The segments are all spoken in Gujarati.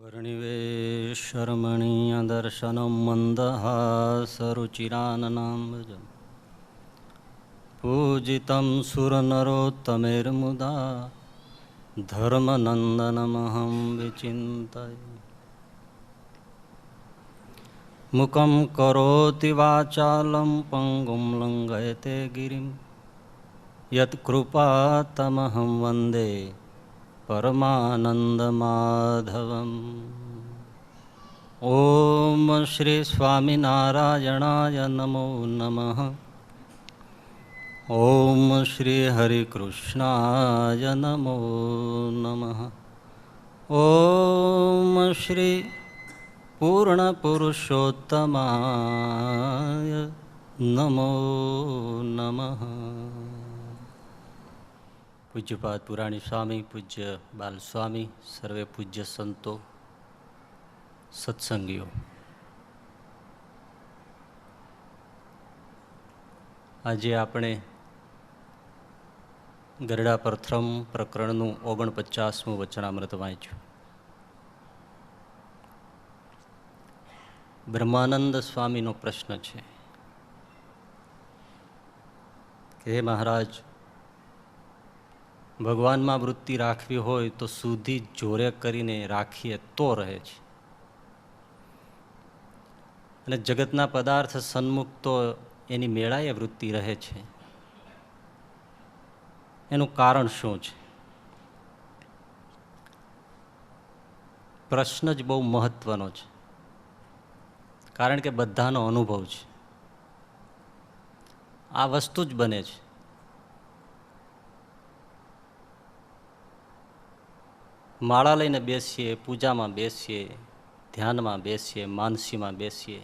वर्णिवेशरमणीयदर्शनं मन्दहासरुचिराननाम्बजं पूजितं सुरनरोत्तमैर्मुदा धर्मनन्दनमहं विचिन्तये। मुखं करोति वाचालं पङ्गुं लङ्घयते गिरिं यत्कृपातमहं वन्दे परमानन्दमाधवम्। ॐ श्री स्वामिनारायणाय नमो नमः। ॐ श्री हरिकृष्णाय नमो नमः। ॐ श्री पूर्णपुरुषोत्तमाय नमो नमः। पूज्यपाद पुराणी स्वामी, पूज्य बाल स्वामी, सर्वे पूज्य संतो, सत्संगीओ, આજે આપણે ગરડા પ્રથમ પ્રકરણનું 49મું વચનામૃત વાંચ્યું. બ્રહ્માનંદ સ્વામીનો પ્રશ્ન છે કે હે મહારાજ, ભગવાનમાં વૃત્તિ રાખવી હોય તો સુધી જોરે કરીને રાખીએ તો રહે છે, અને જગતના પદાર્થ સન્મુખ તો એની મેળાએ વૃત્તિ રહે છે. એનું કારણ શું છે? પ્રશ્ન જ બહુ મહત્વનો છે, કારણ કે બધાનો અનુભવ છે. આ વસ્તુ જ બને છે. માળા લઈને બેસીએ, પૂજામાં બેસીએ, ધ્યાનમાં બેસીએ, માનસીમાં બેસીએ,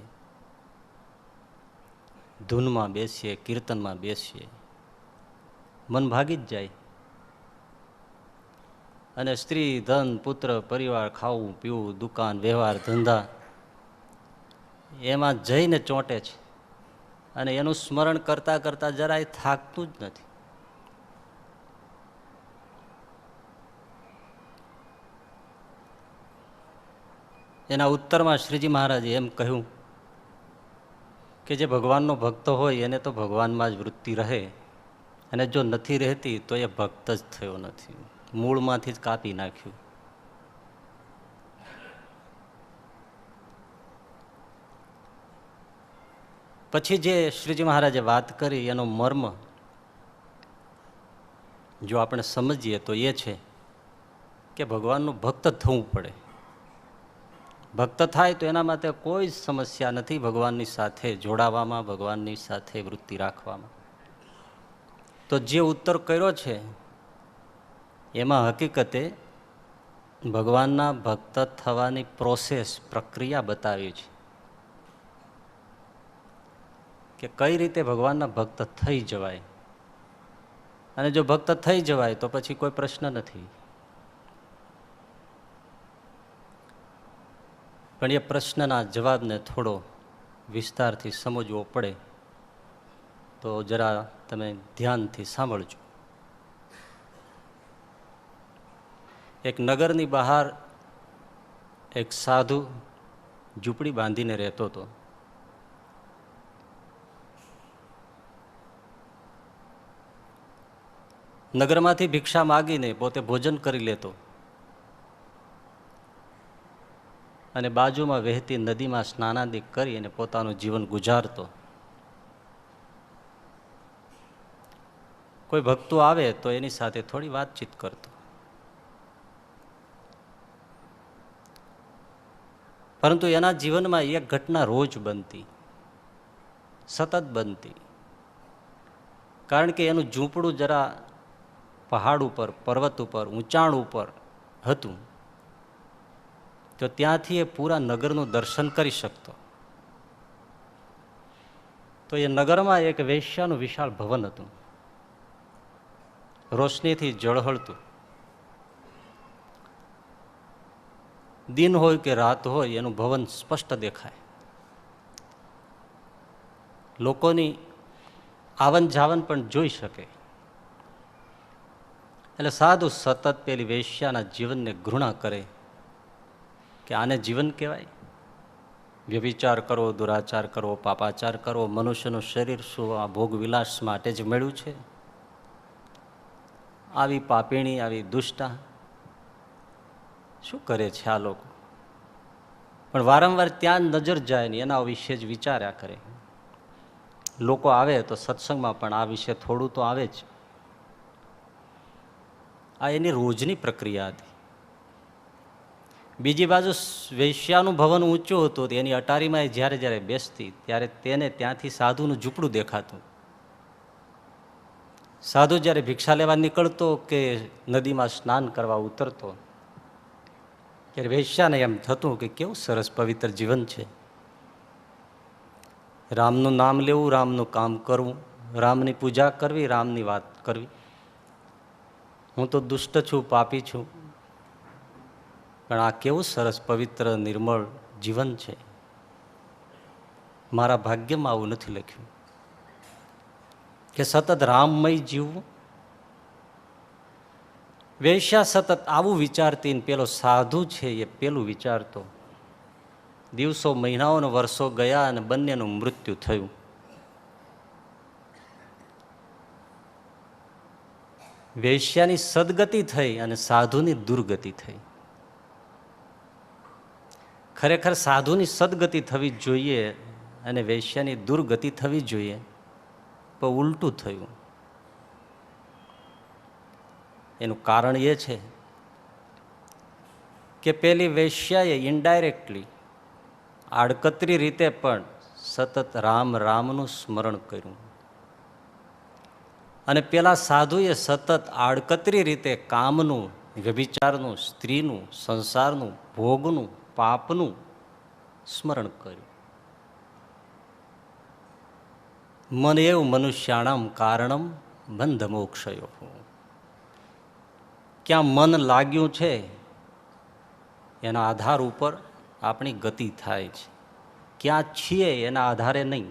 ધૂનમાં બેસીએ, કીર્તનમાં બેસીએ, મન ભાગી જ જાય. અને સ્ત્રી, ધન, પુત્ર, પરિવાર, ખાવું પીવું, દુકાન, વ્યવહાર, ધંધા, એમાં જઈને ચોંટે છે. અને એનું સ્મરણ કરતાં કરતાં જરાય થાકતું જ નથી. એના ઉત્તરમાં શ્રીજી મહારાજે એમ કહ્યું કે જે ભગવાનનો ભક્ત હોય એને તો ભગવાનમાં જ વૃત્તિ રહે, અને જો નથી રહેતી તો એ ભક્ત જ થયો નથી, મૂળમાંથી જ કાપી નાખ્યું. પછી જે શ્રીજી મહારાજે વાત કરી એનો મર્મ જો આપણે સમજીએ તો એ છે કે ભગવાનનું ભક્ત થવું પડે. ભક્ત થાય તો એના માટે કોઈ સમસ્યા નથી ભગવાનની સાથે જોડાવામાં, ભગવાનની સાથે વૃત્તિ રાખવામાં. તો જે ઉત્તર કર્યો છે એમાં હકીકતે ભગવાનના ભક્ત થવાની પ્રોસેસ, પ્રક્રિયા બતાવી છે કે કઈ રીતે ભગવાનના ભક્ત થઈ જવાય. અને જો ભક્ત થઈ જવાય તો પછી કોઈ પ્રશ્ન નથી. પણ એ પ્રશ્નના જવાબને થોડો વિસ્તારથી સમજવો પડે, તો જરા તમે ધ્યાનથી સાંભળજો. એક નગરની બહાર એક સાધુ ઝૂંપડી બાંધીને રહેતો હતો. નગરમાંથી ભિક્ષા માગીને પોતે ભોજન કરી લેતો અને બાજુમાં વહેતી નદીમાં સ્નાનાદિ કરી અને પોતાનું જીવન ગુજારતો. કોઈ ભક્તો આવે તો એની સાથે થોડી વાતચીત કરતો. પરંતુ એના જીવનમાં એક ઘટના રોજ બનતી, સતત બનતી. કારણ કે એનું ઝૂંપડું જરા પહાડ ઉપર, પર્વત ઉપર, ઊંચાણ ઉપર હતું, તો ત્યાંથી એ પૂરા નગરનું દર્શન કરી શકતો. તો એ નગરમાં એક વેશ્યાનું વિશાળ ભવન હતું, રોશનીથી ઝળહળતું. દિન હોય કે રાત હોય એનું ભવન સ્પષ્ટ દેખાય. લોકોની આવન જાવન પણ જોઈ શકે. એટલે સાધુ સતત પેલી વેશ્યાના જીવનને ઘૃણા કરે કે આને જીવન કહેવાય? વ્યભિચાર કરવો, દુરાચાર કરવો, પાપાચાર કરવો, મનુષ્યનું શરીર શું આ ભોગ વિલાસ માટે જ મળ્યું છે? આવી પાપીણી, આવી દુષ્ટા શું કરે છે આ લોકો? પણ વારંવાર ત્યાં નજર જાય ને એના વિશે જ વિચાર્યા કરે. લોકો આવે તો સત્સંગમાં પણ આ વિશે થોડું તો આવે જ. આ એની રોજની પ્રક્રિયા હતી. બીજી બાજુ વૈશ્યાનું ભવન ઊંચું હતું, એની અટારીમાં જ્યારે જ્યારે બેસતી ત્યારે તેને ત્યાંથી સાધુનું ઝૂંપડું દેખાતું. સાધુ જ્યારે ભિક્ષા લેવા નીકળતો કે નદીમાં સ્નાન કરવા ઉતરતો ત્યારે વૈશ્યાને એમ થતું કે કેવું સરસ પવિત્ર જીવન છે. રામનું નામ લેવું, રામનું કામ કરવું, રામની પૂજા કરવી, રામની વાત કરવી. હું તો દુષ્ટ છું, પાપી છું, પણ આ કેવું સરસ પવિત્ર નિર્મળ જીવન છે. મારા ભાગ્યમાં આવું નથી લખ્યું કે સતત રામમય જીવવું. વૈશ્યા સતત આવું વિચારતી ને પેલો સાધુ છે એ પેલું વિચારતો. દિવસો, મહિનાઓ ને વર્ષો ગયા અને બંનેનું મૃત્યુ થયું. વૈશ્યાની સદગતિ થઈ અને સાધુની દુર્ગતિ થઈ. ખરેખર સાધુની સદગતિ થવી જોઈએ અને વૈશ્યાની દુર્ગતિ થવી જોઈએ, પણ ઉલટું થયું. એનું કારણ એ છે કે પેલી વૈશ્યાએ ઇનડાયરેક્ટલી, આડકતરી રીતે પણ સતત રામ રામનું સ્મરણ કર્યું અને પેલા સાધુએ સતત આડકતરી રીતે કામનું, વ્યભિચારનું, સ્ત્રીનું, સંસારનું, ભોગનું, પાપનું સ્મરણ કર્યું. મન એવું મનુષ્યાણામ કારણમ બંધ મોક્ષયો. ક્યાં મન લાગ્યું છે એના આધાર ઉપર આપણી ગતિ થાય છે. ક્યાં છીએ એના આધારે નહીં,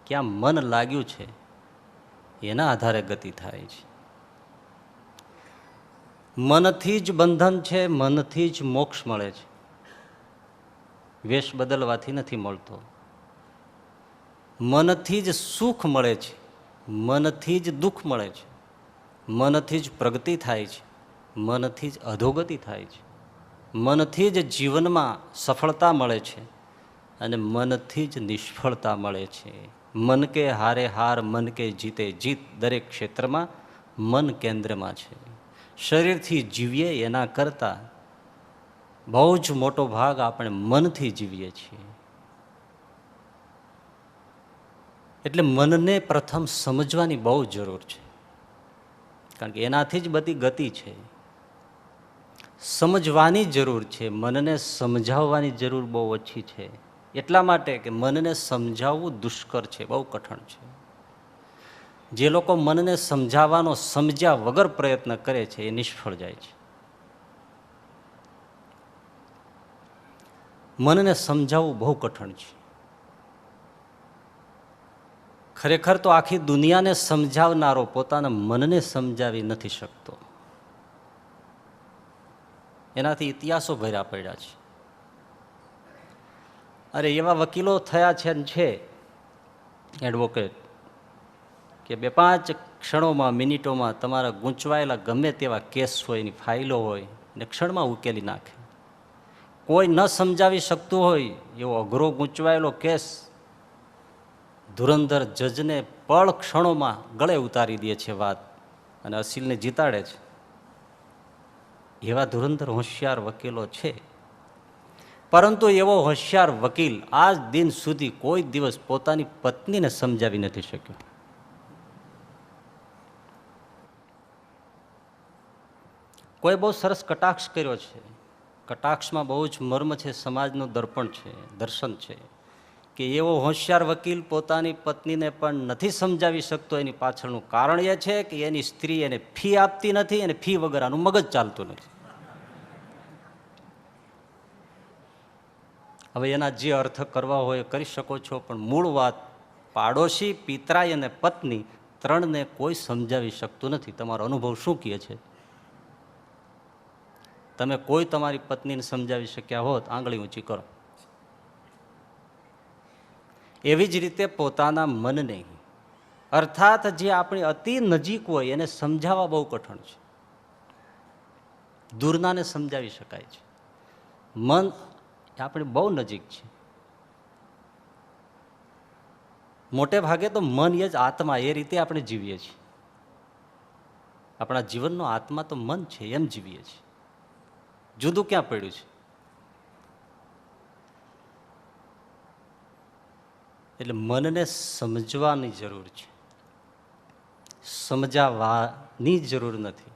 ક્યાં મન લાગ્યું છે એના આધારે ગતિ થાય છે. મનથી જ બંધન છે, મનથી જ મોક્ષ મળે છે. વેશ બદલવાથી નથી મળતો. મનથી જ સુખ મળે છે, મનથી જ દુઃખ મળે છે, મનથી જ પ્રગતિ થાય છે, મનથી જ અધોગતિ થાય છે, મનથી જ જીવનમાં સફળતા મળે છે અને મનથી જ નિષ્ફળતા મળે છે. મન કે હારે હાર, મન કે જીતે જીત. દરેક ક્ષેત્રમાં મન કેન્દ્રમાં છે. શરીરથી જીવીએ એના કરતાં બહુ જ મોટો ભાગ આપણે મનથી જીવીએ છીએ. એટલે મનને પ્રથમ સમજવાની બહુ જરૂર છે, કારણ કે એનાથી જ બધી ગતિ છે. સમજવાની જરૂર છે, મનને સમજાવવાની જરૂર બહુ ઓછી છે. એટલા માટે કે મનને સમજાવવું દુષ્કર છે, બહુ કઠણ છે. જે લોકો મનને સમજાવવાનો સમજ્યા વગર પ્રયત્ન કરે છે એ નિષ્ફળ જાય છે. મનને સમજાવવું બહુ કઠણ છે. ખરેખર તો આખી દુનિયાને સમજાવનારો પોતાના મનને સમજાવી નથી શકતો. એનાથી ઇતિહાસો ભર્યા પડ્યા છે. અરે એવા વકીલો થયા છે એડવોકેટ કે 2-5 ક્ષણોમાં, મિનિટોમાં તમારા ગૂંચવાયેલા ગમે તેવા કેસ હોય, એની ફાઇલો હોય ને ક્ષણમાં ઉકેલી નાખે. કોઈ ન સમજાવી શકતું હોય એવો અઘરો ગૂંચવાયેલો કેસ ધુરંધર જજને પળ ક્ષણોમાં ગળે ઉતારી દે છે વાત અને અસીલને જીતાડે છે. એવા ધુરંધર હોશિયાર વકીલો છે. પરંતુ એવો હોશિયાર વકીલ આજ દિન સુધી કોઈ દિવસ પોતાની પત્નીને સમજાવી નથી શક્યો. કોઈ બહુ સરસ કટાક્ષ કર્યો છે. કટાક્ષમાં બહુ જ મર્મ છે, સમાજનું દર્પણ છે, દર્શન છે કે એવો હોશિયાર વકીલ પોતાની પત્નીને પણ નથી સમજાવી શકતો. એની પાછળનું કારણ એ છે કે એની સ્ત્રી એને ફી આપતી નથી અને ફી વગર આનું મગજ ચાલતું નથી. હવે એના જે અર્થ કરવા હોય કરી શકો છો, પણ મૂળ વાત પાડોશી, પિતરાઈ અને પત્ની ત્રણને કોઈ સમજાવી શકતું નથી. તમારો અનુભવ શું કહે છે? તમે કોઈ તમારી પત્નીને સમજાવી શક્યા હોત, આંગળી ઊંચી કરો. એવી જ રીતે પોતાના મનને, અર્થાત જે આપણી અતિ નજીક હોય એને સમજાવવા બહુ કઠણ છે. દૂરનાને સમજાવી શકાય છે. મન આપણી બહુ નજીક છે. મોટે ભાગે તો મન એ જ આત્મા, એ રીતે આપણે જીવીએ છીએ. આપણા જીવનનો આત્મા તો મન છે, એમ જીવીએ છીએ. જુદું ક્યાં પડ્યું છે? એટલે મનને સમજવાની જરૂર છે, સમજાવવાની જરૂર નથી.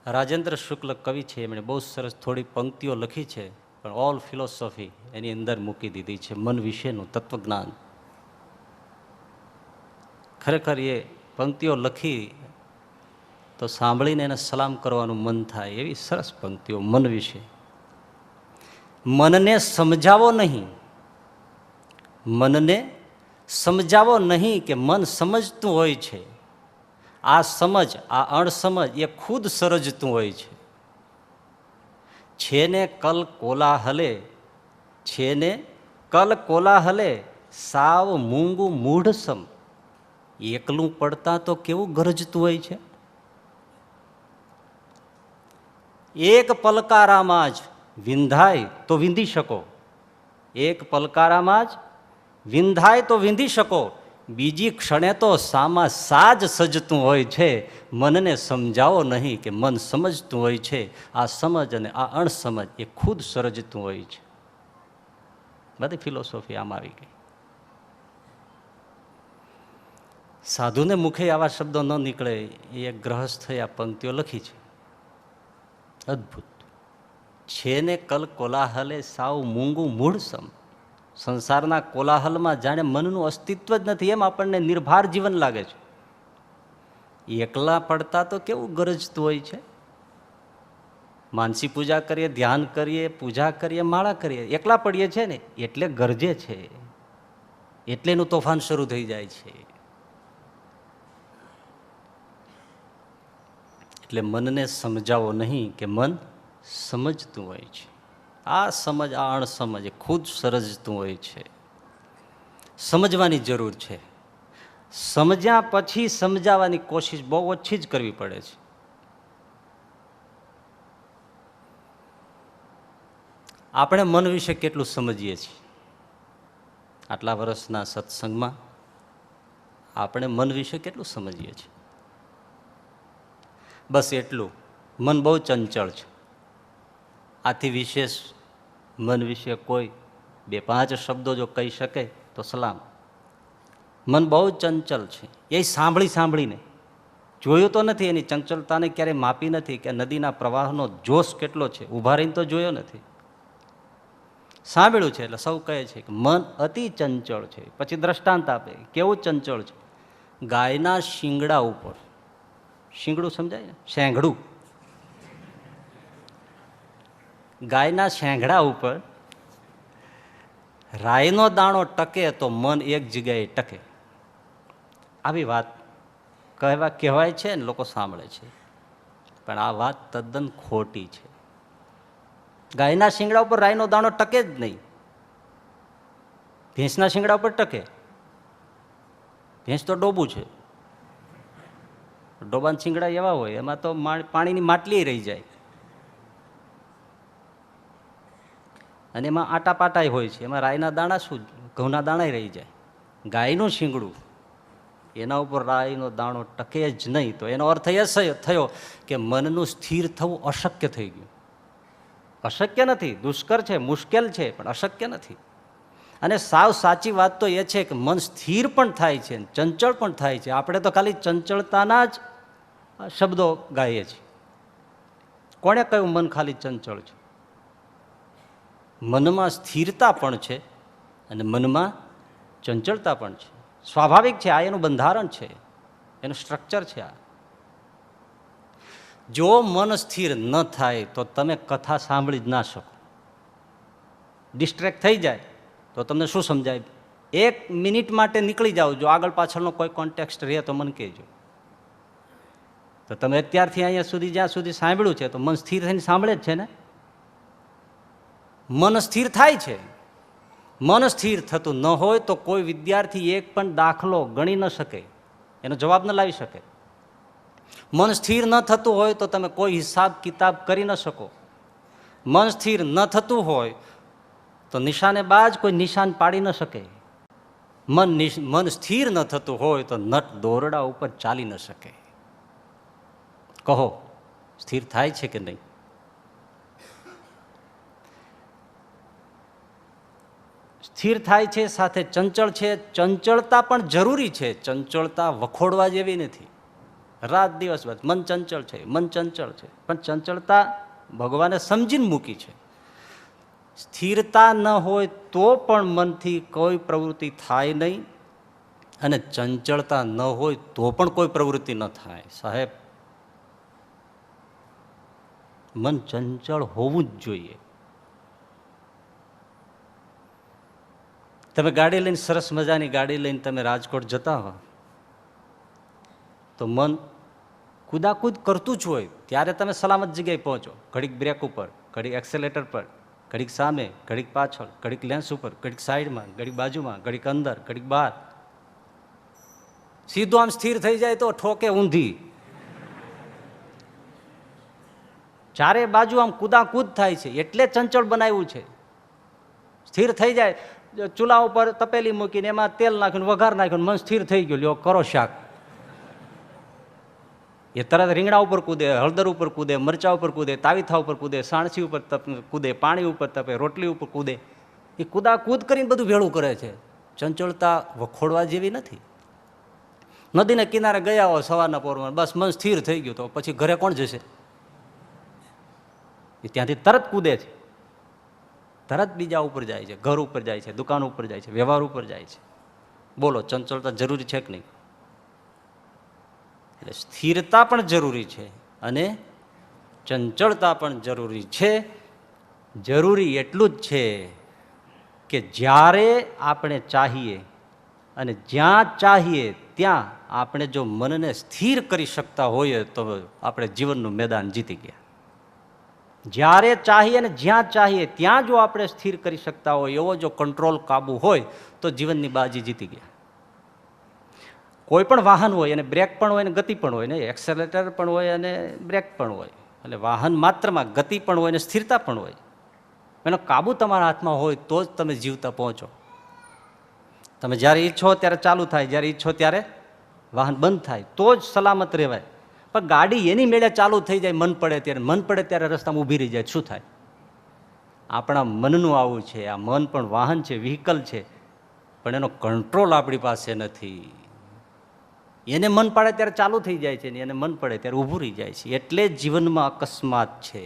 રાજેન્દ્ર શુક્લ કવિ છે, એમણે બહુ સરસ થોડી પંક્તિઓ લખી છે, પણ ઓલ ફિલોસોફી એની અંદર મૂકી દીધી છે, મન વિશેનું તત્વજ્ઞાન. ખરેખર એ પંક્તિઓ લખી તો સાંભળીને એને સલામ કરવાનું મન થાય, એવી સરસ પંક્તિઓ મન વિશે. મનને સમજાવો નહીં, મનને સમજાવો નહીં કે મન સમજતું હોય છે. આ સમજ, આ અણસમજ એ ખુદ સર્જતું હોય છે. છેને કલ કોલાહલે, છેને કલ કોલાહલે સાવ મૂંગું મૂઢસમ. એકલું પડતા તો કેવું ગરજતું હોય છે. એક પલકારામાં જ વિંધાય તો વિંધી શકો, એક પલકારામાં જ વિંધાય તો વિંધી શકો, બીજી ક્ષણે તો સામા સાજ સજતું હોય છે. મનને સમજાવો નહીં કે મન સમજતું હોય છે. આ સમજ અને આ અણસમજ એ ખુદ સર્જતું હોય છે. બધી ફિલોસોફી આમાં આવી ગઈ. સાધુને મુખે આવા શબ્દો ન નીકળે એ એક ગ્રહસ્થે આ પંક્તિઓ લખી છે, અદ્ભુત. છેને કલ કોલાહલે સાવ મૂંગું મૂળસમ. સંસારના કોલાહલમાં જાણે મનનું અસ્તિત્વ જ નથી, એમ આપણને નિર્ભાર જીવન લાગે છે. એકલા પડતા તો કેવું ગરજતું હોય છે. માનસી પૂજા કરીએ, ધ્યાન કરીએ, પૂજા કરીએ, માળા કરીએ, એકલા પડીએ છે ને એટલે ગરજે છે, એટલે એનું તોફાન શરૂ થઈ જાય છે. એટલે મનને સમજાવો નહીં કે મન સમજતું હોય છે. આ સમજ, આ અણસમજ ખુદ સર્જતું હોય છે. સમજવાની જરૂર છે. સમજ્યા પછી સમજાવવાની કોશિશ બહુ ઓછી જ કરવી પડે છે. આપણે મન વિશે કેટલું સમજીએ છીએ? આટલા વર્ષના સત્સંગમાં આપણે મન વિશે કેટલું સમજીએ છીએ? બસ એટલું, મન બહુ ચંચળ છે. આથી વિશેષ મન વિશે કોઈ 2-5 શબ્દો જો કહી શકે તો સલામ. મન બહુ ચંચળ છે. એ સાંભળીને જોયું તો નથી, એની ચંચળતાને ક્યારેય માપી નથી કે નદીના પ્રવાહનો જોશ કેટલો છે, ઊભા રહીને તો જોયો નથી, સાંભળ્યું છે. એટલે સૌ કહે છે કે મન અતિ ચંચળ છે. પછી દ્રષ્ટાંત આપે, કેવું ચંચળ છે. ગાયના શિંગડા ઉપર, શિંગડું સમજાય ને, શેંઘડું, ગાયના શેંઘડા ઉપર રાઈનો દાણો ટકે તો મન એક જગ્યાએ ટકે. આવી વાત કહેવાય છે ને, લોકો સાંભળે છે, પણ આ વાત તદ્દન ખોટી છે. ગાયના શિંગડા ઉપર રાઈનો દાણો ટકે જ નહીં. ભેંસના શિંગડા ઉપર ટકે. ભેંસ તો ડોબું છે, ડોબાના શિંગડા એવા હોય એમાં તો પાણીની માટલી રહી જાય, અને એમાં આટા પાટાય હોય છે, એમાં રાઈના દાણા શું, ઘઉંના દાણા રહી જાય. ગાયનું શિંગડું, એના ઉપર રાઈનો દાણો ટકે જ નહીં. તો એનો અર્થ એ થયો કે મનનું સ્થિર થવું અશક્ય થઈ ગયું. અશક્ય નથી, દુષ્કર છે, મુશ્કેલ છે, પણ અશક્ય નથી. અને સાવ સાચી વાત તો એ છે કે મન સ્થિર પણ થાય છે, ચંચળ પણ થાય છે. આપણે તો ખાલી ચંચળતાના જ શબ્દો ગાઈએ છીએ. કોણે કહ્યું મન ખાલી ચંચળ છે? મનમાં સ્થિરતા પણ છે અને મનમાં ચંચળતા પણ છે. સ્વાભાવિક છે, આ એનું બંધારણ છે, એનું સ્ટ્રક્ચર છે. આ જો મન સ્થિર ન થાય તો તમે કથા સાંભળી જ ના શકો. ડિસ્ટ્રેક્ટ થઈ જાય તો તમને શું સમજાય? 1 મિનિટ માટે નીકળી જાઓ, જો આગળ પાછળનો કોઈ કોન્ટેક્સ્ટ રહે તો મને કહેજો. તો તમે અત્યારથી અહીંયા સુધી જ્યાં સુધી સાંભળ્યું છે તો મન સ્થિર થઈને સાંભળે જ છે ને. મન સ્થિર થાય છે. મન સ્થિર થતું ન હોય તો કોઈ વિદ્યાર્થી એક પણ દાખલો ગણી ન શકે, એનો જવાબ ન લાવી શકે. મન સ્થિર ન થતું હોય તો તમે કોઈ હિસાબ કિતાબ કરી ન શકો. મન સ્થિર ન થતું હોય તો નિશાનેબાજ કોઈ નિશાન પાડી ન શકે. મન સ્થિર ન થતું હોય તો નટ દોરડા ઉપર ચાલી ન શકે. કહો, સ્થિર થાય છે કે નહીં? સ્થિર થાય છે, સાથે ચંચળ છે. ચંચળતા પણ જરૂરી છે. ચંચળતા વખોડવા જેવી નથી. રાત દિવસ બસ મન ચંચળ છે, મન ચંચળ છે, પણ ચંચળતા ભગવાને સમજીને મૂકી છે. સ્થિરતા ન હોય તો પણ મનથી કોઈ પ્રવૃત્તિ થાય નહીં, અને ચંચળતા ન હોય તો પણ કોઈ પ્રવૃત્તિ ન થાય. સાહેબ, મન ચંચળ હોવું જ જોઈએ. તમે ગાડી લઈને, સરસ મજાની ગાડી લઈને તમે રાજકોટ જતા હો તો મન કુદાકૂદ કરતું જ હોય. ત્યારે તમે સલામત જગ્યાએ પહોંચો. ઘડીક બ્રેક ઉપર, ઘડીક એક્સેલેટર પર, ઘડીક સામે, ઘડીક પાછળ, ઘડીક લેન્સ ઉપર, ઘડીક સાઈડમાં, ઘડીક બાજુમાં, ઘડીક અંદર, ઘડીક બહાર. સીધું આમ સ્થિર થઈ જાય તો ઠોકે ઊંધી. ચારે બાજુ આમ કુદાકૂદ થાય છે એટલે ચંચળ બનાવ્યું છે. સ્થિર થઈ જાય, ચૂલા ઉપર તપેલી મૂકીને એમાં તેલ નાખ્યું, વઘાર નાખ્યું, મન સ્થિર થઈ ગયું, લ્યો કરો શાક. એ તરત રીંગણા ઉપર કૂદે, હળદર ઉપર કૂદે, મરચા ઉપર કૂદે, તાવીથા ઉપર કૂદે, સાણસી ઉપર કૂદે, પાણી ઉપર તપે, રોટલી ઉપર કૂદે. એ કૂદાકૂદ કરીને બધું ભેળું કરે છે. ચંચળતા વખોડવા જેવી નથી. નદીને કિનારે ગયા હો સવારના પોરમાં, બસ મન સ્થિર થઈ ગયું, તો પછી ઘરે કોણ જશે? એ ત્યાંથી તરત કૂદે છે, તરત બીજા ઉપર જાય છે, ઘર ઉપર જાય છે, દુકાન ઉપર જાય છે, વ્યવહાર ઉપર જાય છે. બોલો, ચંચળતા જરૂરી છે કે નહીં? એટલે સ્થિરતા પણ જરૂરી છે અને ચંચળતા પણ જરૂરી છે. જરૂરી એટલું જ છે કે જ્યારે આપણે ચાહીએ અને જ્યાં ચાહીએ ત્યાં આપણે જો મનને સ્થિર કરી શકતા હોઈએ તો આપણે જીવનનું મેદાન જીતી ગયા. જ્યારે ચાહીએ અને જ્યાં ચાહીએ ત્યાં જો આપણે સ્થિર કરી શકતા હોય એવો જો કંટ્રોલ કાબુ હોય તો જીવનની બાજી જીતી ગયા. કોઈ પણ વાહન હોય અને બ્રેક પણ હોય અને ગતિ પણ હોય ને, એક્સેલેટર પણ હોય અને બ્રેક પણ હોય. એટલે વાહન માત્રમાં ગતિ પણ હોય અને સ્થિરતા પણ હોય. એનો કાબુ તમારા હાથમાં હોય તો જ તમે જીવતા પહોંચો. તમે જ્યારે ઈચ્છો ત્યારે ચાલુ થાય, જ્યારે ઈચ્છો ત્યારે વાહન બંધ થાય, તો જ સલામત રહેવાય. પણ ગાડી એની મેળે ચાલુ થઈ જાય મન પડે ત્યારે રસ્તામાં ઊભી રહી જાય, શું થાય? આપણા મનનું આવું છે. આ મન પણ વાહન છે, વ્હીકલ છે, પણ એનો કંટ્રોલ આપણી પાસે નથી. એને મન પડે ત્યારે ચાલુ થઈ જાય છે ને એને મન પડે ત્યારે ઊભું રહી જાય છે. એટલે જ જીવનમાં અકસ્માત છે,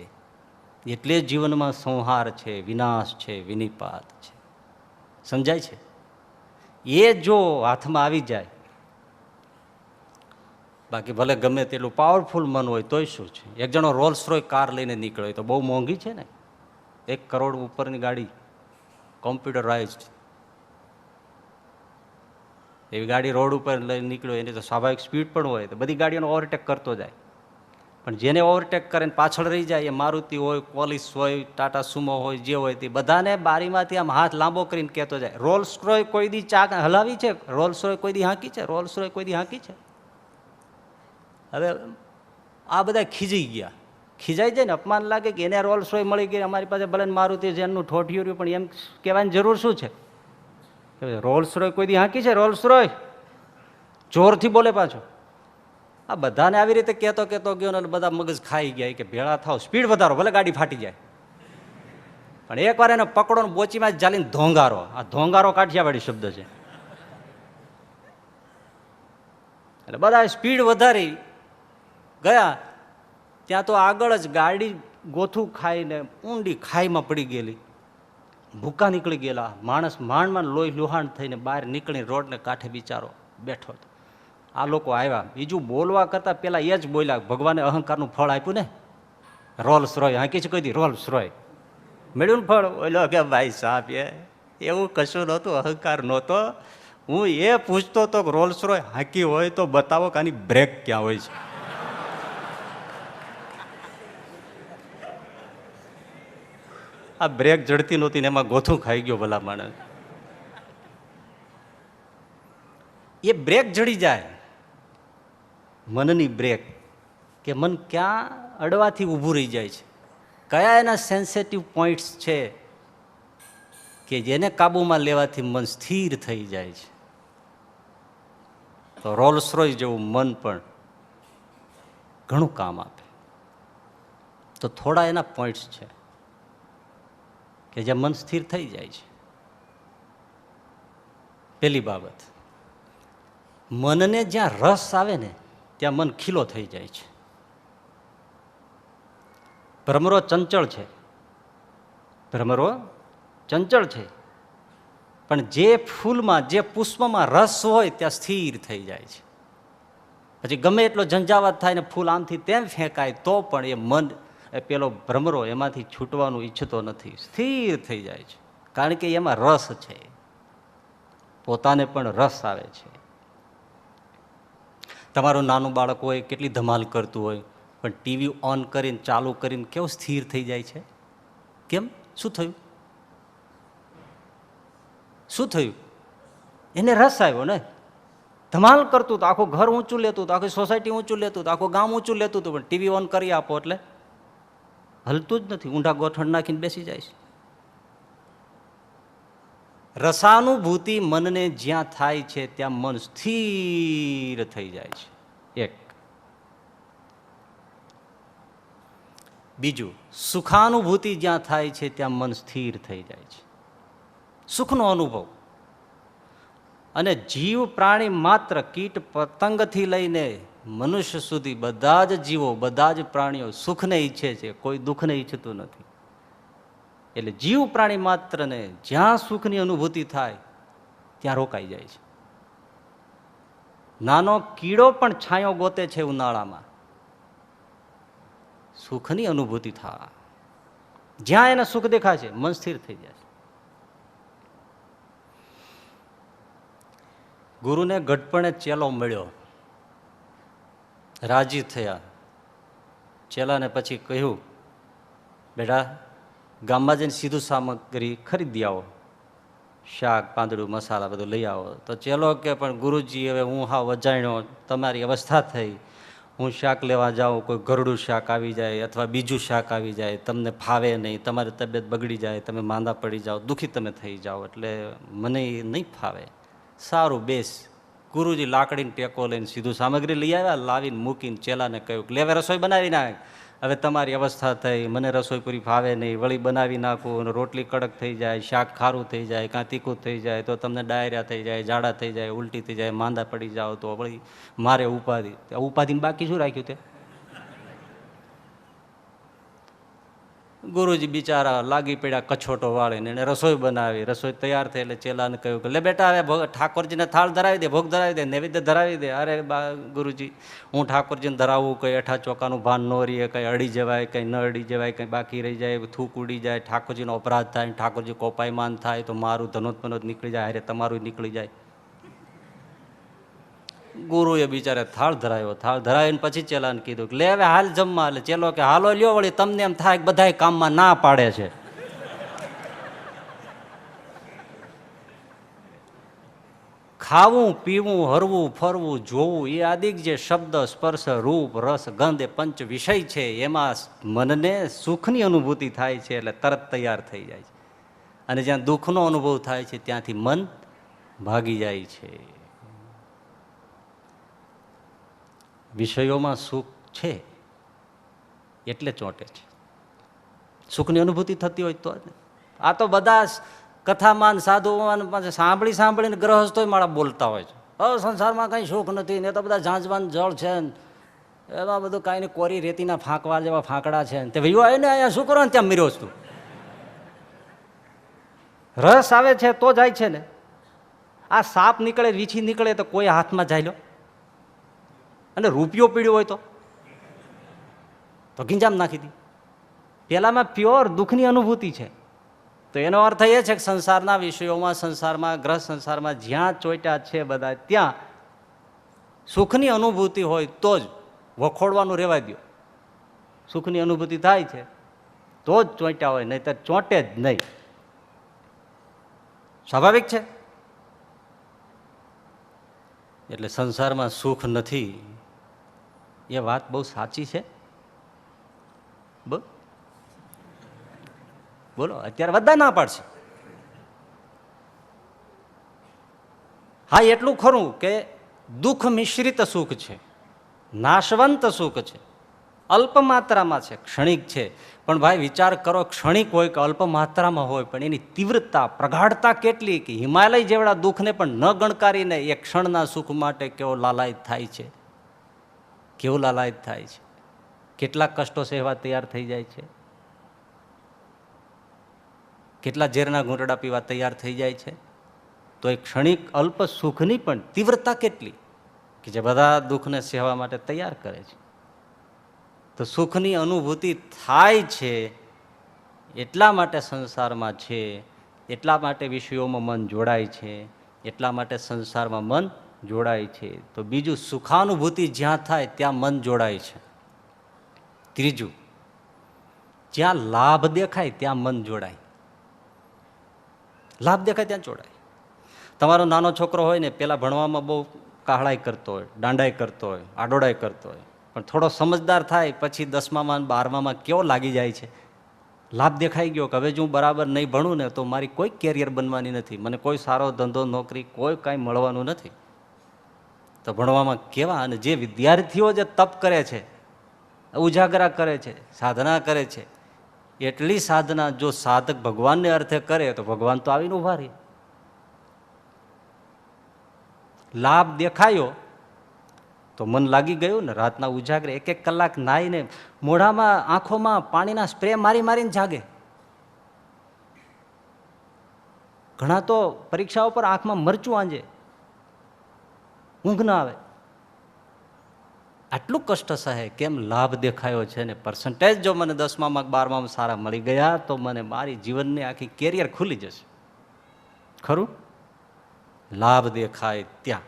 એટલે જ જીવનમાં સંહાર છે, વિનાશ છે, વિનિપાત છે. સમજાય છે? એ જો હાથમાં આવી જાય, બાકી ભલે ગમે તેટલું પાવરફુલ મન હોય તોય શું છે? એક જણો રોલ્સ રોય કાર લઈને નીકળ્યો તો બહુ મોંઘી છે ને, 1 કરોડ ઉપરની ગાડી, કોમ્પ્યુટરાઇઝડ. એવી ગાડી રોડ ઉપર લઈને નીકળ્યો, એની તો સ્વાભાવિક સ્પીડ પણ હોય, તો બધી ગાડીઓનો ઓવરટેક કરતો જાય. પણ જેને ઓવરટેક કરે પાછળ રહી જાય, એ મારુતિ હોય, પોલીસ હોય, ટાટા સુમો હોય, જે હોય તે બધાને બારીમાંથી આમ હાથ લાંબો કરીને કહેતો જાય. રોલ્સ રોય કોઈ દી ચાક હલાવી છે? રોલ્સ રોય કોઈ દી હાંકી છે? રોલ્સ રોય કોઈ દી હાંકી છે? હવે આ બધા ખીજાઈ ગયા. ખીજાઈ જાય ને, અપમાન લાગે કે એને રોલ્સ રોય મળી ગઈ, અમારી પાસે ભલે મારુતિ છે, એમનું ઠોઠિયું રહ્યું, પણ એમ કહેવાની જરૂર શું છે? રોલ્સ રોય કોઈ દી હાંકી છે? રોલ્સ રોય જોરથી બોલે પાછો. આ બધાને આવી રીતે કહેતો ગયો ને બધા મગજ ખાઈ ગયા કે ભેળા થાવ, સ્પીડ વધારો, ભલે ગાડી ફાટી જાય. પણ એકવાર એને પકડો ને બોચીમાં જ ચાલીને ધોંગારો. આ ધોંગારો કાઠિયાવાડી શબ્દ છે. એટલે બધા સ્પીડ વધારી ગયા, ત્યાં તો આગળ જ ગાડી ગોથું ખાઈને ઊંડી ખાઈમાં પડી ગયેલી. ભૂકા નીકળી ગયેલા માણસ માંડ લોહી લુહાણ થઈને બહાર નીકળીને રોડને કાંઠે બિચારો બેઠો હતો. આ લોકો આવ્યા, બીજું બોલવા કરતાં પેલા એ જ બોલ્યા, ભગવાને અહંકારનું ફળ આપ્યું ને. રોલ્સ રોય હાંકી છે કોઈ દી? રોલ્સ રોય મેળવ્યું ને ફળ. ઓલો કે ભાઈ સાહેબ એવું કશું નહોતું, અહંકાર નહોતો. હું એ પૂછતો હતો કે રોલ્સ રોય હાંકી હોય તો બતાવો કે આની બ્રેક ક્યાં હોય છે. આ બ્રેક જડતી નહોતી ને એમાં ગોથું ખાઈ ગયો ભલા માણસ. એ બ્રેક જડી જાય, મનની બ્રેક, કે મન ક્યાં અડવાથી ઊભું રહી જાય છે, કયા એના સેન્સિટિવ પોઈન્ટ્સ છે કે જેને કાબૂમાં લેવાથી મન સ્થિર થઈ જાય છે. તો રોલ્સ રોયસ જેવું મન પણ ઘણું કામ આપે. તો થોડા એના પોઈન્ટ્સ છે કે જ્યાં મન સ્થિર થઈ જાય છે. પહેલી બાબત, મનને જ્યાં રસ આવે ને ત્યાં મન ખીલો થઈ જાય છે. ભ્રમરો ચંચળ છે, ભ્રમરો ચંચળ છે, પણ જે ફૂલમાં, જે પુષ્પમાં રસ હોય ત્યાં સ્થિર થઈ જાય છે. પછી ગમે એટલો ઝંઝાવાત થાય ને ફૂલ આમથી તેમ ફેંકાય તો પણ એ મન, એ પેલો ભ્રમરો એમાંથી છૂટવાનું ઈચ્છતો નથી, સ્થિર થઈ જાય છે. કારણ કે એમાં રસ છે, પોતાને પણ રસ આવે છે. તમારું નાનું બાળક હોય, કેટલી ધમાલ કરતું હોય, પણ ટીવી ઓન કરીને, ચાલુ કરીને કેવું સ્થિર થઈ જાય છે? કેમ? શું થયું? શું થયું? એને રસ આવ્યો ને. ધમાલ કરતું તો આખું ઘર ઊંચું લેતું, તો આખી સોસાયટી ઊંચું લેતું, તો આખું ગામ ઊંચું લેતું હતું, પણ ટીવી ઓન કરી આપો એટલે હલતું જ નથી, ઊંડા ગોઠણ નાખીને બેસી જાય છે. રસાનુભૂતિ મનને જ્યાં થાય છે ત્યાં મન સ્થિર થઈ જાય છે. એક. બીજું, સુખાનુભૂતિ જ્યાં થાય છે ત્યાં મન સ્થિર થઈ જાય છે, સુખનો અનુભવ. અને જીવ પ્રાણી માત્ર, કીટ પતંગથી લઈને મનુષ્ય સુધી બધા જ જીવો, બધા જ પ્રાણીઓ સુખને ઈચ્છે છે, કોઈ દુઃખને ઈચ્છતું નથી. એટલે જીવ પ્રાણી માત્રને જ્યાં સુખની અનુભૂતિ થાય ત્યાં રોકાઈ જાય છે. નાનો કીડો પણ છાંયો ગોતે છે ઉનાળામાં, સુખની અનુભૂતિ થાય. જ્યાં એને સુખ દેખાય છે મન સ્થિર થઈ જાય છે. ગુરુને ગઢપણે ચેલો મળ્યો, રાજી થયા. ચેલાને પછી કહ્યું, બેટા ગામમાં જઈને સીધું સામગ્રી ખરીદી આવો, શાક, પાંદડું, મસાલા બધું લઈ આવો. તો ચેલો કે પણ ગુરુજી હવે હું હાવ અજાણ્યો, તમારી અવસ્થા થઈ, હું શાક લેવા જાઉં, કોઈ ગરડું શાક આવી જાય અથવા બીજું શાક આવી જાય, તમને ફાવે નહીં, તમારી તબિયત બગડી જાય, તમે માંદા પડી જાઓ, દુઃખી તમે થઈ જાઓ, એટલે મને નહીં ફાવે. સારું બેસ. ગુરુજી લાકડીને ટેકો લઈને સીધું સામગ્રી લઈ આવ્યા, લાવીને મૂકીને ચેલાને કહ્યું કે લેવે રસોઈ બનાવી નાખ, હવે તમારી અવસ્થા થઈ, મને રસોઈ પૂરી ફાવે નહીં, વળી બનાવી નાખું અને રોટલી કડક થઈ જાય, શાક ખારું થઈ જાય, કાં તીખું થઈ જાય તો તમને ડાયરિયા થઈ જાય, ઝાડા થઈ જાય, ઉલટી થઈ જાય, માંદા પડી જાઓ તો વળી મારે ઉપાધિ. ઉપાધિને બાકી શું રાખ્યું તે? ગુરુજી બિચારા લાગી પડ્યા કછોટો વાળીને, એને રસોઈ બનાવી. રસોઈ તૈયાર થઈ એટલે ચેલાને કહ્યું કે લે બેટા હવે ઠાકોરજીને થાળ ધરાવી દે, ભોગ ધરાવી દે, નૈવેદ્ય ધરાવી દે. અરે ગુરુજી હું ઠાકોરજીને ધરાવું, કંઈ અઠા ચોકાનું ભાન ન રહીએ, કંઈ અડી જવાય, કંઈ ન અડી જવાય, કંઈ બાકી રહી જાય, થૂક ઉડી જાય, ઠાકોરજીનો અપરાધ થાય, ઠાકોરજી કોપાયમાન થાય તો મારું ધનોત પનોત નીકળી જાય, અરે તમારું નીકળી જાય. ગુરુએ બિચારે થાળ ધરાવ્યો. થાળ ધરાવીને પછી ચેલાને કીધું કે લે હવે હાલ જમવા. એટલે ચેલો કે હાલો લ્યો, વળી તમને એમ થાય કે બધા કામમાં ના પાડે છે. ખાવું, પીવું, હરવું, ફરવું, જોવું, એ આદિક જે શબ્દ, સ્પર્શ, રૂપ, રસ, ગંધ એ પંચ વિષય છે, એમાં મનને સુખની અનુભૂતિ થાય છે એટલે તરત તૈયાર થઈ જાય છે. અને જ્યાં દુઃખનો અનુભવ થાય છે ત્યાંથી મન ભાગી જાય છે. વિષયોમાં સુખ છે એટલે ચોંટે છે. સુખની અનુભૂતિ થતી હોય તો. આ તો બધા કથામાન સાધુમાન સાંભળીને ગ્રહસ્થોય મારા બોલતા હોય છે, હવે સંસારમાં કંઈ સુખ નથી ને, તો બધા ઝાંઝવાન જળ છે ને એમાં બધું કાંઈ ને કોરી રેતીના ફાંકવા જેવા ફાંકડા છે ને, તે ભાઈઓ આવીને અહીંયા શું કરો ને ત્યાં મર્યો તું. રસ આવે છે તો જાય છે ને. આ સાપ નીકળે, વીછી નીકળે તો કોઈ હાથમાં જાય લો, અને રૂપિયો પીડ્યો હોય તો ગીંજામ નાખી દી. પેલામાં પ્યોર દુઃખની અનુભૂતિ છે. તો એનો અર્થ એ છે કે સંસારના વિષયોમાં, સંસારમાં, ગ્રહ સંસારમાં જ્યાં ચોટ્યા છે બધા, ત્યાં સુખની અનુભૂતિ હોય તો જ વખોડવાનું રહેવા દો. સુખની અનુભૂતિ થાય છે તો જ ચોંટ્યા હોય, નહીં તો ચોંટે જ નહીં. સ્વાભાવિક છે. એટલે સંસારમાં સુખ નથી એ વાત બહુ સાચી છે. બોલો, અત્યારે બધા ના પાડશે. હા, એટલું ખરું કે દુઃખ મિશ્રિત સુખ છે, નાશવંત સુખ છે, અલ્પ માત્રામાં છે, ક્ષણિક છે. પણ ભાઈ વિચાર કરો, ક્ષણિક હોય કે અલ્પ માત્રામાં હોય, પણ એની તીવ્રતા, પ્રગાઢતા કેટલી કે હિમાલય જેવડા દુઃખને પણ ન ગણકારીને એક ક્ષણના સુખ માટે કેવો લાલાયિત થાય છે, કેવું લાલાયિત થાય છે, કેટલા કષ્ટો સહેવા તૈયાર થઈ જાય છે, કેટલા ઝેરના ઘૂંટડા પીવા તૈયાર થઈ જાય છે. તો એ ક્ષણિક અલ્પ સુખની પણ તીવ્રતા કેટલી કે જે બધા દુઃખને સહેવા માટે તૈયાર કરે છે. તો સુખની અનુભૂતિ થાય છે એટલા માટે સંસારમાં છે, એટલા માટે વિષયોમાં મન જોડાય છે, એટલા માટે સંસારમાં મન જોડાય છે. તો બીજું, સુખાનુભૂતિ જ્યાં થાય ત્યાં મન જોડાય છે. ત્રીજું, જ્યાં લાભ દેખાય ત્યાં મન જોડાય. લાભ દેખાય ત્યાં જોડાય. તમારો નાનો છોકરો હોય ને, પેલા ભણવામાં બહુ કાહળાઈ કરતો હોય, દાંડાઈ કરતો હોય, આડોડાઈ કરતો હોય, પણ થોડો સમજદાર થાય પછી 10માં 12માં કેવો લાગી જાય છે. લાભ દેખાઈ ગયો કે હવે જો હું બરાબર નહીં ભણું ને તો મારી કોઈ કેરિયર બનવાની નથી, મને કોઈ સારો ધંધો નોકરી કોઈ કાંઈ મળવાનું નથી. તો ભણવામાં કેવા, અને જે વિદ્યાર્થીઓ જે તપ કરે છે, ઉજાગરા કરે છે, સાધના કરે છે, એટલી સાધના જો સાધક ભગવાનને અર્થે કરે તો ભગવાન તો આવીને ઉભા રહે. લાભ દેખાયો તો મન લાગી ગયું ને. રાતના ઉજાગરે 1-1 કલાક નાહીને મોઢામાં આંખોમાં પાણીના સ્પ્રે મારી મારીને જાગે. ઘણા તો પરીક્ષાઓ પર આંખમાં મરચું આંજે, ઊંઘ ના આવે. આટલું કષ્ટ સહે કેમ? લાભ દેખાયો છે ને. પર્સન્ટેજ જો મને 10માં 12માં સારા મળી ગયા તો મને મારી જીવનની આખી કેરિયર ખુલી જશે. ખરું? લાભ દેખાય ત્યાં.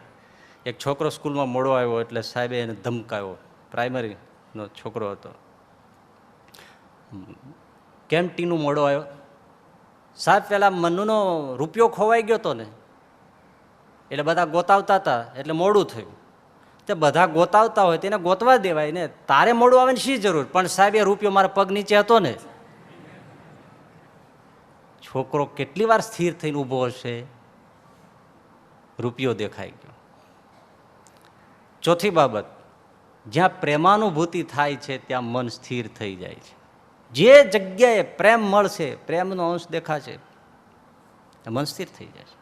એક છોકરો સ્કૂલમાં મોડો આવ્યો એટલે સાહેબે એને ધમકાવ્યો. પ્રાઇમરીનો છોકરો હતો. કેમ ટીનું મોડો આવ્યો? સાહેબ, પેલા મનુનો રૂપિયો ખોવાઈ ગયો હતો ને, એટલે બધા ગોતાવતા હતા એટલે મોડું થયું. તે બધા ગોતાવતા હોય તેને ગોતવા દેવાય ને, તારે મોડું આવે ને શી જરૂર? પણ સાહેબ, એ રૂપિયો મારા પગ નીચે હતો ને. છોકરો કેટલી વાર સ્થિર થઈને ઊભો હશે? રૂપિયો દેખાઈ ગયો. ચોથી બાબત, જ્યાં પ્રેમાનુભૂતિ થાય છે ત્યાં મન સ્થિર થઈ જાય છે. જે જગ્યાએ પ્રેમ મળશે, પ્રેમનો અંશ દેખાશે, મન સ્થિર થઈ જાય છે.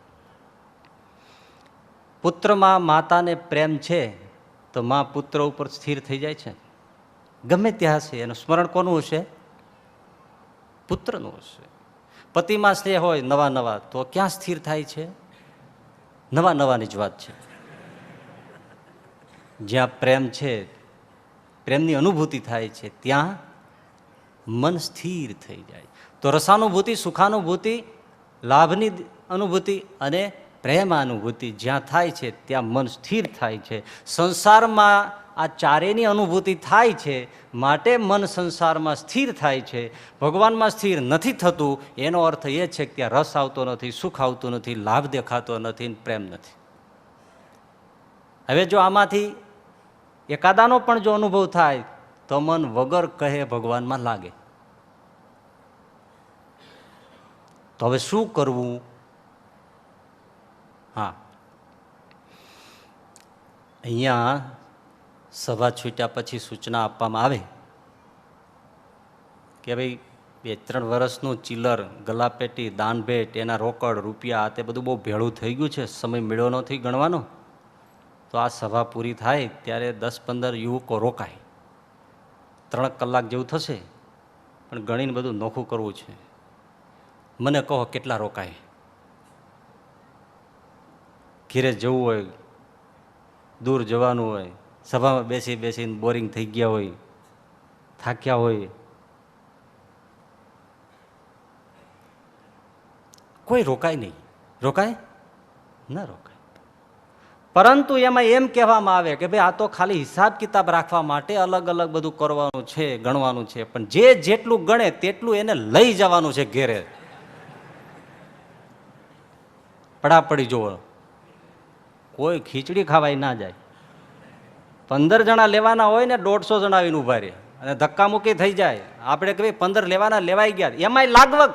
પુત્રમાં માતાને પ્રેમ છે તો મા પુત્ર ઉપર સ્થિર થઈ જાય છે. ગમે ત્યાં હશે એનું સ્મરણ કોનું હશે? પુત્રનું હશે. પતિમાં સ્નેહ હોય નવા નવા તો ક્યાં સ્થિર થાય છે? નવા નવાની જ વાત છે. જ્યાં પ્રેમ છે, પ્રેમની અનુભૂતિ થાય છે ત્યાં મન સ્થિર થઈ જાય. તો રસાનુભૂતિ, સુખાનુભૂતિ, લાભની અનુભૂતિ અને પ્રેમાનુભૂતિ જ્યાં થાય છે ત્યાં મન સ્થિર થાય છે. સંસારમાં આ ચારેયની અનુભૂતિ થાય છે માટે મન સંસારમાં સ્થિર થાય છે. ભગવાનમાં સ્થિર નથી થતું એનો અર્થ એ છે કે ત્યાં રસ આવતો નથી, સુખ આવતું નથી, લાભ દેખાતો નથી, પ્રેમ નથી. હવે જો આમાંથી એકાદાનો પણ જો અનુભવ થાય તો મન વગર કહે ભગવાનમાં લાગે. તો હવે શું કરવું? હા, અહીંયા સભા છૂટ્યા પછી સૂચના આપવામાં આવે કે ભાઈ 2-3 વર્ષનું ચિલ્લર, ગલાપેટી, દાનભેટ, એના રોકડ, રૂપિયા, તે બધું બહુ ભેળું થઈ ગયું છે, સમય મેળવો નથી ગણવાનો. તો આ સભા પૂરી થાય ત્યારે 10-15 યુવકો રોકાય. 3 કલાક જેવું થશે, પણ ગણીને બધું નોખું કરવું છે. મને કહો કેટલા રોકાય? ઘીરે જવું હોય, દૂર જવાનું હોય, સભામાં બેસી બેસીને બોરિંગ થઈ ગયા હોય, થાક્યા હોય, કોઈ રોકાય નહીં. રોકાય? ના રોકાય. પરંતુ એમાં એમ કહેવામાં આવે કે ભાઈ આ તો ખાલી હિસાબ કિતાબ રાખવા માટે અલગ અલગ બધું કરવાનું છે, ગણવાનું છે, પણ જે જેટલું ગણે તેટલું એને લઈ જવાનું છે ઘેરે. પડાપડી જોવો, કોઈ ખીચડી ખાવાય ના જાય. 15 જણા લેવાના હોય ને 150 જણા આવીને ઉભા રહે અને ધક્કા મૂકી થઈ જાય. આપણે કહીએ 15 લેવાના લેવાઈ ગયા, એમાંય લાગવગ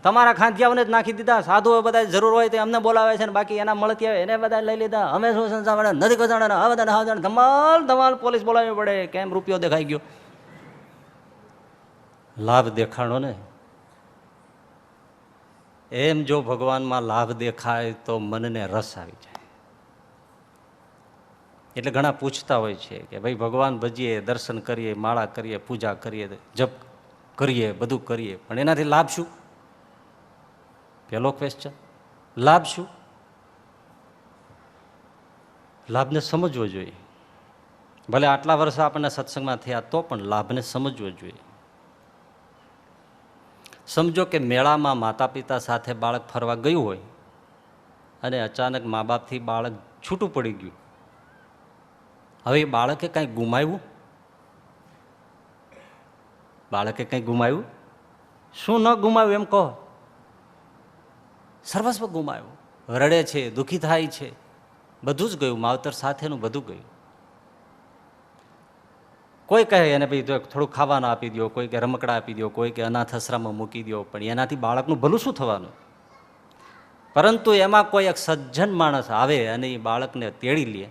તમારા ખાંધિયાઓને જ નાખી દીધા. સાધુઓ બધા જરૂર હોય તો અમને બોલાવે છે ને બાકી એના મળતી આવે એને બધા લઈ લીધા. અમે શું સંસાર નથી કજાણા, આ બધા ધમાલ ધમાલ પોલીસ બોલાવવી પડે. કેમ? રૂપિયો દેખાઈ ગયો, લાભ દેખાણો ને. એમ જો ભગવાનમાં લાભ દેખાય તો મનને રસ આવી જાય. એટલે ઘણા પૂછતા હોય છે કે ભાઈ ભગવાન ભજીએ, દર્શન કરીએ, માળા કરીએ, પૂજા કરીએ, જપ કરીએ, બધું કરીએ, પણ એનાથી લાભ શું? પહેલો ક્વેશ્ચન, લાભ શું? લાભને સમજવો જોઈએ. ભલે આટલા વર્ષ આપણને સત્સંગમાં થયા તો પણ લાભને સમજવો જોઈએ. સમજો કે મેળામાં માતા પિતા સાથે બાળક ફરવા ગયું હોય અને અચાનક મા બાપથી બાળક છૂટું પડી ગયું. હવે એ બાળકે કંઈ ગુમાવ્યું? બાળકે કંઈ ગુમાવ્યું? શું ન ગુમાવ્યું એમ કહો? સર્વસ્વ ગુમાવ્યું. રડે છે, દુઃખી થાય છે, બધું જ ગયું, માવતર સાથેનું બધું ગયું. કોઈ કહે એને ભાઈ થોડું ખાવાનું આપી દો, કોઈ કે રમકડા આપી દો, કોઈ કે અનાથ આશ્રમમાં મૂકી દો, પણ એનાથી બાળકનું ભલું શું થવાનું? પરંતુ એમાં કોઈ એક સજ્જન માણસ આવે અને એ બાળકને તેડી લે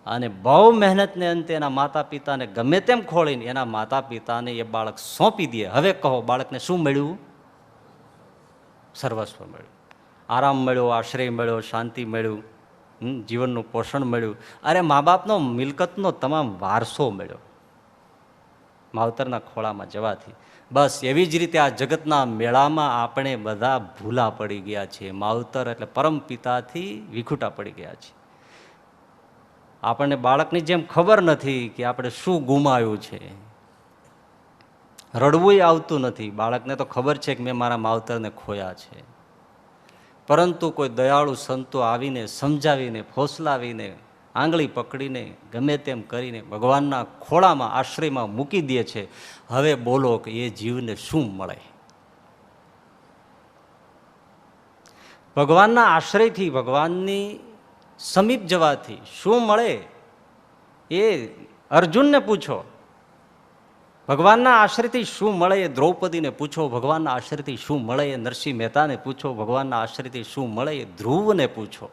અને બહુ મહેનતને અંતે એના માતા પિતાને ગમે તેમ ખોળીને એના માતા પિતાને એ બાળક સોંપી દે. હવે કહો, બાળકને શું મળ્યું? સર્વસ્વ મળ્યું. આરામ મળ્યો, આશ્રય મળ્યો, શાંતિ મળ્યું, જીવનનું પોષણ મળ્યું. અરે મા બાપનો મિલકતનો તમામ વારસો મળ્યો માવતરના ખોળામાં જવાથી. બસ એવી જ રીતે આ જગતના મેળામાં આપણે બધા ભૂલા પડી ગયા છીએ. માવતર એટલે પરમ પિતાથી વિખૂટા પડી ગયા છીએ. આપણને બાળકની જેમ ખબર નથી કે આપણે શું ગુમાવ્યું છે. રડવું આવતું નથી. બાળકને તો ખબર છે કે મેં મારા માવતરને ખોયા છે. પરંતુ કોઈ દયાળુ સંતો આવીને સમજાવીને, ફોસલાવીને, આંગળી પકડીને, ગમે તેમ કરીને ભગવાનના ખોળામાં, આશ્રયમાં મૂકી દે છે. હવે બોલો કે એ જીવને શું મળે? ભગવાનના આશ્રયથી, ભગવાનની સમીપ જવાથી શું મળે એ અર્જુનને પૂછો. ભગવાનના આશ્રયથી શું મળે એ દ્રૌપદીને પૂછો. ભગવાનના આશ્રયથી શું મળે એ નરસિંહ મહેતાને પૂછો. ભગવાનના આશ્રયથી શું મળે એ ધ્રુવને પૂછો.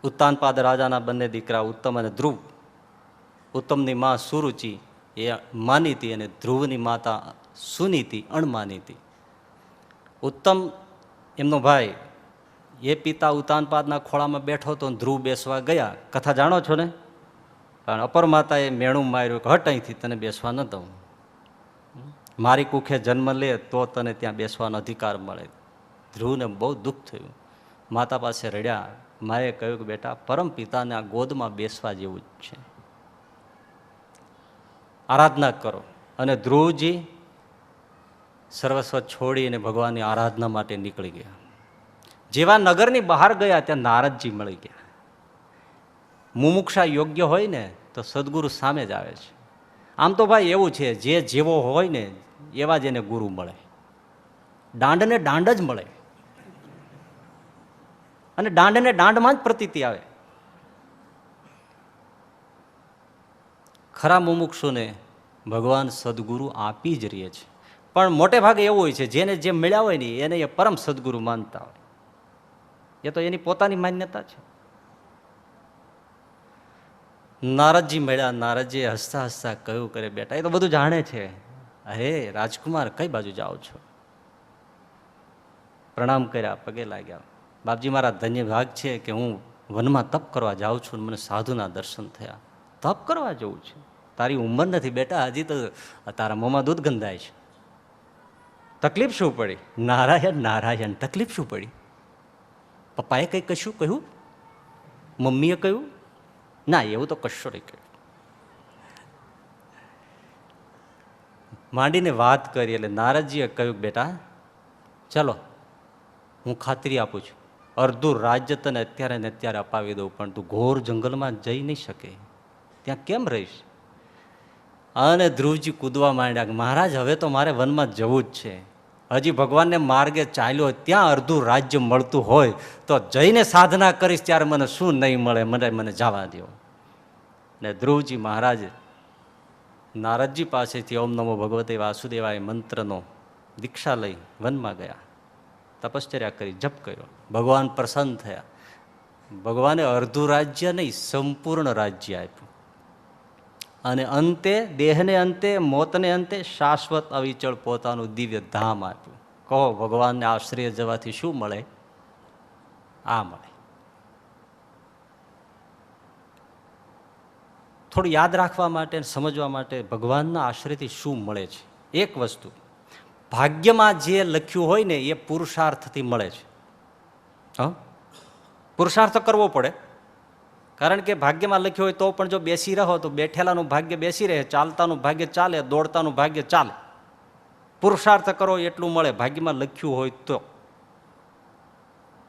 ઉત્તાનપાદ રાજાના બંને દીકરા ઉત્તમ અને ધ્રુવ. ઉત્તમની માં સુરુચિ એ માનીતી અને ધ્રુવની માતા સુનીતિ અણમાનીતી. ઉત્તમ એમનો ભાઈ એ પિતા ઉત્તાનપાદના ખોળામાં બેઠો તો ધ્રુવ બેસવા ગયા. કથા જાણો છો ને? પણ અપર માતાએ મેણું માર્યું કે હટ અહીંથી, તને બેસવા ન દઉં. મારી કુખે જન્મ લે તો તને ત્યાં બેસવાનો અધિકાર મળે. ધ્રુવને બહુ દુઃખ થયું. માતા પાસે રડ્યા. માએ કહ્યું કે બેટા, પરમ પિતાને આ ગોદમાં બેસવા જેવું જ છે, આરાધના કરો. અને ધ્રુવજી સર્વસ્વ છોડીને ભગવાનની આરાધના માટે નીકળી ગયા. જેવા નગરની બહાર ગયા ત્યાં નારદજી મળી ગયા. મુમુક્ષા યોગ્ય હોય ને તો સદગુરુ સામે જ આવે છે. આમ તો ભાઈ એવું છે, જે જેવો હોય ને એવા જ એને ગુરુ મળે. દાંડને દાંડ જ મળે અને દાંડને દાંડમાં જ પ્રતીતિ આવે. ખરા મુમુક્ષુને ભગવાન સદગુરુ આપી જ રહે છે. પણ મોટે ભાગે એવું હોય છે, જેને જે મળ્યા હોય ને એને એ પરમ સદગુરુ માનતા હોય. એ તો એની પોતાની માન્યતા છે. નારદજી મળ્યા. નારદજીએ હસતા હસતા કહ્યું કરે, બેટા એ તો બધું જાણે છે. અરે રાજકુમાર, કઈ બાજુ જાઓ છો? પ્રણામ કર્યા, પગે લાગ્યા. બાપજી, મારા ધન્ય ભાગ છે કે હું વનમાં તપ કરવા જાઉં છું, મને સાધુના દર્શન થયા. તપ કરવા જવું છે? તારી ઉંમર નથી બેટા, હજી તો તારા મોંમાં દૂધ ગંધાય છે. તકલીફ શું પડી? નારાયણ નારાયણ, તકલીફ શું પડી? પપ્પાએ કંઈ કશું કહ્યું? મમ્મીએ કહ્યું? ના, એવું તો કશું નહીં કહ્યું. માંડીને વાત કરી એટલે નારદજીએ કહ્યું, બેટા ચલો હું ખાતરી આપું છું, અડધું રાજ્ય તને અત્યારે ને અત્યારે અપાવી દઉં, પણ તું ઘોર જંગલમાં જઈ નહીં શકે, ત્યાં કેમ રહીશ? અને ધ્રુવજી કૂદવા માંડ્યા કે મહારાજ હવે તો મારે વનમાં જવું જ છે. હજી ભગવાનને માર્ગે ચાલ્યો, ત્યાં અડધું રાજ્ય મળતું હોય તો જઈને સાધના કરીશ ત્યારે મને શું નહીં મળે, મને જવા દો. ને ધ્રુવજી મહારાજ નારદજી પાસેથી ઓમ નમો ભગવતે વાસુદેવાય મંત્રનો દીક્ષા લઈ વનમાં ગયા, તપશ્ચર્યા કરી, જપ કર્યો. ભગવાન પ્રસન્ન થયા. ભગવાને અડધું રાજ્ય નહીં, સંપૂર્ણ રાજ્ય આપ્યું. અને અંતે, દેહને અંતે, મોતને અંતે શાશ્વત અવિચળ પોતાનું દિવ્ય ધામ આપ્યું. કહો ભગવાનને આશ્રય જવાથી શું મળે? આ મળે. થોડું યાદ રાખવા માટે, સમજવા માટે ભગવાનના આશ્રયથી શું મળે છે. એક વસ્તુ, ભાગ્યમાં જે લખ્યું હોય ને એ પુરુષાર્થથી મળે છે. હા, પુરુષાર્થ કરવો પડે, કારણ કે ભાગ્યમાં લખ્યું હોય તો પણ જો બેસી રહો તો બેઠેલાનું ભાગ્ય બેસી રહે, ચાલતાનું ભાગ્ય ચાલે, દોડતાનું ભાગ્ય ચાલે. પુરુષાર્થ કરો એટલું મળે. ભાગ્યમાં લખ્યું હોય તો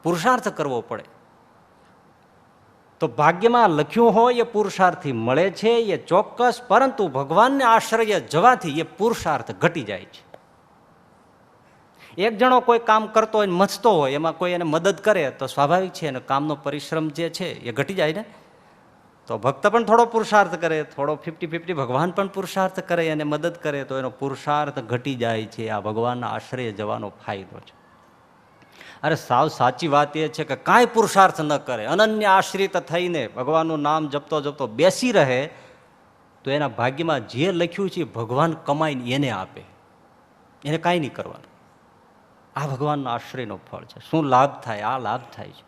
પુરુષાર્થ કરવો પડે. તો ભાગ્યમાં લખ્યું હોય એ પુરુષાર્થથી મળે છે, એ ચોક્કસ. પરંતુ ભગવાનને આશ્રય જવાથી એ પુરુષાર્થ ઘટી જાય છે. એક જણો કોઈ કામ કરતો હોય, મથતો હોય, એમાં કોઈ એને મદદ કરે તો સ્વાભાવિક છે એને કામનો પરિશ્રમ જે છે એ ઘટી જાય ને. તો ભક્ત પણ થોડો પુરુષાર્થ કરે, થોડો 50-50, ભગવાન પણ પુરુષાર્થ કરે અને મદદ કરે તો એનો પુરુષાર્થ ઘટી જાય છે. આ ભગવાનના આશ્રય જવાનો ફાયદો છે. અરે સાવ સાચી વાત એ છે કે કાંઈ પુરુષાર્થ ન કરે, અનન્ય આશ્રિત થઈને ભગવાનનું નામ જપતો જપતો બેસી રહે તો એના ભાગ્યમાં જે લખ્યું છે ભગવાન કમાઈને એને આપે, એને કાંઈ નહીં કરવાનું. આ ભગવાનના આશ્રયનો ફળ છે. શું લાભ થાય? આ લાભ થાય છે.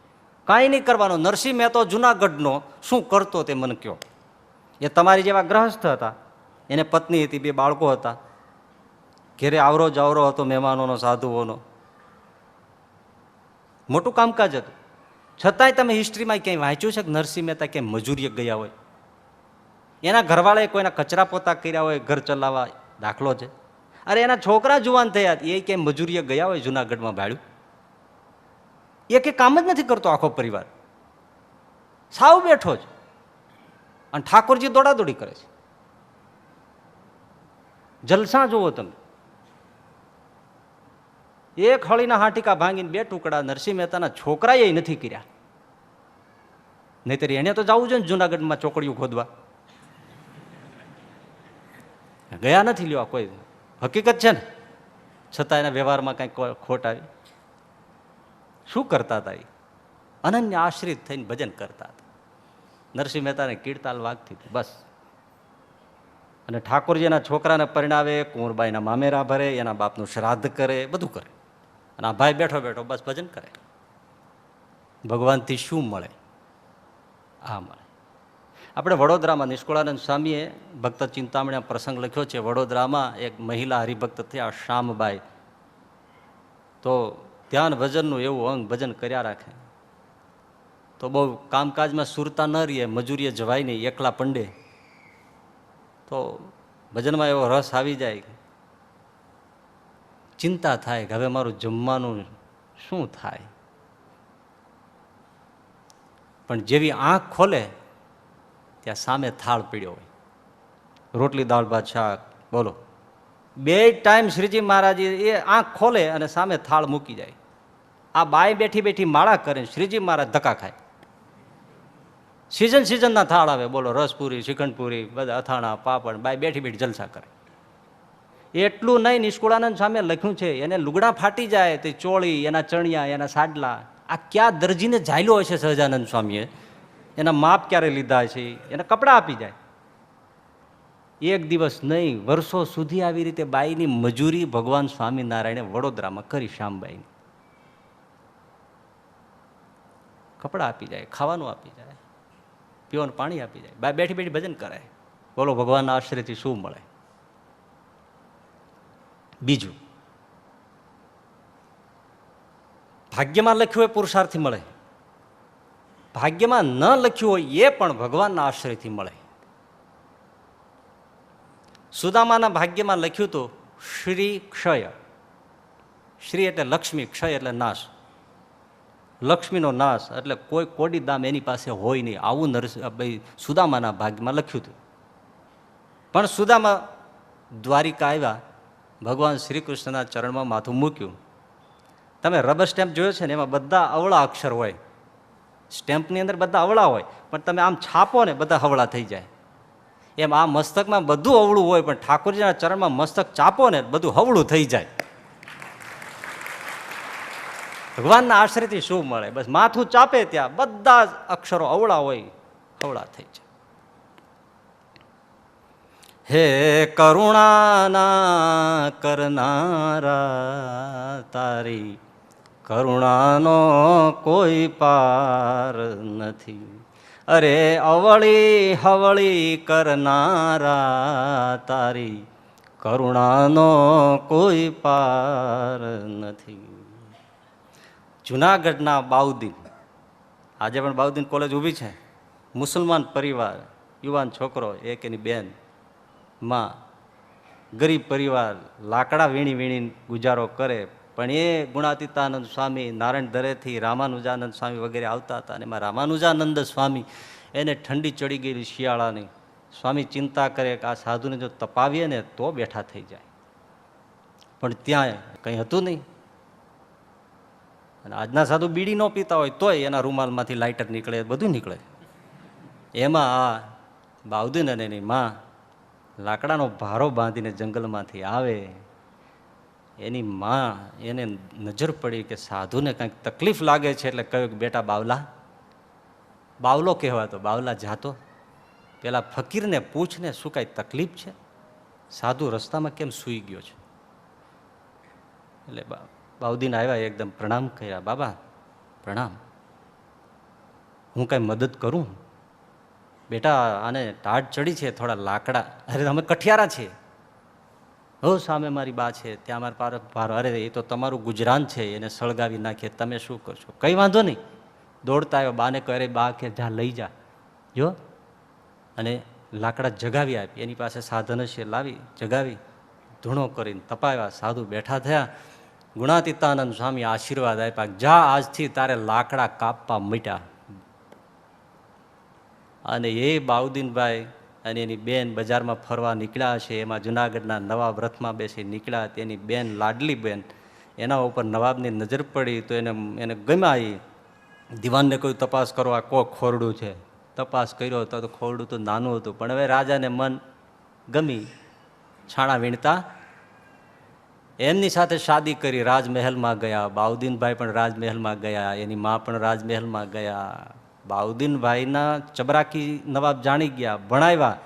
કાંઈ નહીં કરવાનો. નરસિંહ મહેતો જુનાગઢનો શું કરતો તે મને કહો. એ તમારી જેવા ગ્રહસ્થ હતા, એને પત્ની હતી, 2 બાળકો હતા, ઘેરે આવરો જાવરો હતો મહેમાનોનો, સાધુઓનો, મોટું કામકાજ હતું. છતાંય તમે હિસ્ટ્રીમાં ક્યાંય વાંચ્યું છે કે નરસિંહ મહેતા ક્યાંય મજૂરીએ ગયા હોય? એના ઘરવાળાએ કોઈના કચરા પોતા કર્યા હોય ઘર ચલાવવા? દાખલો છે. અરે એના છોકરા જુવાન થયા, એ ક્યાંય મજૂરીએ ગયા હોય જુનાગઢમાં ભાડ્યું? એ કંઈ કામ જ નથી કરતો આખો પરિવાર, સાવ બેઠો જ. અને ઠાકોરજી દોડાદોડી કરે છે. જલસા જુઓ તમે. એક હળીના હાટીકા ભાંગીને 2 ટુકડા નરસિંહ મહેતાના છોકરાએ નથી કર્યા. નહીતર એને તો જવું જોઈએ ને જુનાગઢમાં ચોકડીઓ ખોદવા. ગયા નથી લ્યો, કોઈ હકીકત છે ને. છતાં એના વ્યવહારમાં કંઈક ખોટ આવી. શું કરતા હતા? એ અનન્ય આશ્રિત થઈને ભજન કરતા હતા. નરસિંહ મહેતાને કીર્તાલ વાગતી હતી બસ. અને ઠાકોરજીના છોકરાને પરિણાવે, કુંવરબાઈના મામેરા ભરે, એના બાપનું શ્રાદ્ધ કરે, બધું કરે. અને આ ભાઈ બેઠો બેઠો બસ ભજન કરે. ભગવાનથી શું મળે? આ મળે. આપણે વડોદરામાં નિષ્કુળાનંદ સ્વામીએ ભક્ત ચિંતામણી પ્રસંગ લખ્યો છે. વડોદરામાં એક મહિલા હરિભક્ત થયા, શ્યામબાઈ. તો ધ્યાન ભજનનું એવું અંગ ભજન કર્યા રાખે તો બહુ કામકાજમાં સુરતા ન રહીએ, મજૂરીએ જવાય નહીં, એકલા પંડે. તો ભજનમાં એવો રસ આવી જાય, ચિંતા થાય કે હવે મારું જમવાનું શું થાય. પણ જેવી આંખ ખોલે ત્યાં સામે થાળ પીડ્યો હોય, રોટલી દાળ ભાત શાક, બોલો 2 ટાઈમ શ્રીજી મહારાજ એ આંખ ખોલે અને સામે થાળ મૂકી જાય. આ બાય બેઠી બેઠી માળા કરે, શ્રીજી મહારાજ ધક્કા ખાય. સિઝનના થાળ આવે, બોલો રસપુરી, શ્રીખંડપુરી, બધા અથાણા, પાપડ, બાય બેઠી બેઠી જલસા કરે. એટલું નહીં, નિષ્કુળાનંદ સ્વામીએ લખ્યું છે, એને લુગડા ફાટી જાય તે ચોળી, એના ચણિયા, એના સાડલા, આ ક્યાં દરજીને ઝાલ્યો હશે સહજાનંદ સ્વામીએ, એના માપ ક્યારે લીધા છે, એના કપડાં આપી જાય. એક દિવસ નહીં, વર્ષો સુધી આવી રીતે બાઈની મજૂરી ભગવાન સ્વામિનારાયણે વડોદરામાં કરી. શ્યામબાઈની કપડાં આપી જાય, ખાવાનું આપી જાય, પીવાનું પાણી આપી જાય, બાઈ બેઠી બેઠી ભજન કરે. બોલો ભગવાનના આશ્રયથી શું મળે? બીજું, ભાગ્યમાં લખ્યું હોય પુરુષાર્થથી મળે, ભાગ્યમાં ન લખ્યું હોય એ પણ ભગવાનના આશ્રયથી મળે. સુદામાના ભાગ્યમાં લખ્યું હતું શ્રી ક્ષય, શ્રી એટલે લક્ષ્મી, ક્ષય એટલે નાશ. લક્ષ્મીનો નાશ એટલે કોઈ કોડી દામ એની પાસે હોય નહીં, આવું ભાઈ સુદામાના ભાગ્યમાં લખ્યું હતું. પણ સુદામા દ્વારિકા આવ્યા, ભગવાન શ્રી કૃષ્ણના ચરણમાં માથું મૂક્યું. તમે રબર સ્ટેમ્પ જોયો છે ને, એમાં બધા અવળા અક્ષર હોય, સ્ટેમ્પની અંદર બધા અવળા હોય, પણ તમે આમ છાપો ને બધા હવળા થઈ જાય. એમ આ મસ્તકમાં બધું અવળું હોય, પણ ઠાકોરજીના ચરણમાં મસ્તક ચાપો ને બધું હવળું થઈ જાય. ભગવાનના આશ્રયથી શું મળે? બસ માથું ચાપે ત્યાં બધા જ અક્ષરો અવળા હોય, હવળા થઈ જાય. હે કરુણાના કરનારા, તારી કરુણાનો કોઈ પાર નથી. અરે અવળી હવળી કરનારા, તારી કરુણાનો કોઈ પાર નથી. જુનાગઢના બાઉદીન, આજે પણ બાઉદીન કોલેજ ઊભી છે, મુસલમાન પરિવાર, યુવાન છોકરો, એક એની બેન, માં, ગરીબ પરિવાર, લાકડા વીણી વીણી ગુજારો કરે. પણ એ ગુણાતીતાનંદ સ્વામી નારાયણ દરેથી રામાનુજાનંદ સ્વામી વગેરે આવતા હતા, અને એમાં રામાનુજાનંદ સ્વામી એને ઠંડી ચડી ગયેલી શિયાળાની, સ્વામી ચિંતા કરે કે આ સાધુને જો તપાવીએ ને તો બેઠા થઈ જાય. પણ ત્યાં કંઈ હતું નહીં. અને આજના સાધુ બીડી ન પીતા હોય તોય એના રૂમાલમાંથી લાઇટર નીકળે, બધું નીકળે. એમાં આ બાઉદીન અને એની માં લાકડાનો ભારો બાંધીને જંગલમાંથી આવે. એની માં એને નજર પડી કે સાધુને કંઈક તકલીફ લાગે છે, એટલે કહ્યું કે બેટા બાવલા, બાવલો કહેવાતો, બાવલા જાતો પેલા ફકીરને પૂછને શું કાંઈ તકલીફ છે, સાધુ રસ્તામાં કેમ સૂઈ ગયો છે. એટલે બાઉદીન આવ્યા, એકદમ પ્રણામ કર્યા. બાબા પ્રણામ, હું કાંઈ મદદ કરું? બેટા આને ટાઢ ચડી છે, થોડા લાકડા. અરે અમે કઠિયારા છીએ. હો સામે મારી બા છે, ત્યાં મારા પારો. અરે એ તો તમારું ગુજરાન છે, એને સળગાવી નાખીએ, તમે શું કરશો? કંઈ વાંધો નહીં. દોડતા આવ્યો, બાને કહે અરે બા કે જા લઈ જા જો. અને લાકડા જગાવી આપી, એની પાસે સાધન છે, લાવી જગાવી ધૂણો કરીને તપાવ્યા. સાધુ બેઠા થયા. ગુણાતીતાનંદ સ્વામી આશીર્વાદ આપ્યા, જા આજથી તારે લાકડા કાપવા મીટ્યા. અને એ બાઉદીનભાઈ અને એની બેન બજારમાં ફરવા નીકળ્યા છે. એમાં જુનાગઢના નવાબ રથમાં બેસી નીકળ્યા. તેની બેન લાડલી બેન, એના ઉપર નવાબની નજર પડી તો એને ગમ્યા. એ દિવાનને કોઈ તપાસ કરવા, કોક ખોરડું છે. તપાસ કર્યો તો ખોરડું તો નાનું હતું, પણ હવે રાજાને મન ગમી, છાણા વીણતા એમની સાથે શાદી કરી. રાજમહેલમાં ગયા, બાઉદીનભાઈ પણ રાજમહેલમાં ગયા, એની મા પણ રાજમહેલમાં ગયા. બાઉદીનભાઈના ચબરાકી નવાબ જાણી ગયા, ભણાવ્યા,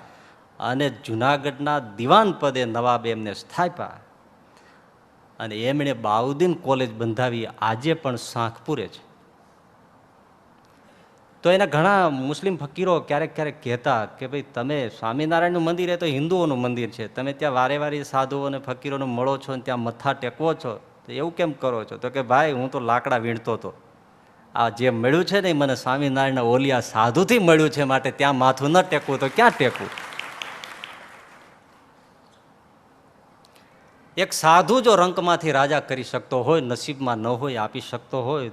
અને જુનાગઢના દિવાન પદે નવાબે એમને સ્થાપ્યા. અને એમણે બાઉદીન કોલેજ બંધાવી, આજે પણ સાંખપુરે છે. તો એના ઘણા મુસ્લિમ ફકીરો ક્યારેક ક્યારેક કહેતા કે ભાઈ તમે સ્વામિનારાયણનું મંદિર એ તો હિન્દુઓનું મંદિર છે, તમે ત્યાં વારે વારે સાધુઓ અને ફકીરોને મળો છો અને ત્યાં મથા ટેકવો છો, તો એવું કેમ કરો છો? તો કે ભાઈ હું તો લાકડા વીણતો હતો, આ જે મળ્યું છે ને મને સ્વામિનારાયણના ઓલિયા સાધુથી મળ્યું છે, માટે ત્યાં માથું ન ટેકવું તો ક્યાં ટેકવું? એક સાધુ જો રંકમાંથી રાજા કરી શકતો હોય, નસીબમાં ન હોય આપી શકતો હોય,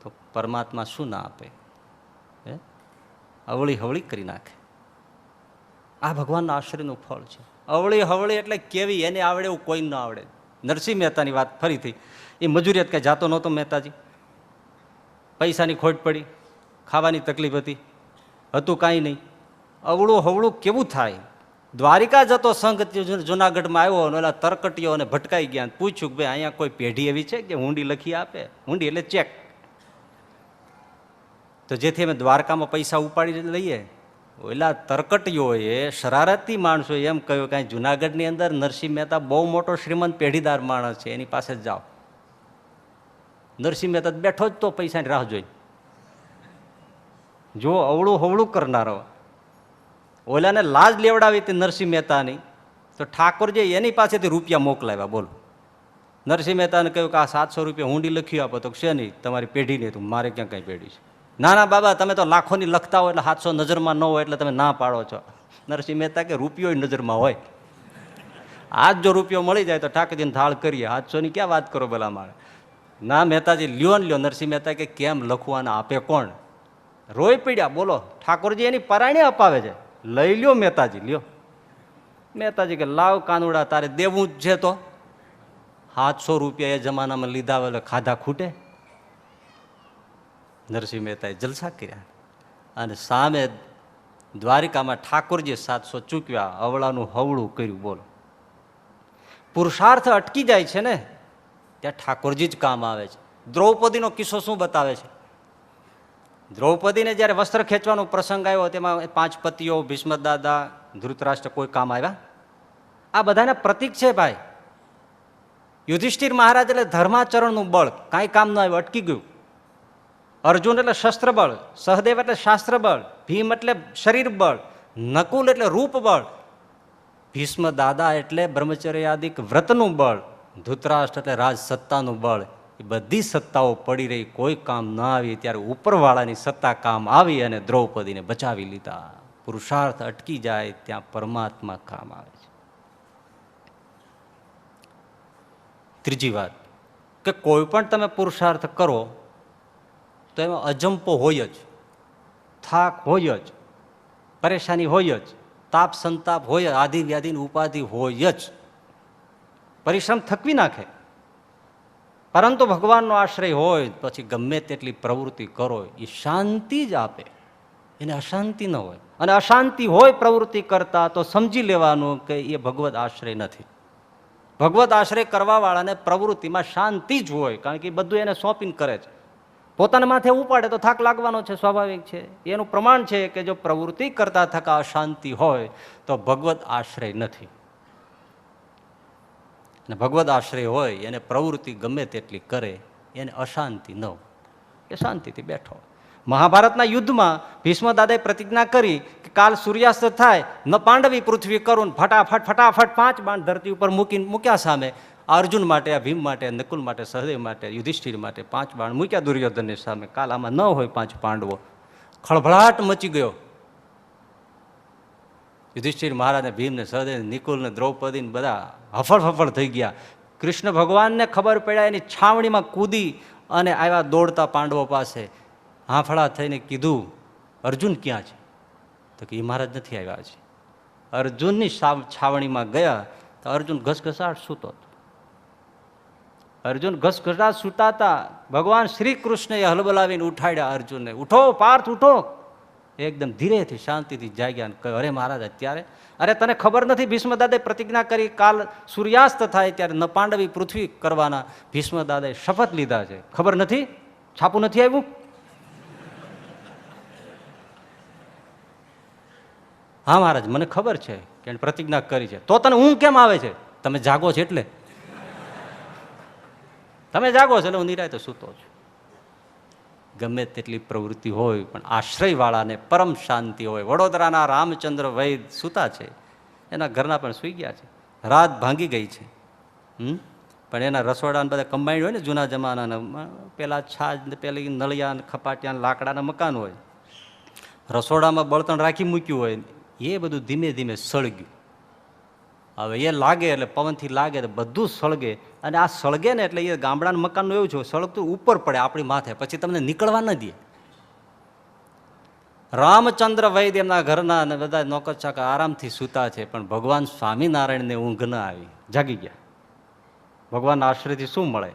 તો પરમાત્મા શું ના આપે? અવળી હવળી કરી નાખે. આ ભગવાનના આશ્રયનું ફળ છે. અવળી હવળી એટલે કેવી, એને આવડે એવું કોઈ ન આવડે. નરસિંહ મહેતાની વાત ફરીથી, એ મજૂરિયાત કંઈ જાતો નહોતો મહેતાજી, પૈસાની ખોટ પડી, ખાવાની તકલીફ હતી, હતું કાંઈ નહીં. અવળું હવળું કેવું થાય? દ્વારિકા જતો સંઘ જુનાગઢમાં આવ્યો અને ઓલા તરકટીઓ અને ભટકાઈ ગયા. પૂછ્યું કે ભાઈ અહીંયા કોઈ પેઢી એવી છે કે હુંડી લખી આપે? હુંડી એટલે ચેક. તો જેથી અમે દ્વારકામાં પૈસા ઉપાડી લઈએ. ઓલા તરકટીઓએ, શરારતી માણસો એમ કહ્યું કે જુનાગઢની અંદર નરસિંહ મહેતા બહુ મોટો શ્રીમંત પેઢીદાર માણસ છે, એની પાસે જ જાઓ. નરસિંહ મહેતા બેઠો જ તો પૈસાની રાહ જોઈ. જો અવળું હવળું કરનારો, ઓલાને લાજ લેવડાવી હતી નરસિંહ મહેતાની, તો ઠાકોરજી એની પાસેથી રૂપિયા મોકલાવ્યા. બોલો, નરસિંહ મહેતાને કહ્યું કે આ 700 રૂપિયા હુંડી લખી આપો. તો છે નહીં, તમારી પેઢી નહીં. તું મારે ક્યાં કઈ પેઢી છે? ના ના બાબા, તમે તો લાખોની લખતા હોય એટલે 700 નજરમાં ન હોય એટલે તમે ના પાડો છો. નરસિંહ મહેતા કે રૂપિયો નજરમાં હોય, આજ જો રૂપિયો મળી જાય તો ઠાકરજીને થાળ કરીએ, 800ની ક્યાં વાત કરો ભલા મારે. ના મહેતાજી લ્યો ને લ્યો. નરસિંહ મહેતા કે કેમ લખવાના, આપે કોણ? રોઈ પીડ્યા. બોલો, ઠાકોરજી એની પરાયણે અપાવે છે, લઈ લ્યો મહેતાજી, લ્યો. મહેતાજી કે લાવ કાનુડા, તારે દેવું જ છે તો 700 રૂપિયા એ જમાનામાં લીધા એટલે ખાધા ખૂટે. નરસિંહ મહેતાએ જલસા કર્યા અને સામે દ્વારિકામાં ઠાકોરજી 700 ચૂક્યા, અવળાનું હવળું કર્યું. બોલો, પુરુષાર્થ અટકી જાય છે ને ત્યાં ઠાકોરજી જ કામ આવે છે. દ્રૌપદીનો કિસ્સો શું બતાવે છે? દ્રૌપદીને જ્યારે વસ્ત્ર ખેંચવાનો પ્રસંગ આવ્યો તેમાં 5 પતિઓ, ભીષ્મ દાદા, ધૃતરાષ્ટ્ર કોઈ કામ આવ્યા? આ બધાના પ્રતીક છે ભાઈ. યુધિષ્ઠિર મહારાજ એટલે ધર્માચરણનું બળ, કાંઈ કામ ન આવ્યું, અટકી ગયું. અર્જુન એટલે શસ્ત્ર બળ, સહદેવ એટલે શાસ્ત્ર બળ, ભીમ એટલે શરીર બળ, નકુલ એટલે રૂપ બળ, ભીષ્મ દાદા એટલે બ્રહ્મચર્યાદિક વ્રતનું બળ, ધૃતરાષ્ટ્ર એટલે રાજ સત્તાનું બળ. એ બધી સત્તાઓ પડી રહી, કોઈ કામ ન આવી. ત્યારે ઉપરવાળાની સત્તા કામ આવી અને દ્રૌપદીને બચાવી લીધા. પુરુષાર્થ અટકી જાય ત્યાં પરમાત્મા કામ આવે છે. ત્રીજી વાત કે કોઈ પણ તમે પુરુષાર્થ કરો તો એમાં અજંપો હોય જ, થાક હોય જ, પરેશાની હોય જ, તાપ સંતાપ હોય, આદિ વ્યાધિની ઉપાધિ હોય જ, પરિશ્રમ થકવી નાખે. પરંતુ ભગવાનનો આશ્રય હોય પછી ગમે તેટલી પ્રવૃત્તિ કરો એ શાંતિ જ આપે, એને અશાંતિ ન હોય. અને અશાંતિ હોય પ્રવૃત્તિ કરતા તો સમજી લેવાનું કે એ ભગવદ આશ્રય નથી. ભગવદ આશ્રય કરવા વાળાને પ્રવૃત્તિમાં શાંતિ જ હોય, કારણ કે એ બધું એને સોંપીને કરે છે. પોતાના માથે ઉપાડે તો થાક લાગવાનો છે, સ્વાભાવિક છે. એનું પ્રમાણ છે કે જો પ્રવૃત્તિ કરતા થકા અશાંતિ હોય તો ભગવદ આશ્રય નથી. અને ભગવદ આશ્રય હોય એને પ્રવૃત્તિ ગમે તેટલી કરે એને અશાંતિ ન હોય, એ શાંતિથી બેઠો. મહાભારતના યુદ્ધમાં ભીષ્મ દાદાએ પ્રતિજ્ઞા કરી કે કાલ સૂર્યાસ્ત થાય ન પાંડવી પૃથ્વી કરું, ફટાફટ ફટાફટ 5 બાણ ધરતી ઉપર મૂક્યા સામે. અર્જુન માટે, ભીમ માટે, નકુલ માટે, સહદેવ માટે, યુધિષ્ઠિર માટે 5 બાણ મૂક્યા દુર્યોધનની સામે. કાલ આમાં ન હોય 5 પાંડવો. ખળભળાટ મચી ગયો. યુધિષ્ઠિર મહારાજને, ભીમને, સહદેવ, નિકુલને, દ્રૌપદીને બધા હફળ થઈ ગયા. કૃષ્ણ ભગવાનને ખબર પડ્યા, એની છાવણીમાં કૂદી અને આવ્યા દોડતા પાંડવો પાસે. હાંફળા થઈને કીધું, અર્જુન ક્યાં છે? તો કે એ મહારાજ નથી આવ્યા છે. અર્જુનની છાવણીમાં ગયા તો અર્જુન ઘસઘસાટ સૂતો હતો. અર્જુન ઘસઘસાટ સૂતા હતા. ભગવાન શ્રી કૃષ્ણએ હલબલાવીને ઉઠાડ્યા અર્જુનને. ઉઠો પાર્થ, ઉઠો. એકદમ ધીરેથી શાંતિથી જાગ્યા અને કહ્યું, અરે મહારાજ અત્યારે? અરે તને ખબર નથી ભીષ્મ દાદાએ પ્રતિજ્ઞા કરી કાલ સૂર્યાસ્ત થાય ત્યારે ન પાંડવી પૃથ્વી કરવાના. ભીષ્મ દાદાએ શપથ લીધા છે, ખબર નથી? છાપું નથી આવ્યું? હા મહારાજ મને ખબર છે કે પ્રતિજ્ઞા કરી છે. તો તને ઊંઘ કેમ આવે છે? તમે જાગો છો એટલે. તમે જાગો છો એટલે હું નિરાંતે સૂતો છું. ગમે તેટલી પ્રવૃત્તિ હોય પણ આશ્રયવાળાને પરમ શાંતિ હોય. વડોદરાના રામચંદ્ર વૈદ સૂતા છે, એના ઘરના પણ સૂઈ ગયા છે. રાત ભાંગી ગઈ છે, પણ એના રસોડાને બધા કમ્બાઈન્ડ હોય ને જૂના જમાનાના, પેલા છાજ ને પેલી નળિયા ખપાટિયા લાકડાના મકાન હોય. રસોડામાં બળતણ રાખી મૂક્યું હોય, એ બધું ધીમે ધીમે સળગ્યું. હવે એ લાગે એટલે પવનથી લાગે તો બધું સળગે. અને આ સળગે ને એટલે એ ગામડાના મકાનનું એવું છે, સળગતું ઉપર પડે આપણી માથે, પછી તમને નીકળવા ન દે. રામચંદ્ર વૈદ એમના ઘરના અને બધા નોકર ચાકર આરામથી સૂતા છે, પણ ભગવાન સ્વામિનારાયણને ઊંઘ ન આવી, જાગી ગયા. ભગવાનના આશ્રયથી શું મળે?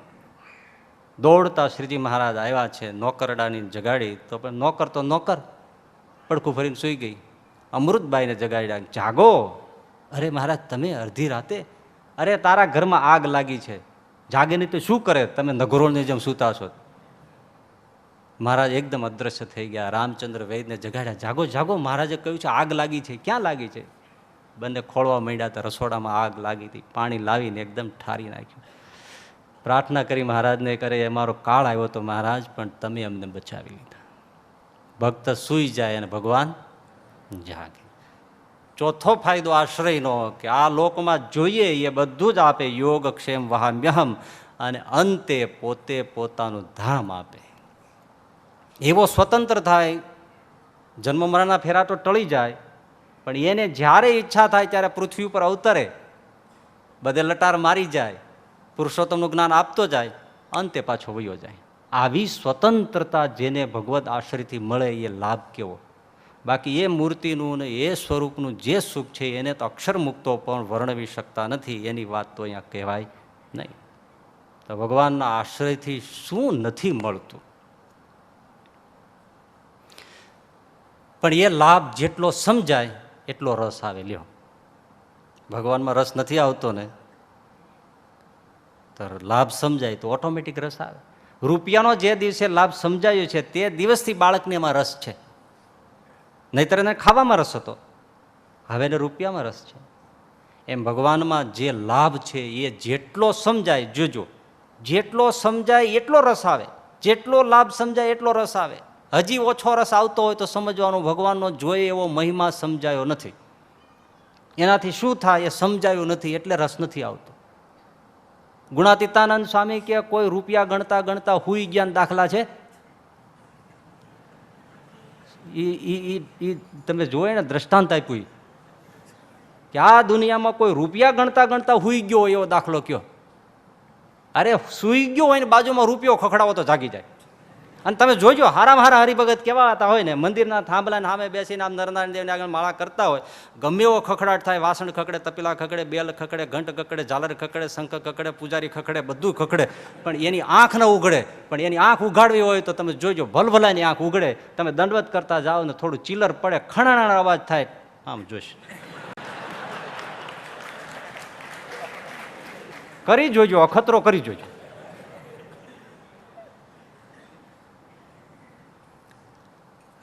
દોડતા શ્રીજી મહારાજ આવ્યા છે, નોકરડાની જગાડી. તો પણ નોકર તો નોકર પડખું ફરીને સૂઈ ગઈ. અમૃતબાઈને જગાડ્યા, જાગો. અરે મહારાજ તમે અડધી રાતે? અરે તારા ઘરમાં આગ લાગી છે, જાગે નહીં તો શું કરે? તમે નગરોળની જેમ સૂતા છો. મહારાજ એકદમ અદ્રશ્ય થઈ ગયા. રામચંદ્ર વૈદને જગાડ્યા, જાગો જાગો, મહારાજે કહ્યું છે આગ લાગી છે. ક્યાં લાગી છે? બંને ખોળવા માંડ્યા તો રસોડામાં આગ લાગી હતી. પાણી લાવીને એકદમ ઠારી નાખ્યું. પ્રાર્થના કરી મહારાજને, કરે અમારો કાળ આવ્યો તો મહારાજ, પણ તમે અમને બચાવી લીધા. ભક્ત સૂઈ જાય અને ભગવાન જાગે. ચોથો ફાયદો આશ્રયનો કે આ લોકમાં જોઈએ એ બધું જ આપે. યોગક્ષેમ વહામ્યહમ, અને અંતે પોતે પોતાનું ધામ આપે. એવો સ્વતંત્ર થાય, જન્મ મરણના ફેરા તો ટળી જાય, પણ એને જ્યારે ઈચ્છા થાય ત્યારે પૃથ્વી ઉપર અવતરે. બધે લટાર મારી જાય, પુરુષોત્તમનું જ્ઞાન આપતો જાય, અંતે પાછો વયો જાય. આવી સ્વતંત્રતા જેને ભગવદ આશ્રયથી મળે એ લાભ કેવો! બાકી એ મૂર્તિનું ને એ સ્વરૂપનું જે સુખ છે એને તો અક્ષર મુક્તો પણ વર્ણવી શકતા નથી. એની વાત તો અહીંયા કહેવાય નહીં. તો ભગવાનના આશ્રયથી શું નથી મળતું? પણ એ લાભ જેટલો સમજાય એટલો રસ આવે. લ્યો, ભગવાનમાં રસ નથી આવતો ને, તો લાભ સમજાય તો ઓટોમેટિક રસ આવે. રૂપિયાનો જે દિવસે લાભ સમજાયો છે તે દિવસથી બાળકને એમાં રસ છે, નહીતર એને ખાવામાં રસ હતો, હવે એને રૂપિયામાં રસ છે. એમ ભગવાનમાં જે લાભ છે એ જેટલો સમજાય, જોજો, જેટલો સમજાય એટલો રસ આવે, જેટલો લાભ સમજાય એટલો રસ આવે. હજી ઓછો રસ આવતો હોય તો સમજવાનો ભગવાનનો જોઈએ એવો મહિમા સમજાયો નથી, એનાથી શું થાય એ સમજાયું નથી, એટલે રસ નથી આવતો. ગુણાતીતાનંદ સ્વામી કે કોઈ રૂપિયા ગણતા ગણતા હુઈ ગયા દાખલા છે? તમે જોયે ને, દ્રષ્ટાંત આપ્યું કે આ દુનિયામાં કોઈ રૂપિયા ગણતા ગણતા હુઈ ગયો હોય એવો દાખલો કયો. અરે સુઈ ગયો હોય ને બાજુમાં રૂપિયો ખખડાવો તો જાગી જાય. અને તમે જોજો, હારામાં હારા હરિભગત કેવા હતા હોય ને, મંદિરના થાંભલા સામે બેસીને આમ નરનારાયણ દેવની આગળ માળા કરતા હોય, ગમે એવો ખખડાટ થાય, વાસણ ખકડે, તપેલા ખકડે, બેલ ખકડે, ઘંટ ખકડે, ઝાલર ખકડે, શંખ ખકડે, પૂજારી ખકડે, બધું ખકડે, પણ એની આંખ ન ઉઘડે. પણ એની આંખ ઉઘાડવી હોય તો તમે જોજો, ભલભલાની આંખ ઉઘડે. તમે દંડવત કરતા જાઓ ને થોડું ચીલર પડે, ખણાણા અવાજ થાય, આમ જોશ, કરી જોજો, અખતરો કરી જોજો.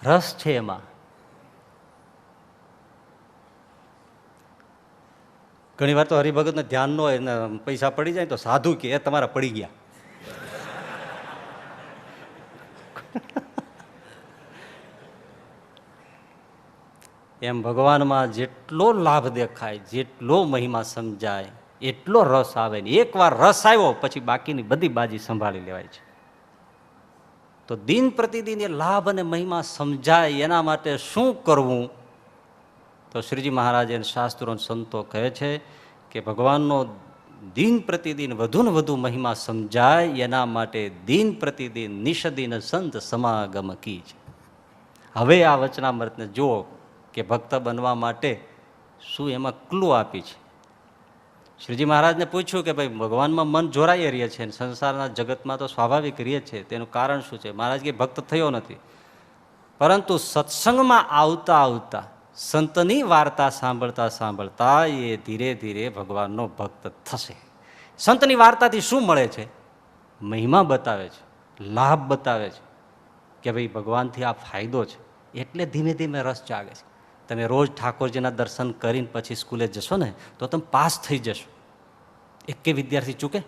રસ છે એમાં. ઘણી વાર તો હરિભગતને ધ્યાન ન હોય ને પૈસા પડી જાય તો સાધુ કે એ તમારા પડી ગયા. એમ ભગવાનમાં જેટલો લાભ દેખાય, જેટલો મહિમા સમજાય એટલો રસ આવે ને એકવાર રસ આવ્યો પછી બાકીની બધી બાજી સંભાળી લેવાય છે. તો દિન પ્રતિદિન એ લાભ અને મહિમા સમજાય એના માટે શું કરવું? તો શ્રીજી મહારાજ અને શાસ્ત્રો સંતો કહે છે કે ભગવાનનો દિન પ્રતિદિન વધુ ને વધુ મહિમા સમજાય એના માટે દિન પ્રતિદિન નિષદિન સંત સમાગમ કી છે. હવે આ વચનામૃતને જુઓ કે ભક્ત બનવા માટે શું એમાં ક્લુ આપી છે. શ્રીજી મહારાજને પૂછ્યું કે ભાઈ ભગવાનમાં મન જોરાઈ રહે છે, સંસારના જગતમાં તો સ્વાભાવિક રહે છે, તેનું કારણ શું છે? મહારાજ કે ભક્ત થયો નથી, પરંતુ સત્સંગમાં આવતા આવતા, સંતની વાર્તા સાંભળતા સાંભળતા એ ધીરે ધીરે ભગવાનનો ભક્ત થશે. સંતની વાર્તાથી શું મળે છે? મહિમા બતાવે છે, લાભ બતાવે છે કે ભાઈ ભગવાનથી આ ફાયદો છે, એટલે ધીમે ધીમે રસ જાગે છે. તમે રોજ ઠાકોરજીના દર્શન કરીને પછી સ્કૂલે જશો ને તો તમે પાસ થઈ જશો, એકે વિદ્યાર્થી ચૂકે.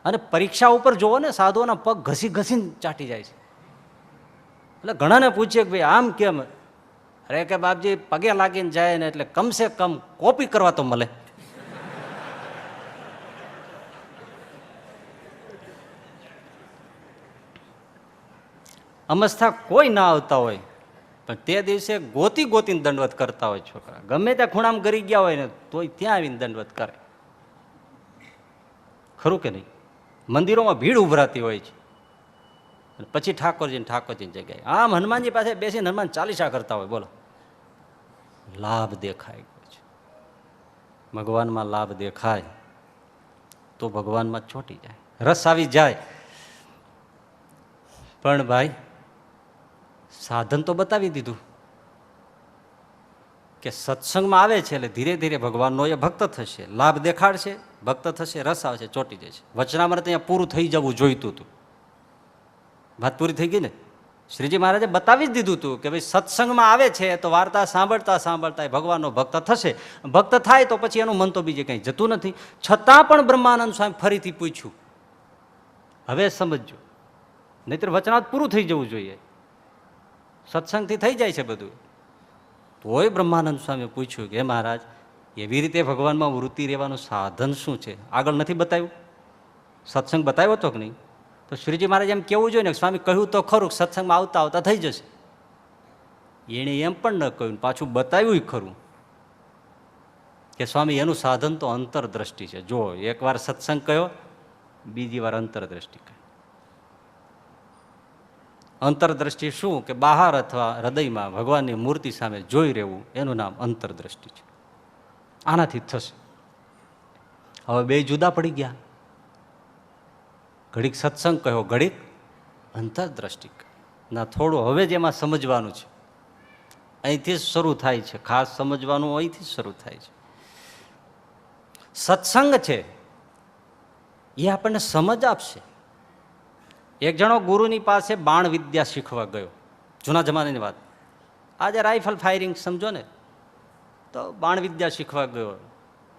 અને પરીક્ષા ઉપર જોવો ને, સાધુઓના પગ ઘસી ઘસીને ચાટી જાય છે. એટલે ઘણાને પૂછીએ કે ભાઈ આમ કેમ? અરે કે બાપજી પગે લાગીને જાય ને એટલે કમસે કમ કોપી કરવા તો મળે. અમસ્થા કોઈ ના આવતા હોય પણ તે દિવસે ગોતી ગોતીને દંડવત કરતા હોય છોકરા. ગમે ત્યાં ખૂણામાં ગરી ગયા હોય ને તોય ત્યાં આવીને દંડવત કરે. ખરું કે નહીં? મંદિરોમાં ભીડ ઉભરાતી હોય છે, પછી ઠાકોરજીની જગ્યાએ આમ હનુમાનજી પાસે બેસીને હનુમાન ચાલીસા કરતા હોય. બોલો, લાભ દેખાય છે. ભગવાનમાં લાભ દેખાય તો ભગવાનમાં ચોંટી જાય, રસ આવી જાય. પણ ભાઈ સાધન તો બતાવી દીધું કે સત્સંગમાં આવે છે એટલે ધીરે ધીરે ભગવાનનો એ ભક્ત થશે, લાભ દેખાડશે, ભક્ત થશે, રસ આવશે, ચોંટી જશે. વચનામૃત અહીંયા પૂરું થઈ જવું જોઈતું હતું. વાત પૂરી થઈ ગઈ ને? શ્રીજી મહારાજે બતાવી જ દીધું હતું કે ભાઈ સત્સંગમાં આવે છે તો વાર્તા સાંભળતા સાંભળતા ભગવાનનો ભક્ત થશે. ભક્ત થાય તો પછી એનું મન તો બીજે કંઈ જતું નથી. છતાં પણ બ્રહ્માનંદ સ્વામી ફરીથી પૂછ્યું, હવે સમજજો, નહીતર વચનામૃત પૂરું થઈ જવું જોઈએ. સત્સંગથી થઈ જાય છે બધું. તોય બ્રહ્માનંદ સ્વામીએ પૂછ્યું કે મહારાજ, એવી રીતે ભગવાનમાં વૃત્તિ રહેવાનું સાધન શું છે? આગળ નથી બતાવ્યું? સત્સંગ બતાવ્યો હતો કે નહીં? તો શ્રીજી મહારાજ એમ કેવું જોઈએ ને, સ્વામી કહ્યું તો ખરું સત્સંગમાં આવતા આવતા થઈ જશે. એણે એમ પણ ન કહ્યું, પાછું બતાવ્યું ખરું. કે સ્વામી એનું સાધન તો અંતરદ્રષ્ટિ છે. જો એકવાર સત્સંગ કયો, બીજી વાર અંતરદ્રષ્ટિ કહી. અંતરદ્રષ્ટિ શું? કે બહાર અથવા હૃદયમાં ભગવાનની મૂર્તિ સામે જોઈ રહેવું, એનું નામ અંતરદ્રષ્ટિ છે. આનાથી થશે. હવે બે જુદા પડી ગયા. ઘડીક સત્સંગ કહ્યો, ઘડીક અંતરદ્રષ્ટિ ના. થોડું હવે જ એમાં સમજવાનું છે. અહીંથી જ શરૂ થાય છે. ખાસ સમજવાનું અહીંથી જ શરૂ થાય છે. સત્સંગ છે એ આપણને સમજ આપશે. એક જણો ગુરુની પાસે બાણ વિદ્યા શીખવા ગયો. જૂના જમાનાની વાત. આજે રાઇફલ ફાયરિંગ સમજો ને, તો બાણ વિદ્યા શીખવા ગયો.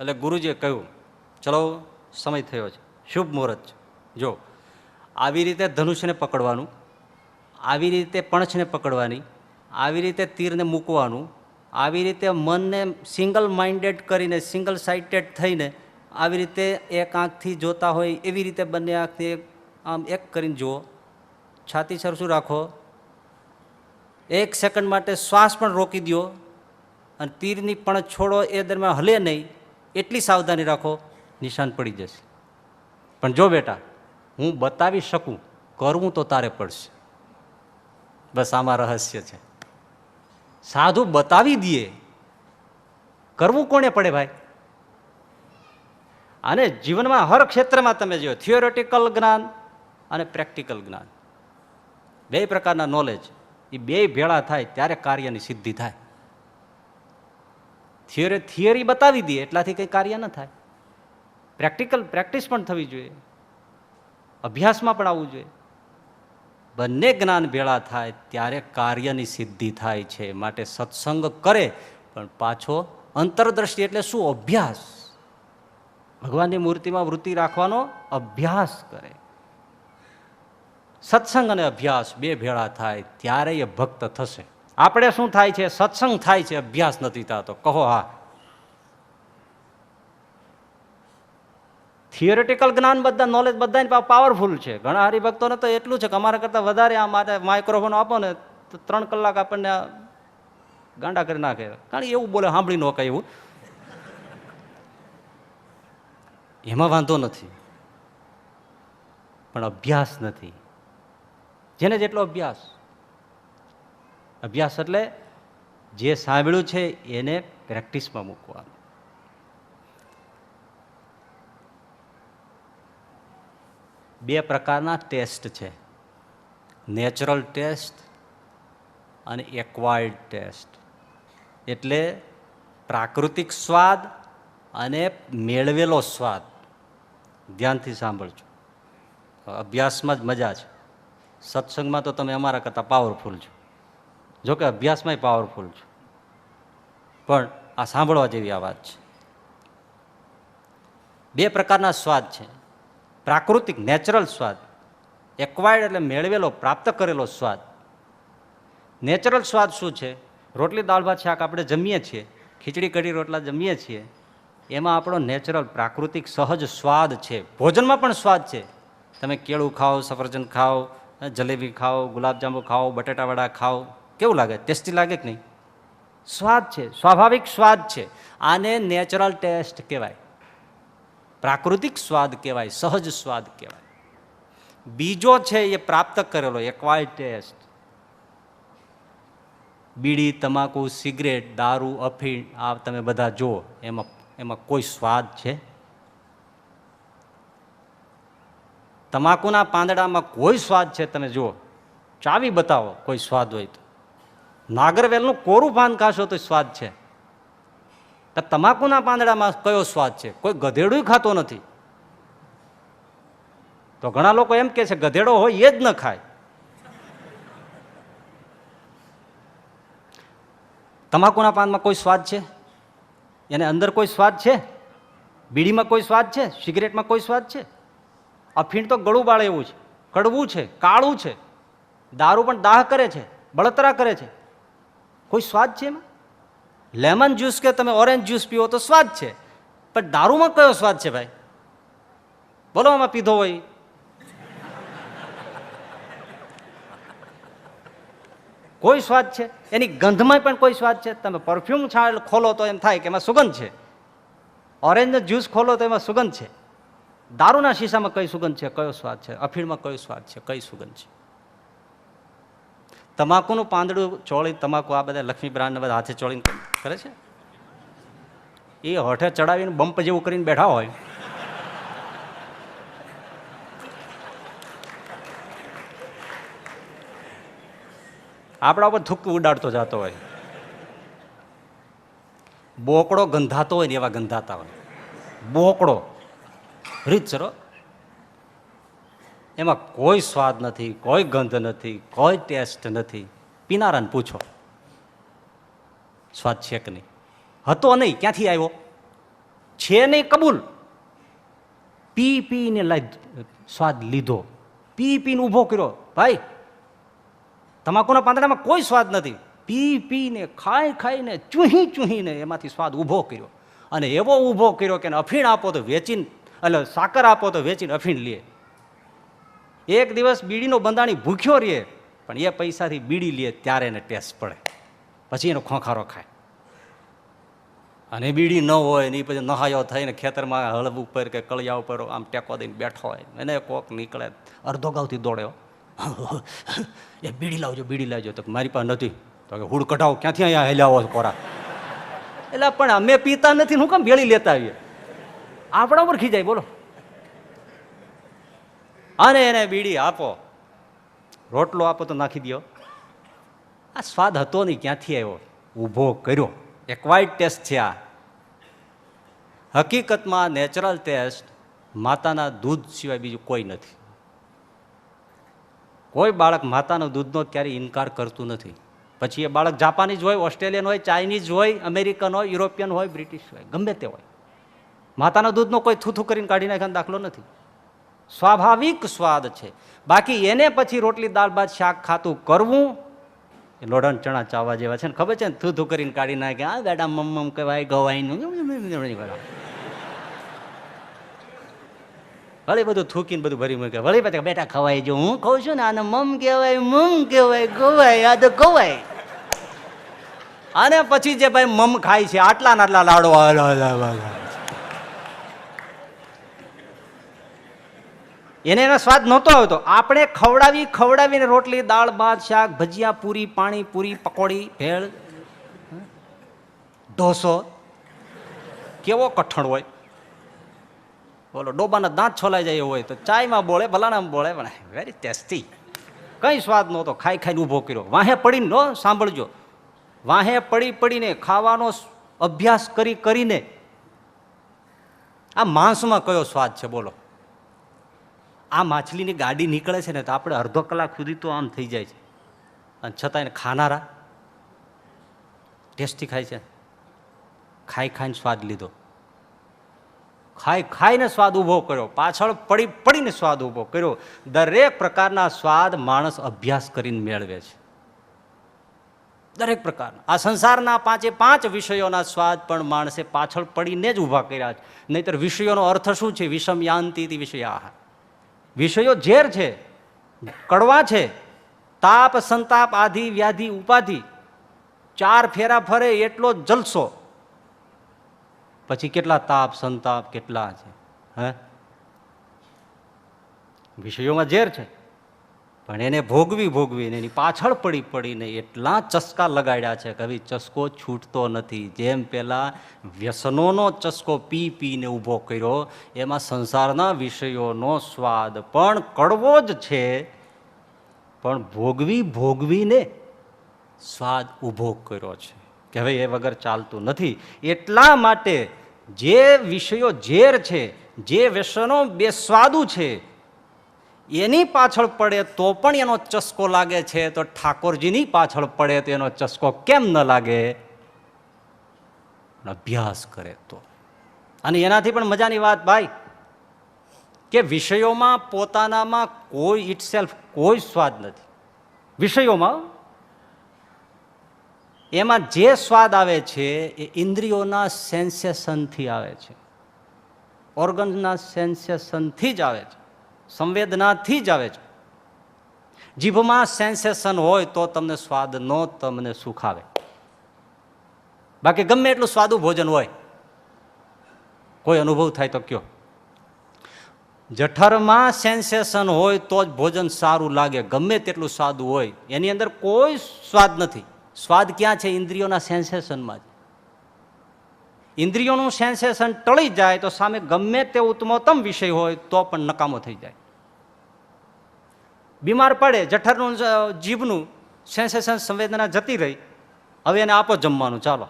એટલે ગુરુજીએ કહ્યું, ચલો સમય થયો છે, શુભ મુહૂર્ત છે. જો આવી રીતે ધનુષ્યને પકડવાનું, આવી રીતે પણછને પકડવાની, આવી રીતે તીરને મૂકવાનું, આવી રીતે મનને સિંગલ માઇન્ડેડ કરીને, સિંગલ સાઇટેડ થઈને આવી રીતે એક આંખથી જોતા હોય એવી રીતે બંને આંખથી આમ એક કરીને જુઓ. છાતી સરસું રાખો. 1 સેકન્ડ માટે શ્વાસ પણ રોકી દો અને તીરની પણ છોડો, એ દરમિયાન હલે નહીં. એટલી સાવધાની રાખો, નિશાન પડી જશે. પણ જો બેટા, હું બતાવી શકું, કરવું તો તારે પડશે. બસ આમાં રહસ્ય છે. સાધુ બતાવી દઈએ, કરવું કોને પડે ભાઈ? અને જીવનમાં હર ક્ષેત્રમાં તમે જો થિયોરેટિકલ જ્ઞાન અને પ્રેક્ટિકલ જ્ઞાન, બે પ્રકારના નોલેજ, એ બે ભેળા થાય ત્યારે કાર્યની સિદ્ધિ થાય. થિયરી બતાવી દઈએ એટલાથી કંઈ કાર્ય ન થાય. પ્રેક્ટિસ પણ થવી જોઈએ, અભ્યાસમાં પણ આવવું જોઈએ. બંને જ્ઞાન ભેળા થાય ત્યારે કાર્યની સિદ્ધિ થાય છે. માટે સત્સંગ કરે પણ પાછો અંતરદ્રષ્ટિ એટલે શું? અભ્યાસ. ભગવાનની મૂર્તિમાં વૃત્તિ રાખવાનો અભ્યાસ કરે. સત્સંગ અને અભ્યાસ બે ભેળા થાય ત્યારે એ ભક્ત થશે. આપણે શું થાય છે? સત્સંગ થાય છે, અભ્યાસ નથી થતો. કહો હા. થિયોરિટિકલ જ્ઞાન બધા, નોલેજ બધાની પાવરફુલ છે. ઘણા હરિભક્તોને તો એટલું છે કે અમારા કરતાં વધારે આ માટે માઇક્રોફોન આપો ને તો 3 કલાક આપણને ગાંડા કરી નાખે. કારણ એવું બોલે, સાંભળી ન કહે એવું. એમાં વાંધો નથી, પણ અભ્યાસ નથી. જેને જેટલો અભ્યાસ એટલે જે સાંભળ્યું છે એને પ્રેક્ટિસમાં મૂકવાનું. બે પ્રકારના ટેસ્ટ છે, નેચરલ ટેસ્ટ અને એક્વાયર્ડ ટેસ્ટ. એટલે પ્રાકૃતિક સ્વાદ અને મેળવેલો સ્વાદ. ધ્યાનથી સાંભળજો. અભ્યાસમાં જ મજા છે, સત્સંગમાં તો તમે અમારા કરતાં પાવરફુલ છો. જોકે અભ્યાસમાંય પાવરફુલ છો, પણ આ સાંભળવા જેવી આ વાત છે. બે પ્રકારના સ્વાદ છે, પ્રાકૃતિક નેચરલ સ્વાદ, એક્વાયર્ડ એટલે મેળવેલો, પ્રાપ્ત કરેલો સ્વાદ. નેચરલ સ્વાદ શું છે? રોટલી દાળ ભાત શાક આપણે જમીએ છીએ, ખીચડી કઢી રોટલા જમીએ છીએ, એમાં આપણો નેચરલ પ્રાકૃતિક સહજ સ્વાદ છે. ભોજનમાં પણ સ્વાદ છે. તમે કેળું ખાઓ, સફરજન ખાઓ, જલેબી ખાઓ, ગુલાબજાંબુ ખાઓ, બટાટાવડા ખાઓ, કેવું લાગે? ટેસ્ટી લાગે કે નહીં? સ્વાદ છે, સ્વાભાવિક સ્વાદ છે. આને નેચરલ ટેસ્ટ કહેવાય, પ્રાકૃતિક સ્વાદ કહેવાય, સહજ સ્વાદ કહેવાય. બીજો છે એ પ્રાપ્ત કરેલો એક્વાયર્ડ ટેસ્ટ. બીડી, તમાકુ, સિગરેટ, દારૂ, અફીણ, આ તમે બધા જુઓ, એમાં કોઈ સ્વાદ છે? તમાકુના પાંદડામાં કોઈ સ્વાદ છે? તમે જુઓ, ચાવી બતાવો કોઈ સ્વાદ હોય તો. નાગરવેલનું કોરું પાન ખાશો તો સ્વાદ છે. તમાકુના પાંદડામાં કયો સ્વાદ છે? કોઈ ગધેડું ખાતો નથી. તો ઘણા લોકો એમ કે છે ગધેડો હોય એ જ ન ખાય. તમાકુના પાનમાં કોઈ સ્વાદ છે? એને અંદર કોઈ સ્વાદ છે? બીડીમાં કોઈ સ્વાદ છે? સિગરેટમાં કોઈ સ્વાદ છે? અફીણ તો ગળું બાળે એવું છે, કડવું છે, કાળું છે. દારૂ પણ દાહ કરે છે, બળતરા કરે છે. કોઈ સ્વાદ છે એમાં? લેમન જ્યુસ કે તમે ઓરેન્જ જ્યુસ પીવો તો સ્વાદ છે, પણ દારૂમાં કયો સ્વાદ છે ભાઈ? બોલો, આમાં પીધો હોય. કોઈ સ્વાદ છે? એની ગંધમાં પણ કોઈ સ્વાદ છે? તમે પરફ્યુમ ખોલો તો એમ થાય કે એમાં સુગંધ છે, ઓરેન્જનો જ્યુસ ખોલો તો એમાં સુગંધ છે. દારૂના શીશામાં કઈ સુગંધ છે, કયો સ્વાદ છે? અફીણમાં કયો સ્વાદ છે, કઈ સુગંધ છે? તમાકુનું પાંદડું ચોળી, તમાકુ આ બધા લક્ષ્મી બ્રાન્ડ બધા હાથે ચોળીને કરે છે, એ હોઠે ચડાવીને બમ્પ જેવું કરીને બેઠા હોય. આપણા ઉપર થૂક ઉડાડતો જતો હોય. બોકડો ગંધાતો હોય ને એવા ગંધાતા હોય. બોકડો રીતસરો, એમાં કોઈ સ્વાદ નથી, કોઈ ગંધ નથી, કોઈ ટેસ્ટ નથી. પીનારાને પૂછો સ્વાદ છે કે નહીં. હતો નહીં, ક્યાંથી આવ્યો? છે નહીં કબૂલ. પી પીને સ્વાદ લીધો, પી પીને ઊભો કર્યો. ભાઈ તમાકુના પાંદડામાં કોઈ સ્વાદ નથી. પી પીને ખાઈ ખાઈને ચૂહીને એમાંથી સ્વાદ ઊભો કર્યો. અને એવો ઊભો કર્યો કે અફીણ આપો તો વેચીને, એટલે સાકર આપો તો વેચીને અફીણ લે. એક દિવસ બીડીનો બંધાણી ભૂખ્યો રહે, પણ એ પૈસાથી બીડી લે ત્યારે એને ટેસ્ટ પડે, પછી એનો ખોખારો ખાય. અને બીડી ન હોય ને એ પછી નહાયો થઈને ખેતરમાં હળવ ઉપર કે કળિયા ઉપર આમ ટેકો દઈને બેઠો હોય, એને કોક નીકળે અડધો ગાઉથી દોડ્યો, એ બીડી લાવજો, બીડી લાવજો. તો મારી પાસે નથી. તો કે હુડ કઢાવો, ક્યાંથી અહીંયા હેલાવો કોરા? એટલે પણ અમે પીતા નથી, હું કેમ ભેળી લેતા આવીએ? આપણા ઉપર ખીજાય, બોલો. અને એને બીડી આપો, રોટલો આપો તો નાખી દો. આ સ્વાદ હતો નહીં, ક્યાંથી આવ્યો? ઊભો કર્યો. એક્વાયર્ડ ટેસ્ટ છે આ. હકીકતમાં નેચરલ ટેસ્ટ માતાના દૂધ સિવાય બીજું કોઈ નથી. કોઈ બાળક માતાના દૂધનો ક્યારેય ઇનકાર કરતું નથી. પછી એ બાળક જાપાનીઝ હોય, ઓસ્ટ્રેલિયન હોય, ચાઇનીઝ હોય, અમેરિકન હોય, યુરોપિયન હોય, બ્રિટિશ હોય, ગમે તે હોય, માતાના દૂધનો કોઈ થૂથું કરીને કાઢી નાખવાનો દાખલો નથી. સ્વાભાવિક સ્વાદ છે. બાકી એને પછી રોટલી દાળ ભાત શાક ખાતું કરવું એ લોઢણ ચણા ચાવવા જેવા છે ને, ખબર છે ને? થૂથું કરીને કાઢી નાખે, આ ગાડા મમ્મ કહેવાય, ગવાયનું વળી બધું થૂકીને બધું ભરી મૂકે. વળી પછી બેટા ખવાય, જો હું કહું છું ને આને મમ કહેવાય, મમ કહેવાય, ગવાય, આ તો ગવાય. અને પછી જે ભાઈ મમ ખાય છે, આટલા ને આટલા લાડવા, એને એનો સ્વાદ નહોતો આવતો. આપણે ખવડાવીને રોટલી દાળ ભાત શાક ભજીયા પૂરી પાણી પૂરી પકોડી ભેળ ઢોસો કેવો કઠણ હોય. બોલો ડોબાના દાંત છોલાઈ જાય હોય તો ચાયમાં બોલે, ભલાણામાં બોલે, પણ વેરી ટેસ્ટી. કઈ સ્વાદ નહોતો. ખાઈ ખાઈને ઊભો કર્યો. વાહે પડીને નો સાંભળજો, વાહે પડીને ખાવાનો અભ્યાસ કરીને આ માંસમાં કયો સ્વાદ છે બોલો? આ માછલીની ગાડી નીકળે છે ને તો આપણે અડધો કલાક સુધી તો આમ થઈ જાય છે, અને છતાં એને ખાનારા ટેસ્ટી ખાય છે. ખાઈને સ્વાદ લીધો, ખાઈને સ્વાદ ઊભો કર્યો, પાછળ પડીને સ્વાદ ઊભો કર્યો. દરેક પ્રકારના સ્વાદ માણસ અભ્યાસ કરીને મેળવે છે, દરેક પ્રકારના. આ સંસારના 5 વિષયોના સ્વાદ પણ માણસે પાછળ પડીને જ ઊભા કર્યા છે. નહીતર વિષયોનો અર્થ શું છે? વિષમ યાંતિ વિષયા. વિષયો ઝેર છે, કડવા છે. તાપ સંતાપ આધિ વ્યાધિ ઉપાધિ 4 ફેરા ફરે એટલો જ જલસો. પછી કેટલા તાપ સંતાપ કેટલા છે? હે, વિષયોમાં ઝેર છે, પણ એને ભોગવીને એની પાછળ પડીને એટલા ચસ્કા લગાડ્યા છે કે હવે ચસ્કો છૂટતો નથી. જેમ પેલા વ્યસનોનો ચસ્કો પીને ઊભો કર્યો, એમાં સંસારના વિષયોનો સ્વાદ પણ કડવો જ છે, પણ ભોગવીને સ્વાદ ઊભો કર્યો છે કે હવે એ વગર ચાલતું નથી. એટલા માટે જે વિષયો ઝેર છે, જે વ્યસનો બેસ્વાદુ છે, એની પાછળ પડે તો પણ એનો ચસ્કો લાગે છે, તો ઠાકોરજીની પાછળ પડે તો એનો ચસ્કો કેમ ન લાગે? અભ્યાસ કરે તો. અને એનાથી પણ મજાની વાત ભાઈ કે વિષયોમાં પોતાનામાં કોઈ ઇટસેલ્ફ કોઈ સ્વાદ નથી. વિષયોમાં એમાં જે સ્વાદ આવે છે એ ઇન્દ્રિયોના સેન્સેશનથી આવે છે, ઓર્ગન્સના સેન્સેશનથી જ આવે છે, સંવેદનાથી જ આવે છે. જીભમાં સેન્સેશન હોય તો તમને સ્વાદ નો તમને સુખ આવે. બાકી ગમે એટલું સ્વાદુ ભોજન હોય, કોઈ અનુભવ થાય તો કયો. જઠરમાં સેન્સેશન હોય તો જ ભોજન સારું લાગે, ગમે તેટલું સાદું હોય. એની અંદર કોઈ સ્વાદ નથી. સ્વાદ ક્યાં છે? ઇન્દ્રિયોના સેન્સેશનમાં જ. ઇન્દ્રિયોનું સેન્સેશન ટળી જાય તો સામે ગમે તે ઉત્તમોત્તમ વિષય હોય તો પણ નકામો થઈ જાય. બીમાર પડે, જઠરનું જીભનું સેન્સેશન સંવેદના જતી રહી, હવે એને આપો જમવાનું, ચાલો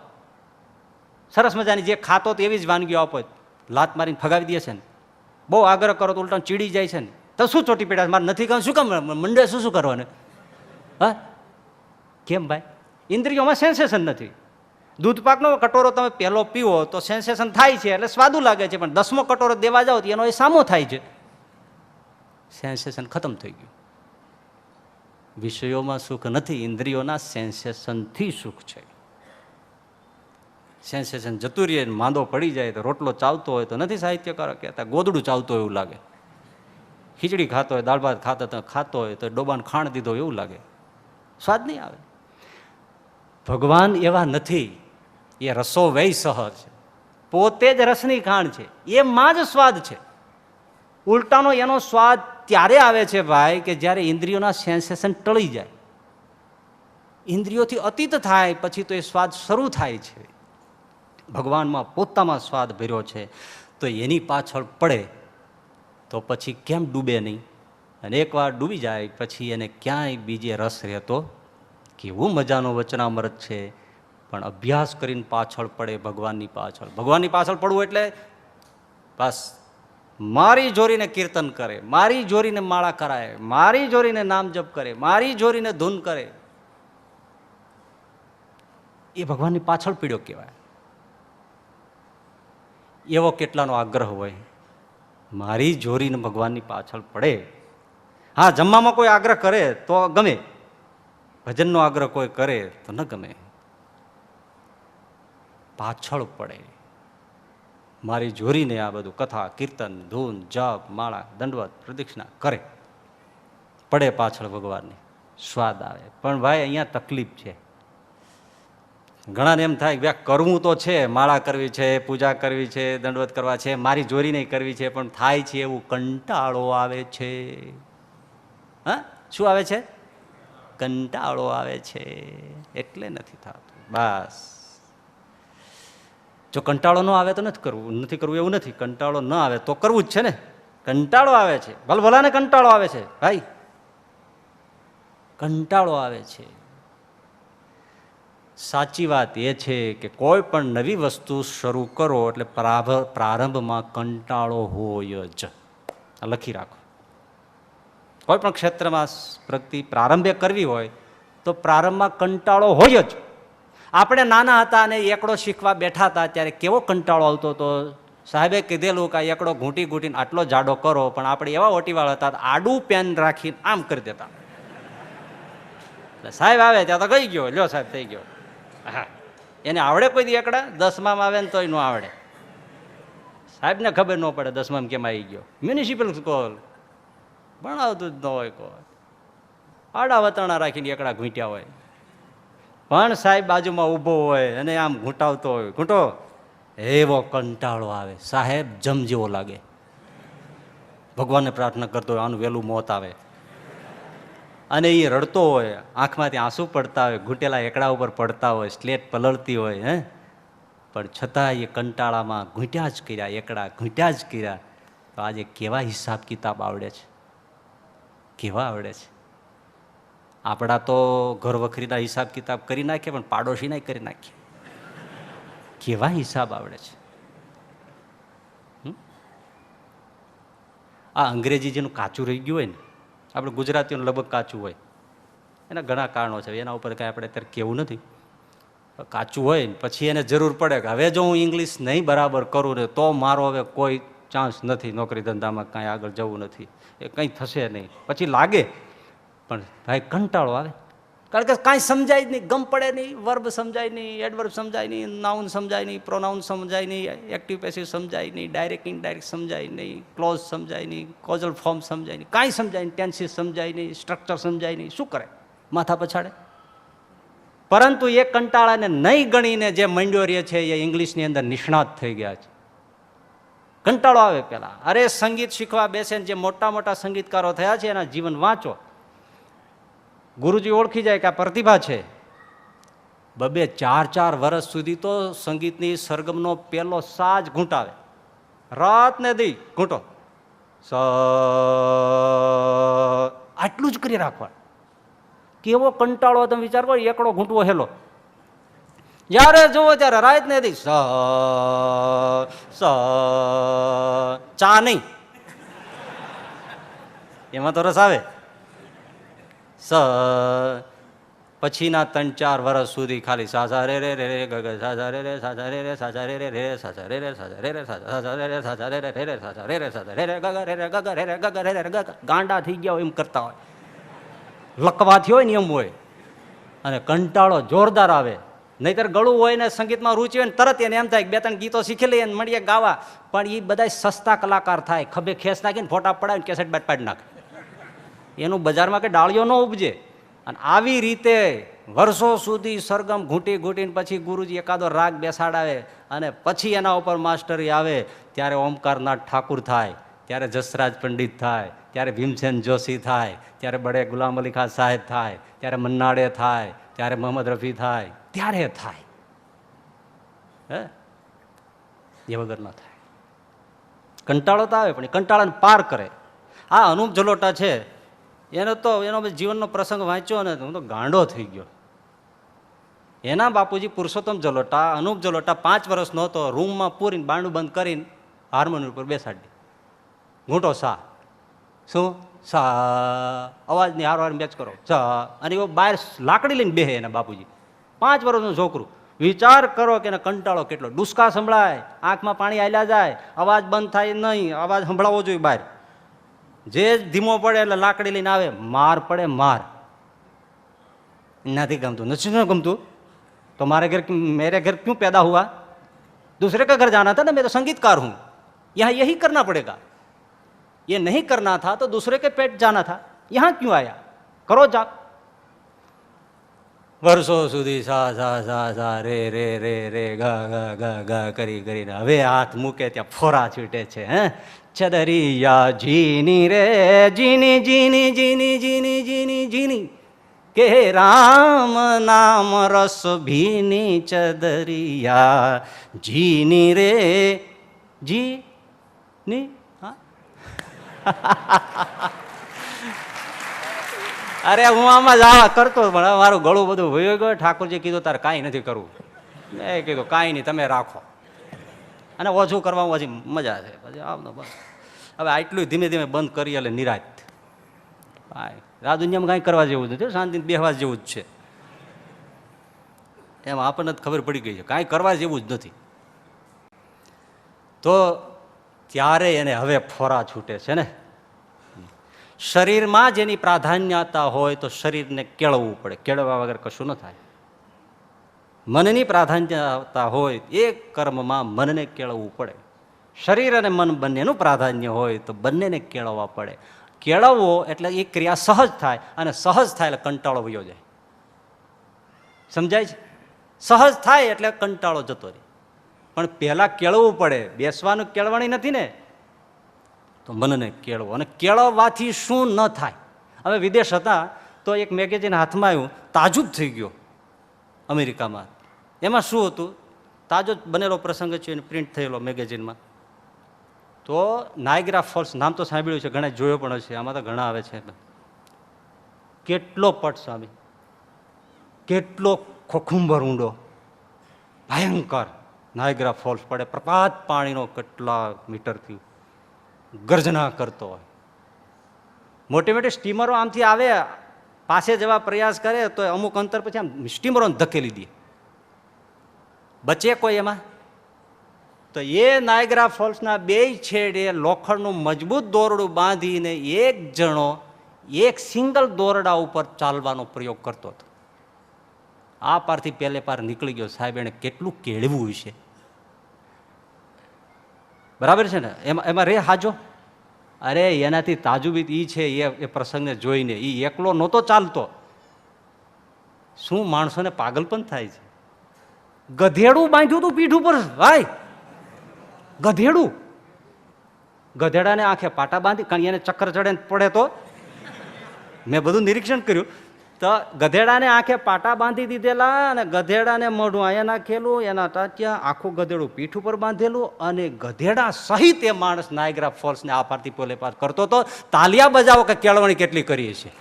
સરસ મજાની જે ખાતો તો એવી જ વાનગીઓ આપો, લાત મારીને ફગાવી દે છે ને. બહુ આગ્રહ કરો તો ઉલટા ચીડી જાય છે ને. તો શું ચોટી પીડા મારે નથી કહું, શું કામ મંડે, શું કરવાનું? હા કેમ ભાઈ? ઇન્દ્રિયોમાં સેન્સેશન નથી. દૂધ પાકનો કટોરો તમે પહેલો પીવો તો સેન્સેશન થાય છે, એટલે સ્વાદુ લાગે છે, પણ 10મો કટોરો દેવા જાઓ તો એનો એ સામો થાય છે, સેન્સેશન ખતમ થઈ ગયું. વિષયોમાં સુખ નથી, ઇન્દ્રિયોના સેન્સેશનથી સુખ છે. સેન્સેશન જતું રહે, માંદો પડી જાય તો રોટલો ચાવતો હોય તો નથી સાહિત્યકારો કહેતા ગોદડું ચાવતો હોય એવું લાગે. ખીચડી ખાતો હોય, દાળ ભાત ખાતો હોય તો ડોબાને ખાણ દીધો એવું લાગે, સ્વાદ નહીં આવે. ભગવાન એવા નથી. એ રસો વૈ સહર છે, પોતે જ રસની ખાણ છે, એમાં જ સ્વાદ છે. ઉલટાનો એનો સ્વાદ ત્યારે આવે છે ભાઈ કે જ્યારે ઇન્દ્રિયોના સેન્સેશન ટળી જાય, ઇન્દ્રિયોથી અતીત થાય પછી તો એ સ્વાદ શરૂ થાય છે. ભગવાનમાં પોતામાં સ્વાદ ભર્યો છે, તો એની પાછળ પડે તો પછી કેમ ડૂબે નહીં? અને એકવાર ડૂબી જાય પછી એને ક્યાંય બીજે રસ રહેતો. કેવું મજાનું વચનામૃત છે, પણ અભ્યાસ કરીને પાછળ પડે ભગવાનની પાછળ. ભગવાનની પાછળ પડવું એટલે બસ મારી જોરીને કીર્તન કરે, મારી જોરીને માળા કરાય, મારી જોરીને નામ જપ કરે, મારી જોરીને ધૂન કરે, એ ભગવાનની પાછળ પીડ્યો કહેવાય. એવો કેટલાનો આગ્રહ હોય, મારી જોરીને ભગવાનની પાછળ પડે. હા, જમવામાં કોઈ આગ્રહ કરે તો ગમે, ભજનનો આગ્રહ કોઈ કરે તો ન ગમે. પાછળ પડે, મારી જોરીને આ બધું કથા કીર્તન ધૂન જપ માળા દંડવત પ્રદક્ષિણા કરે, પડે પાછળ ભગવાનની, સ્વાદ આવે. પણ ભાઈ અહીંયા તકલીફ છે. ઘણાને એમ થાય કે કરવું તો છે, માળા કરવી છે, પૂજા કરવી છે, દંડવત કરવા છે, મારી જોરી નહીં કરવી છે, પણ થાય છે એવું કંટાળો આવે છે. હા, શું આવે છે? કંટાળો આવે છે, એટલે નથી થતું. બસ, જો કંટાળો ન આવે તો નથી કરવું એવું નથી. કંટાળો ન આવે તો કરવું જ છે ને. કંટાળો આવે છે, ભલભલાને કંટાળો આવે છે ભાઈ, કંટાળો આવે છે. સાચી વાત એ છે કે કોઈ પણ નવી વસ્તુ શરૂ કરો એટલે પ્રારંભમાં કંટાળો હોય જ. લખી રાખો. કોઈ પણ ક્ષેત્રમાં પ્રગતિ પ્રારંભે કરવી હોય તો પ્રારંભમાં કંટાળો હોય જ. આપણે નાના હતા અને એકડો શીખવા બેઠા હતા ત્યારે કેવો કંટાળો આવતો હતો. સાહેબે કીધેલું કે એકડો ઘૂંટી ઘૂંટીને આટલો જાડો કરો, પણ આપણે એવા ઓટીવાળા હતા, આડું પેન રાખીને આમ કરી દેતા. સાહેબ આવે ત્યાં તો ગઈ ગયો, લ્યો સાહેબ થઈ ગયો. હા, એને આવડે કોઈ દી એકડા? 10માં આવે ને તોય ન આવડે. સાહેબને ખબર ન પડે 10માં કેમ આવી ગયો. મ્યુનિસિપલ સ્કૂલ ભણાવતું જ ન હોય કોઈ, આડા વતરણા રાખીને એકડા ઘૂંટ્યા હોય. પણ સાહેબ બાજુમાં ઊભો હોય અને આમ ઘૂંટાવતો હોય, ઘૂંટો, એવો કંટાળો આવે. સાહેબ જમ જેવો લાગે. ભગવાનને પ્રાર્થના કરતો હોય આનું વહેલું મોત આવે. અને એ રડતો હોય, આંખમાંથી આંસુ પડતા હોય, ઘૂંટેલા એકડા ઉપર પડતા હોય, સ્લેટ પલળતી હોય, હે, પણ છતાં એ કંટાળામાં ઘૂંટ્યા જ કર્યા, એકડા ઘૂંટ્યા જ કર્યા. તો આજે કેવા હિસાબ કિતાબ આવડે છે, કેવા આવડે છે. આપણા તો ઘર વખરીના હિસાબ કિતાબ કરી નાખીએ, પણ પાડોશીના કરી નાખીએ. કેવા હિસાબ આવડે છે. આ અંગ્રેજી જેનું કાચું રહી ગયું હોય ને, આપણે ગુજરાતીઓનું લગભગ કાચું હોય. એના ઘણા કારણો છે, એના ઉપર કાંઈ આપણે અત્યારે કહેવું નથી. કાચું હોય ને પછી એને જરૂર પડે કે હવે જો હું ઇંગ્લિશ નહીં બરાબર કરું ને તો મારો હવે કોઈ ચાન્સ નથી, નોકરી ધંધામાં કાંઈ આગળ જવું નથી, એ કંઈ થશે નહીં. પછી લાગે, પણ ભાઈ કંટાળો આવે. કારણ કે કાંઈ સમજાય જ નહીં, ગમ પડે નહીં, વર્બ સમજાય નહીં, એડવર્બ સમજાય નહીં, નાઉન સમજાય નહીં, પ્રોનાઉન સમજાય નહીં, એક્ટિવ પેસિવ સમજાય નહીં, ડાયરેક્ટ ઇનડાયરેક્ટ સમજાય નહીં, ક્લોઝ સમજાય નહીં, કોઝલ ફોર્મ સમજાય નહીં, કાંઈ સમજાય નહીં, ટેન્સીસ સમજાય નહીં, સ્ટ્રક્ચર સમજાય નહીં. શું કરે? માથા પછાડે. પરંતુ એ કંટાળાને નહીં ગણીને જે મંડ્યો રહે છે એ ઇંગ્લિશની અંદર નિષ્ણાત થઈ ગયા છે. કંટાળો આવે પેલા. અરે સંગીત શીખવા બેસે ને જે મોટા મોટા સંગીતકારો થયા છે એના જીવન વાંચો. ગુરુજી ઓળખી જાય કે આ પ્રતિભા છે. 2-4 વર્ષ સુધી તો સંગીતની સરગમનો પેલો સાજ ઘૂંટાવે, રાત ને દી ઘૂંટો, આટલું જ કરી રાખવા. કેવો કંટાળો તમે વિચાર કરો, એકડો ઘૂંટવો હેલો, જયારે જુઓ ત્યારે રાત ને દી ચા નહીં, એમાં તો રસ આવે. પછીના 3-4 વર્ષ સુધી ખાલી સાસા રે રે રે રે ગગ સાસા રે રે સાસા રે રે સાસા રે રે રે સાસા રે રે સાસા રે રે સાસા રે રે સાસા રે રે રે રે સાસા રે રે સાસા રે રે ગગ રે રે ગગ રે રે ગગ રે રે ગગ. ગાંડા થઈ ગયા હોય એમ કરતા હોય, લકવાથી હોય ને એમ હોય. અને કંટાળો જોરદાર આવે. નહીતર ગળું હોય ને સંગીતમાં રુચિ હોય ને તરત એને એમ થાય કે 2-3 ગીતો શીખી લઈએ મળીએ ગાવા. પણ એ બધા સસ્તા કલાકાર થાય, ખભે ખેસ નાખીને ફોટા પડાવીને કેસેટ બાદ પાડી નાખે. એનું બજારમાં કે ડાળીઓ ન ઉપજે. અને આવી રીતે વર્ષો સુધી સરગમ ઘૂંટી ઘૂંટીને પછી ગુરુજી એકાદો રાગ બેસાડાવે અને પછી એના ઉપર માસ્ટરી આવે. ત્યારે ઓમકારનાથ ઠાકુર થાય, ત્યારે જસરાજ પંડિત થાય, ત્યારે ભીમસેન જોશી થાય, ત્યારે બડે ગુલામ અલી ખાન સાહેબ થાય, ત્યારે મન્નાડે થાય, ત્યારે મોહમ્મદ રફી થાય, ત્યારે થાય. હે એ વગર ન થાય. કંટાળો તો આવે પણ એ કંટાળાને પાર કરે. આ અનુપ જલોટા છે, એનો જીવનનો પ્રસંગ વાંચ્યો ને હું તો ગાંડો થઈ ગયો. એના બાપુજી પુરુષોત્તમ જલોટા, અનુપ જલોટા 5 વર્ષનો હતો, રૂમમાં પૂરીને બારણું બંધ કરીને હાર્મોનિયમ ઉપર બેસાડી, ઘૂંટો સા, શું સા, અવાજની હાર મેચ કરો સા. અને એવો બહાર લાકડી લઈને બેહે એના બાપુજી, 5 વર્ષનું છોકરું. વિચાર કરો કે એને કંટાળો કેટલો. ડુસકા સંભળાય, આંખમાં પાણી હાલ્યા જાય, અવાજ બંધ થાય નહીં, અવાજ સંભળાવવો જોઈએ બહાર. જે ધીમો પડે એટલે લાકડી લઈને આવે, માર પડે માર. નથી ગમતું, નથી ગમતું તો मेरे घर क्यों पैदा हुआ, दूसरे का घर जाना था ना, मैं तो संगीतकार हूं, यहाँ यही करना पड़ेगा, ये नहीं करना था तो दूसरे के पेट जाना था, यहाँ क्यों आया, करो जा. વર્ષો સુધી સા સા સા સા રે રે રે રે ગા ગા ગા ગા કરી કરીને હવે હાથ મૂકે ત્યાં ફોરા છૂટે છે. હે ચદરિયા જીની રે જીની જીની જીની જીની જીની જીની કે રામ નામ રસ ભીની ચદરિયા જીની રે જીની. અરે હું આમાં જ આવા કરતો પણ મારું ગળું બધું વયો ગયો. ઠાકોરજી કીધું તારે કાંઈ નથી કરવું. મેં કીધું કાંઈ નહીં, તમે રાખો. અને ઓછું કરવામાં ઓછી મજા છે. પછી આવતો બસ હવે આટલું ધીમે ધીમે બંધ કરી એટલે નિરાશ. આ દુનિયામાં કાંઈ કરવા જેવું નથી, શાંતિથી બેહવા જેવું જ છે. એમ આપણને ખબર પડી ગઈ છે કાંઈ કરવા જેવું જ નથી. તો ત્યારે એને હવે ફોરા છૂટે છે ને. શરીરમાં જેની પ્રાધાન્યતા હોય તો શરીરને કેળવવું પડે, કેળવવા વગર કશું ન થાય. મનની પ્રાધાન્યતા હોય એ કર્મમાં મનને કેળવવું પડે. શરીર અને મન બંનેનું પ્રાધાન્ય હોય તો બંનેને કેળવવા પડે. કેળવવો એટલે એ ક્રિયા સહજ થાય, અને સહજ થાય એટલે કંટાળો વયો જાય. સમજાય છે? સહજ થાય એટલે કંટાળો જતો રહે. પણ પહેલાં કેળવવું પડે. બેસવાનું કેળવણી નથી ને, તો મનને કેળવો. અને કેળવવાથી શું ન થાય. હવે વિદેશ હતા તો એક મેગેઝિન હાથમાં આવ્યું, તાજુબ થઈ ગયો અમેરિકામાં. એમાં શું હતું, તાજો બનેલો પ્રસંગ છે, એને પ્રિન્ટ થયેલો મેગેઝિનમાં. તો નાયગ્રા ફોલ્સ નામ તો સાંભળ્યું છે, ઘણા જોયો પણ હશે, આમાં તો ઘણા આવે છે. કેટલો પટ સ્વામી, કેટલો ખોખુંબર ઊંડો, ભયંકર નાયગ્રા ફોલ્સ પડે. પ્રપાત પાણીનો કેટલા મીટરથી ગર્જના કરતો હોય. મોટી મોટી સ્ટીમરો આમથી આવે, પાસે જવા પ્રયાસ કરે તો અમુક અંતર પછી આમ સ્ટીમરોને ધકેલી દે. બચે કોઈ એમાં? તો એ નાયગ્રા ફોલ્સના 2 છેડે લોખંડનું મજબૂત દોરડું બાંધીને એક જણો એક સિંગલ દોરડા ઉપર ચાલવાનો પ્રયોગ કરતો હતો. આ પારથી પહેલે પાર નીકળી ગયો. સાહેબ એને કેટલું કેળવું છે. બરાબર છે ને? એમાં રે હાજો. અરે એનાથી તાજુબીત ઈ છે, એ પ્રસંગને જોઈને એ એકલો નહોતો ચાલતો. શું માણસોને પાગલ પણ થાય છે. ગધેડું બાંધ્યું હતું પીઠ ઉપર ભાઈ, ગધેડું. ગધેડાને આંખે પાટા બાંધી, કારણ એને ચક્કર ચડે ને પડે તો મેં બધું નિરીક્ષણ કર્યું. તો ગધેડાને આંખે પાટા બાંધી દીધેલા અને ગધેડાને મોઢું અહીંયા નાખેલું, એના ટાંટિયા, આખું ગધેડું પીઠ ઉપર બાંધેલું અને ગધેડા સહિત એ માણસ નાયગ્રા ફોલ્સને આ પારથી પોલે પાર કરતો હતો. તાલિયા બજાવો કે કેળવણી કેટલી કરીએ છીએ.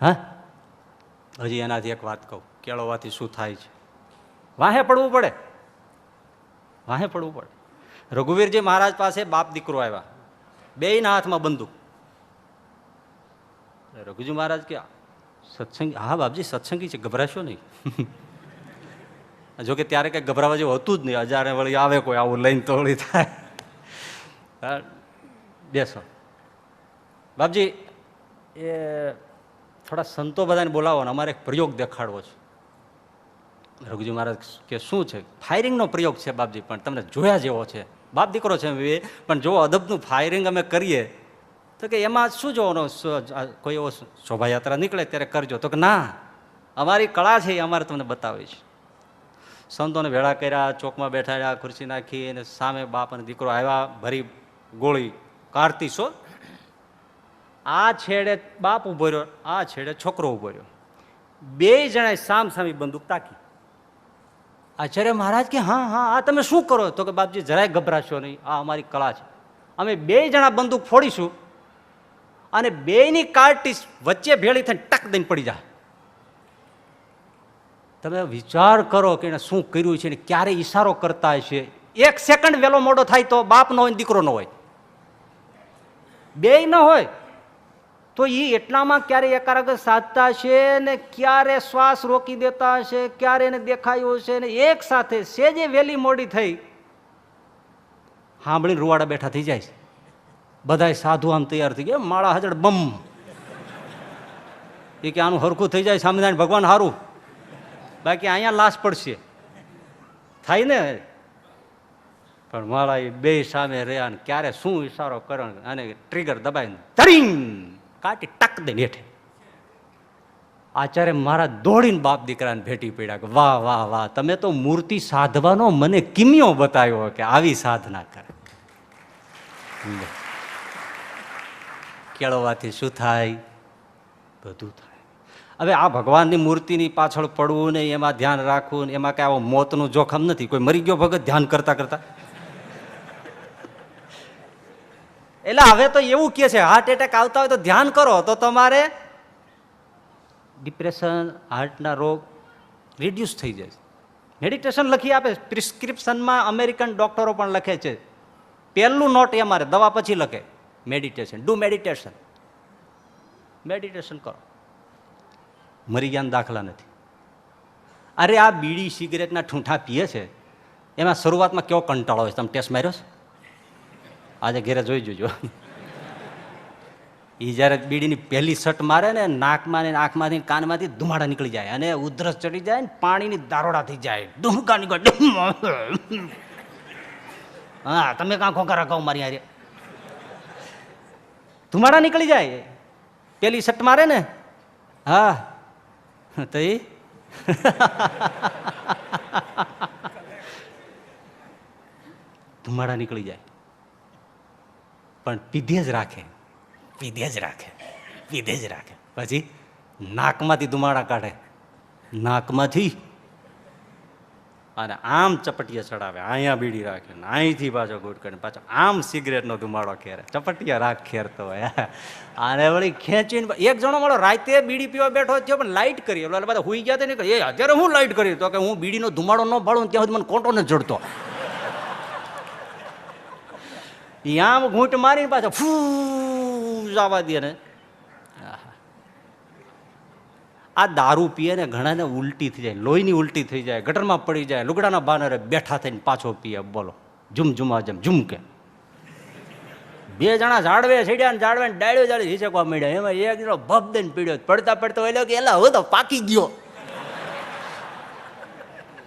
હા, હજી એનાથી એક વાત કહું, કેળવવાથી શું થાય છે. વાહે પડવું પડે, વાહે પડવું પડે. રઘુવીરજી મહારાજ પાસે બાપ દીકરો આવ્યા, બેયના હાથમાં બંદૂક. રઘુજી મહારાજ કે સત્સંગી? હા બાપજી સત્સંગી છે, ગભરાશો નહીં. જોકે ત્યારે કંઈ ગભરાવા જેવું હતું જ નહીં. અજાણે વળી આવે કોઈ આવું લઈને તો વળી થાય. બેસો બાપજી, એ થોડા સંતો બધાને બોલાવો ને અમારે એક પ્રયોગ દેખાડવો છે. રઘુજી મહારાજ કે શું છે? ફાયરિંગનો પ્રયોગ છે બાપજી, પણ તમને જોયા જેવો છે. બાપ દીકરો છે પણ જો અદબનું ફાયરિંગ અમે કરીએ તો કે એમાં શું જોવાનો, કોઈ એવો શોભાયાત્રા નીકળે ત્યારે કરજો. તો કે ના, અમારી કળા છે એ અમારે તમને બતાવી છે. સંતોને ભેળા કર્યા, ચોકમાં બેઠાડ્યા, ખુરશી નાખી અને સામે બાપ અને દીકરો આવ્યા, ભરી ગોળી કાઢતી. શું? આ છેડે બાપ ઉભો રહ્યો, આ છેડે છોકરો ઉભો રહ્યો. બે જણાએ સામ સામી બંદૂક તાકી. આચાર્ય મહારાજ કે હા હા, આ તમે શું કરો? તો કે બાપજી જરાય ગભરાશો નહીં, આ અમારી કળા છે. અમે બે જણા બંદૂક ફોડીશું અને બેયની કાર્ટીસ વચ્ચે ભેળી થઈને ટક દઈને પડી જાય. તમે વિચાર કરો કે એને શું કર્યું છે ને ક્યારે ઈશારો કરતા હશે. એક સેકન્ડ વહેલો મોડો થાય તો બાપ ન હોય, દીકરો ન હોય, બેય ન હોય તો એ એટલામાં ક્યારે એકાગ્ર સાધતા હશે ને ક્યારે શ્વાસ રોકી દેતા હશે, ક્યારે એને દેખાયું હશે ને એક સાથે સેજે વહેલી મોડી થઈ સાંભળીને રૂવાડા બેઠા થઈ જાય છે. બધાય સાધુ આમ તૈયાર થઈ ગયા, માળા હજડ બમ. એ કે આનું હરખું થઈ જાય સામે ભગવાન હારું, બાકી અહીંયા લાશ પડશે થાય ને. પણ માળા એ બે સામે રહ્યા ને ક્યારે શું ઈશારો કરો અને ટ્રિગર દબાઈને તરીંગ કાટી ટક દઈને હેઠે. આચાર્ય મારા દોડીને બાપ દીકરાને ભેટી પડ્યા કે વાહ વાહ વાહ, તમે તો મૂર્તિ સાધવાનો મને કિમિયો બતાવ્યો કે આવી સાધના કરે. કેળવવાથી શું થાય? બધું થાય. હવે આ ભગવાનની મૂર્તિની પાછળ પડવું ને એમાં ધ્યાન રાખવું ને એમાં કઈ આવો મોતનું જોખમ નથી. કોઈ મરી ગયો ભગત ધ્યાન કરતા કરતા? એટલે હવે તો એવું કે છે હાર્ટ એટેક આવતા હોય તો ધ્યાન કરો તો તમારે ડિપ્રેશન, હાર્ટના રોગ રિડ્યુસ થઈ જાય. મેડિટેશન લખી આપે પ્રિસ્ક્રિપ્શનમાં, અમેરિકન ડોક્ટરો પણ લખે છે. પહેલું નોટ એ અમારે દવા પછી લખે મેડિટેશન, ડુ મેડિટેશન. મેડિટેશન કરો. મરી ગયા દાખલા નથી. અરે આ બીડી સિગરેટના ઠૂંઠા પીએ છે એમાં શરૂઆતમાં કેવો કંટાળો હોય, તમે ટેસ્ટ માર્યો છે? આજે ઘેરે જોઈ જોજો. એ જ્યારે બીડીની પહેલી સટ મારે ને નાકમાં ને આંખમાંથી કાનમાંથી ધુમાડા નીકળી જાય અને ઉધરસ ચડી જાય ને પાણીની દારોડા થઈ જાય, ડુમકા નીકળે. હા, તમે કાં ખોખા કહો મારી હારે, ધુમાડા નીકળી જાય પેલી સટ મારે ને. હા તો એ ધુમાડા નીકળી જાય પણ પીધે જ રાખે, પીધે જ રાખે, પીધે જ રાખે. પછી નાકમાંથી ધુમાડા કાઢે, નાકમાંથી, અને આમ ચપટીયા ચડાવે, અહીંયા બીડી રાખે ને અહીંથી પાછો ગુટકાને પાછો આમ સિગરેટનો ધુમાડો ખેરે, ચપટીયા રાખ ખેરતો હોય. આને વળી ખેંચીને એક જણો મળો રાતે બીડી પીવા બેઠો થયો પણ લાઇટ કરી, એટલે બધા હુઈ ગયા હતા ને, એ અત્યારે હું લાઇટ કરી? તો કે હું બીડીનો ધુમાડો ન પાડું ત્યાં સુધી મને કોટો ન જડતો. આમ ઘૂંટ મારીને પાછો ફૂ જવા દે ને. આ દારૂ પીએ ને ઘણાને ઉલટી થઈ જાય, લોહીની ઉલટી થઈ જાય, ગટરમાં પડી જાય, લુગડાના બાનરે બેઠા થઈને પાછો પીએ. બોલો, ઝુમઝુમા જેમ ઝુમકે. બે જણા ઝાડવે ચડ્યા ને ઝાડવે ડાળ્યો જાળી હિસકવા મળ્યા, એમાં એક જણો ભપ દઈને પીડ્યો, પડતા પડતા એટલે કે એલા હવે તો પાકી ગયો.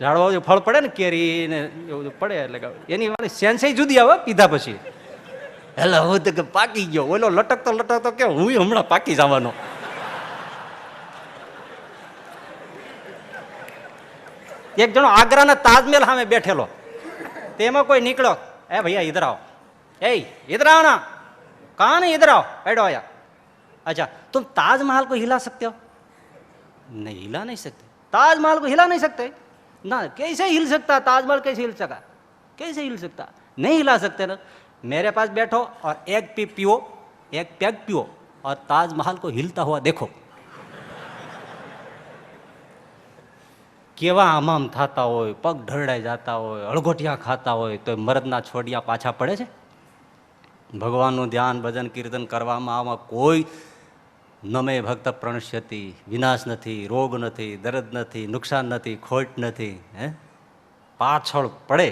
ઝાડવા ફળ પડે ને કેરી ને એવું પડે એટલે એની વાળી સેન્સ જુદી આવે પીધા પછી. એટલે હવે તો કે પાકી ગયો, ઓલો લટકતો લટકતો કે હું હમણાં પાકી જવાનો. એક જણો આગ્રાના તાજમહેલ સામે બેઠેલો, તેમાં કોઈ નીકળો, એ ભૈયા ઇધર આવો, એ ઇધર આવો ના, कहाँ नहीं, इधर आओ, बैठो आया। अच्छा, तुम ताजमहल को हिला सकते हो? नहीं, हिला नहीं सकते। ताजमहल को हिला नहीं सकते ना, कैसे हिल सकता ताजमहल, कैसे हिल सका, कैसे हिल सकता, नहीं हिला सकते ना। मेरे पास बैठो और एक पी पियो, एक पैग पियो और ताजमहल को हिलता हुआ देखो। केवा हमाम थाता होय, पग ढळाई जाता होय, अळगोटिया खाता होय, तो मरदना छोडिया पाछा पड़े छे। ભગવાનનું ધ્યાન ભજન કીર્તન કરવામાં આમાં કોઈ નમે ભક્ત પ્રણશ્યતિ, વિનાશ નથી, રોગ નથી, દર્દ નથી, નુકસાન નથી, ખોટ નથી, હે પાછળ પડે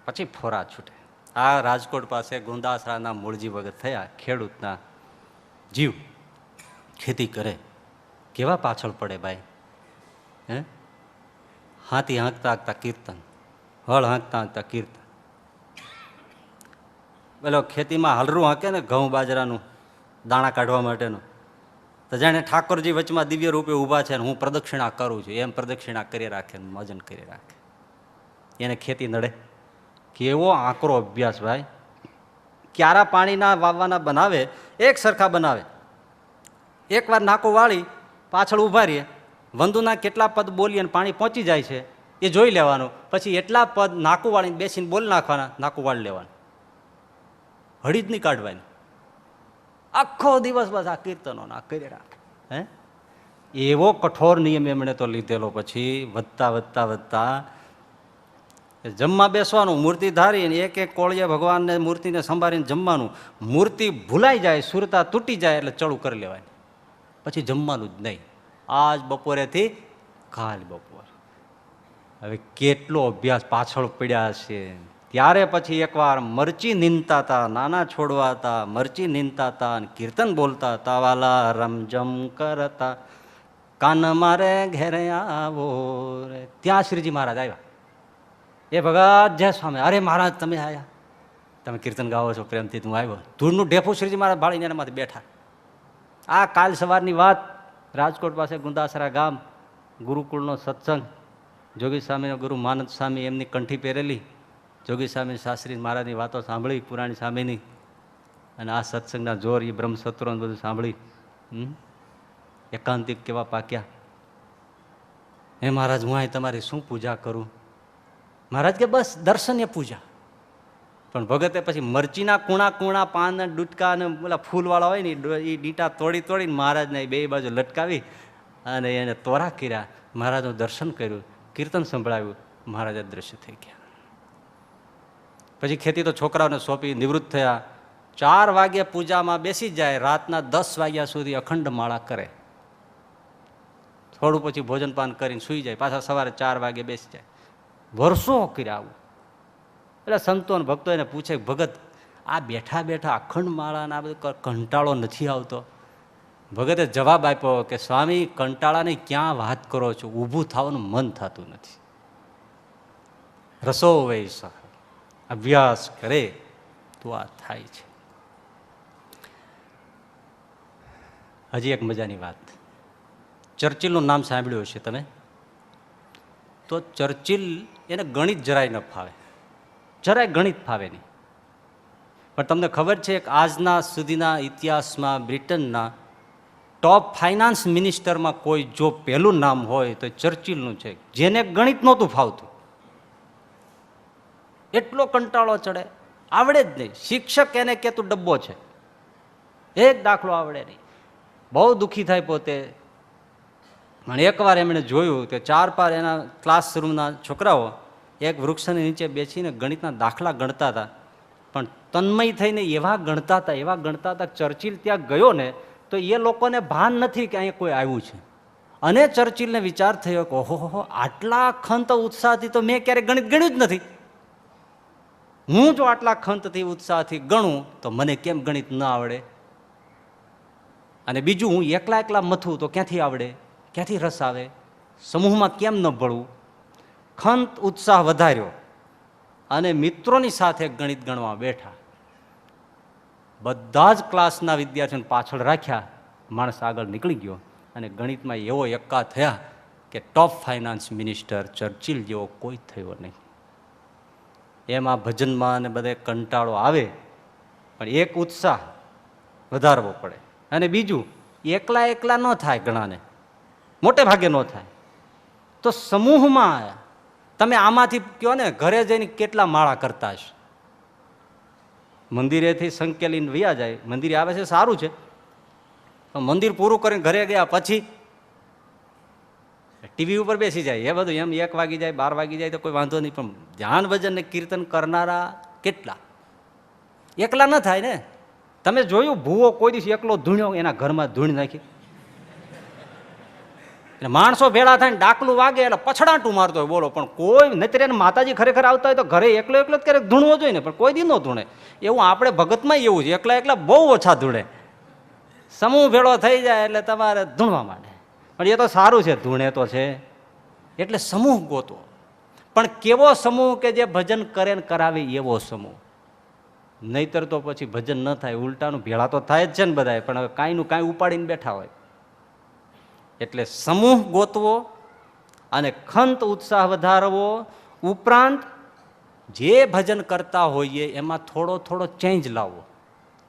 પછી ફોરા છૂટે. આ રાજકોટ પાસે ગુંદાસરાના મૂળજી વખત થયા, ખેડૂતના જીવ ખેતી કરે, કેવા પાછળ પડે ભાઈ, હે હાથી હાંકતા હાંકતા કીર્તન, હળ હાંકતા હાંકતા કીર્તન. પેલો ખેતીમાં હલરું હાંકે ને ઘઉં બાજરાનું દાણા કાઢવા માટેનું, તો જાણે ઠાકોરજી વચમાં દિવ્ય રૂપે ઊભા છે ને હું પ્રદક્ષિણા કરું છું એમ પ્રદક્ષિણા કરી રાખે, મજન કરી રાખે. એને ખેતી નડે? કેવો આકરો અભ્યાસ ભાઈ. ક્યારા પાણીના વાવવાના બનાવે, એક સરખા બનાવે, એકવાર નાકો વાળી પાછળ ઊભા રહીએ, વંદુના કેટલા પદ બોલીએ અને પાણી પહોંચી જાય છે એ જોઈ લેવાનું, પછી એટલા પદ નાકું વાળીને બેસીને બોલી નાખવાના, નાકું વાળી લેવાનું, હળી જ નહીં કાઢવાની. આખો દિવસ બસ આ કીર્તનો ના કરી રાખે. હે એવો કઠોર નિયમ એમણે તો લીધેલો. પછી વધતા વધતા વધતા જમવા બેસવાનું, મૂર્તિ ધારીને એક એક કોળીએ ભગવાનને મૂર્તિને સંભાળીને જમવાનું. મૂર્તિ ભૂલાઈ જાય, સુરતા તૂટી જાય એટલે ચડું કરી લેવાની, પછી જમવાનું જ નહીં. આજ બપોરેથી કાલ બપોર. હવે કેટલો અભ્યાસ પાછળ પડ્યા છે. ત્યારે પછી એકવાર મરચી નીંદતા હતા, નાના છોડવા હતા, મરચી નીંદતા હતા અને કીર્તન બોલતા હતા, વાલા રમજમ કરતા કાન મારે ઘેરે આવો રે. ત્યાં શ્રીજી મહારાજ આવ્યા. એ ભગત જય સ્વામી. અરે મહારાજ તમે આવ્યા, તમે કીર્તન ગાવો છો પ્રેમથી, હું આવ્યો. ધૂળનું ઢેફું શ્રીજી મહારાજ ભાળીને એના માથે બેઠા. આ કાલ સવારની વાત, રાજકોટ પાસે ગુંદાસરા ગામ, ગુરુકુળનો સત્સંગ, જોગી સ્વામીનો ગુરુ માનદ સ્વામી એમની કંઠી પહેરેલી, જોગી સ્વામી શાસ્ત્રી મહારાજની વાતો સાંભળી પુરાણી સ્વામીની, અને આ સત્સંગના જોર એ બ્રહ્મસત્રો બધું સાંભળી એકાંતિક કેવા પાક્યા. હે મહારાજ હું અહીં તમારી શું પૂજા કરું? મહારાજ કે બસ દર્શન એ પૂજા. પણ ભગતે પછી મરચીના કૂણા કૂણા પાન ડૂટકા અને પેલા ફૂલવાળા હોય ને એ ડીટા તોડી તોડીને મહારાજને બે બાજુ લટકાવી અને એને તોરા કર્યા. મહારાજનું દર્શન કર્યું, કીર્તન સંભળાવ્યું, મહારાજ દ્રશ્ય થઈ ગયા. પછી ખેતી તો છોકરાઓને સોંપી નિવૃત્ત થયા. 4 વાગ્યે પૂજામાં બેસી જાય, રાતના 10 વાગ્યા સુધી અખંડ માળા કરે. થોડું પછી ભોજનપાન કરીને સૂઈ જાય, પાછા સવારે 4 વાગે બેસી જાય. વર્ષો કર્યા આવું. એટલે સંતો અને ભક્તો એને પૂછે, ભગત આ બેઠા બેઠા અખંડ માળાને આ બધું કંટાળો નથી આવતો? ભગતે જવાબ આપ્યો કે સ્વામી કંટાળાની ક્યાં વાત કરો છો, ઊભું થવાનું મન થતું નથી. રસો વૈસ અભ્યાસ કરે તો આ થાય છે. હજી એક મજાની વાત, ચર્ચિલનું નામ સાંભળ્યું હશે તમે. તો ચર્ચિલ એને ગણિત જરાય ન ફાવે, જરાય ગણિત ફાવે નહીં. પણ તમને ખબર છે કે આજના સુધીના ઇતિહાસમાં બ્રિટનના ટોપ ફાઇનાન્સ મિનિસ્ટરમાં કોઈ જો પહેલું નામ હોય તો ચર્ચિલનું છે, જેને ગણિત નહોતું ફાવતું. એટલો કંટાળો ચડે, આવડે જ નહીં. શિક્ષક એને કહેતું ડબ્બો છે, એક દાખલો આવડે નહીં. બહુ દુઃખી થાય પોતે. પણ એકવાર એમણે જોયું કે 4 એના ક્લાસરૂમના છોકરાઓ એક વૃક્ષની નીચે બેસીને ગણિતના દાખલા ગણતા હતા. પણ તન્મય થઈને એવા ગણતા હતા, એવા ગણતા હતા. ચર્ચિલ ત્યાં ગયો ને તો એ લોકોને ભાન નથી કે અહીંયા કોઈ આવ્યું છે. અને ચર્ચિલને વિચાર થયો કે ઓહો, આટલા ખંત ઉત્સાહથી તો મેં ક્યારેય ગણિત ગણ્યું જ નથી. હું જો આટલા ખંતથી ઉત્સાહથી ગણું તો મને કેમ ગણિત ન આવડે? અને બીજું, હું એકલા એકલા મથું તો ક્યાંથી આવડે, ક્યાંથી રસ આવે? સમૂહમાં કેમ ન ભળવું? ખંત ઉત્સાહ વધાર્યો અને મિત્રોની સાથે ગણિત ગણવા બેઠા. બધા જ ક્લાસના વિદ્યાર્થીઓને પાછળ રાખ્યા, માણસ આગળ નીકળી ગયો અને ગણિતમાં એવો એક્કા થયા કે ટોપ ફાઇનાન્સ મિનિસ્ટર ચર્ચિલ જેવો કોઈ થયો નહીં. એમાં ભજનમાં અને બધે કંટાળો આવે, પણ એક ઉત્સાહ વધારવો પડે. અને બીજું, એકલા એકલા ન થાય, ઘણાને મોટે ભાગે ન થાય, તો સમૂહમાં તમે આમાંથી કહો ને, ઘરે જઈને કેટલા માળા કરતા હશે. મંદિરેથી સંકેલીને વયા જાય, મંદિરે આવે છે સારું છે, મંદિર પૂરું કરીને ઘરે ગયા પછી ટીવી ઉપર બેસી જાય, એ બધું એમ 1 વાગી જાય, 12 વાગી જાય તો કોઈ વાંધો નહીં, પણ ધ્યાન ભજન ને કીર્તન કરનારા કેટલા? એકલા ન થાય ને. તમે જોયું ભૂવો કોઈ દિવસ એકલો ધૂણ્યો એના ઘરમાં ધૂણી નાખી? માણસો ભેળા થાય ને ડાકલું વાગે એટલે પછડાટું મારતો હોય, બોલો. પણ કોઈ નહીતર એને માતાજી ખરેખર આવતા હોય તો ઘરે એકલો એકલો જ ક્યારેક ધૂણવો જોઈએ ને, પણ કોઈ દી ન ધૂણે. એવું આપણે ભગતમાં એવું છે, એકલા એકલા બહુ ઓછા ધૂણે. સમૂહ ભેળો થઈ જાય એટલે તમારે ધૂણવા માંડે. પણ એ તો સારું છે, ધૂણે તો છે. એટલે સમૂહ ગોતો, પણ કેવો સમૂહ કે જે ભજન કરે ને કરાવે એવો સમૂહ. નહીતર તો પછી ભજન ન થાય, ઉલટાનું ભેળા તો થાય જ છે ને બધા, પણ હવે કાંઈનું કાંઈ ઉપાડીને બેઠા હોય. એટલે સમૂહ ગોતવો અને ખંત ઉત્સાહ વધારવો, ઉપરાંત જે ભજન કરતા હોઈએ એમાં થોડો થોડો ચેન્જ લાવવો.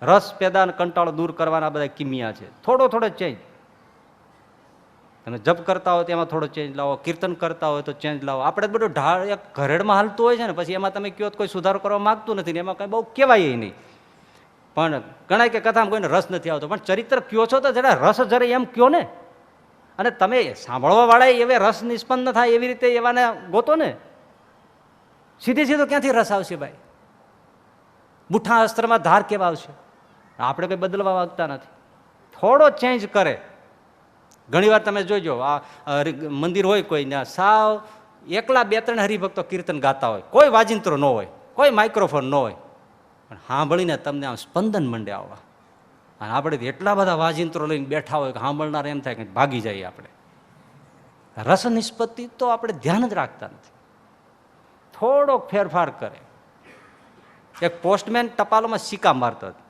રસ પેદા અને કંટાળો દૂર કરવાના બધા કિમિયા છે. થોડો થોડો ચેન્જ. તમે જપ કરતા હોય તો એમાં થોડો ચેન્જ લાવો, કીર્તન કરતા હોય તો ચેન્જ લાવો. આપણે બધું ઢાળ એક ઘરેડમાં હાલતું હોય છે ને, પછી એમાં તમે કહો કોઈ સુધારો કરવા માગતું નથી ને એમાં કંઈ બહુ કહેવાય નહીં. પણ ઘણા કે કથામાં કોઈને રસ નથી આવતો, પણ ચરિત્ર કયો છો તો જરા રસ જરા એમ કયો ને. અને તમે સાંભળવા વાળા એવે રસ નિષ્પન્ન થાય એવી રીતે એવાને ગોતો ને. સીધો ક્યાંથી રસ આવશે ભાઈ? બુઠ્ઠા અસ્ત્રમાં ધાર કેવા આવશે? આપણે કંઈ બદલવા માંગતા નથી. થોડો ચેન્જ કરે. ઘણી વાર તમે જોજો, આ મંદિર હોય કોઈ ને, સાવ એકલા 2-3 હરિભક્તો કીર્તન ગાતા હોય, કોઈ વાજિંત્રો ન હોય, કોઈ માઇક્રોફોન ન હોય, પણ સાંભળીને તમને આમ સ્પંદન મંડે આવવા. અને આપણે એટલા બધા વાજિંત્રો લઈને બેઠા હોય કે સાંભળનાર એમ થાય કે ભાગી જઈએ આપણે. રસ નિષ્પત્તિ તો આપણે ધ્યાન જ રાખતા નથી. થોડોક ફેરફાર કરે. એક પોસ્ટમેન ટપાલોમાં સિક્કા મારતો હતો.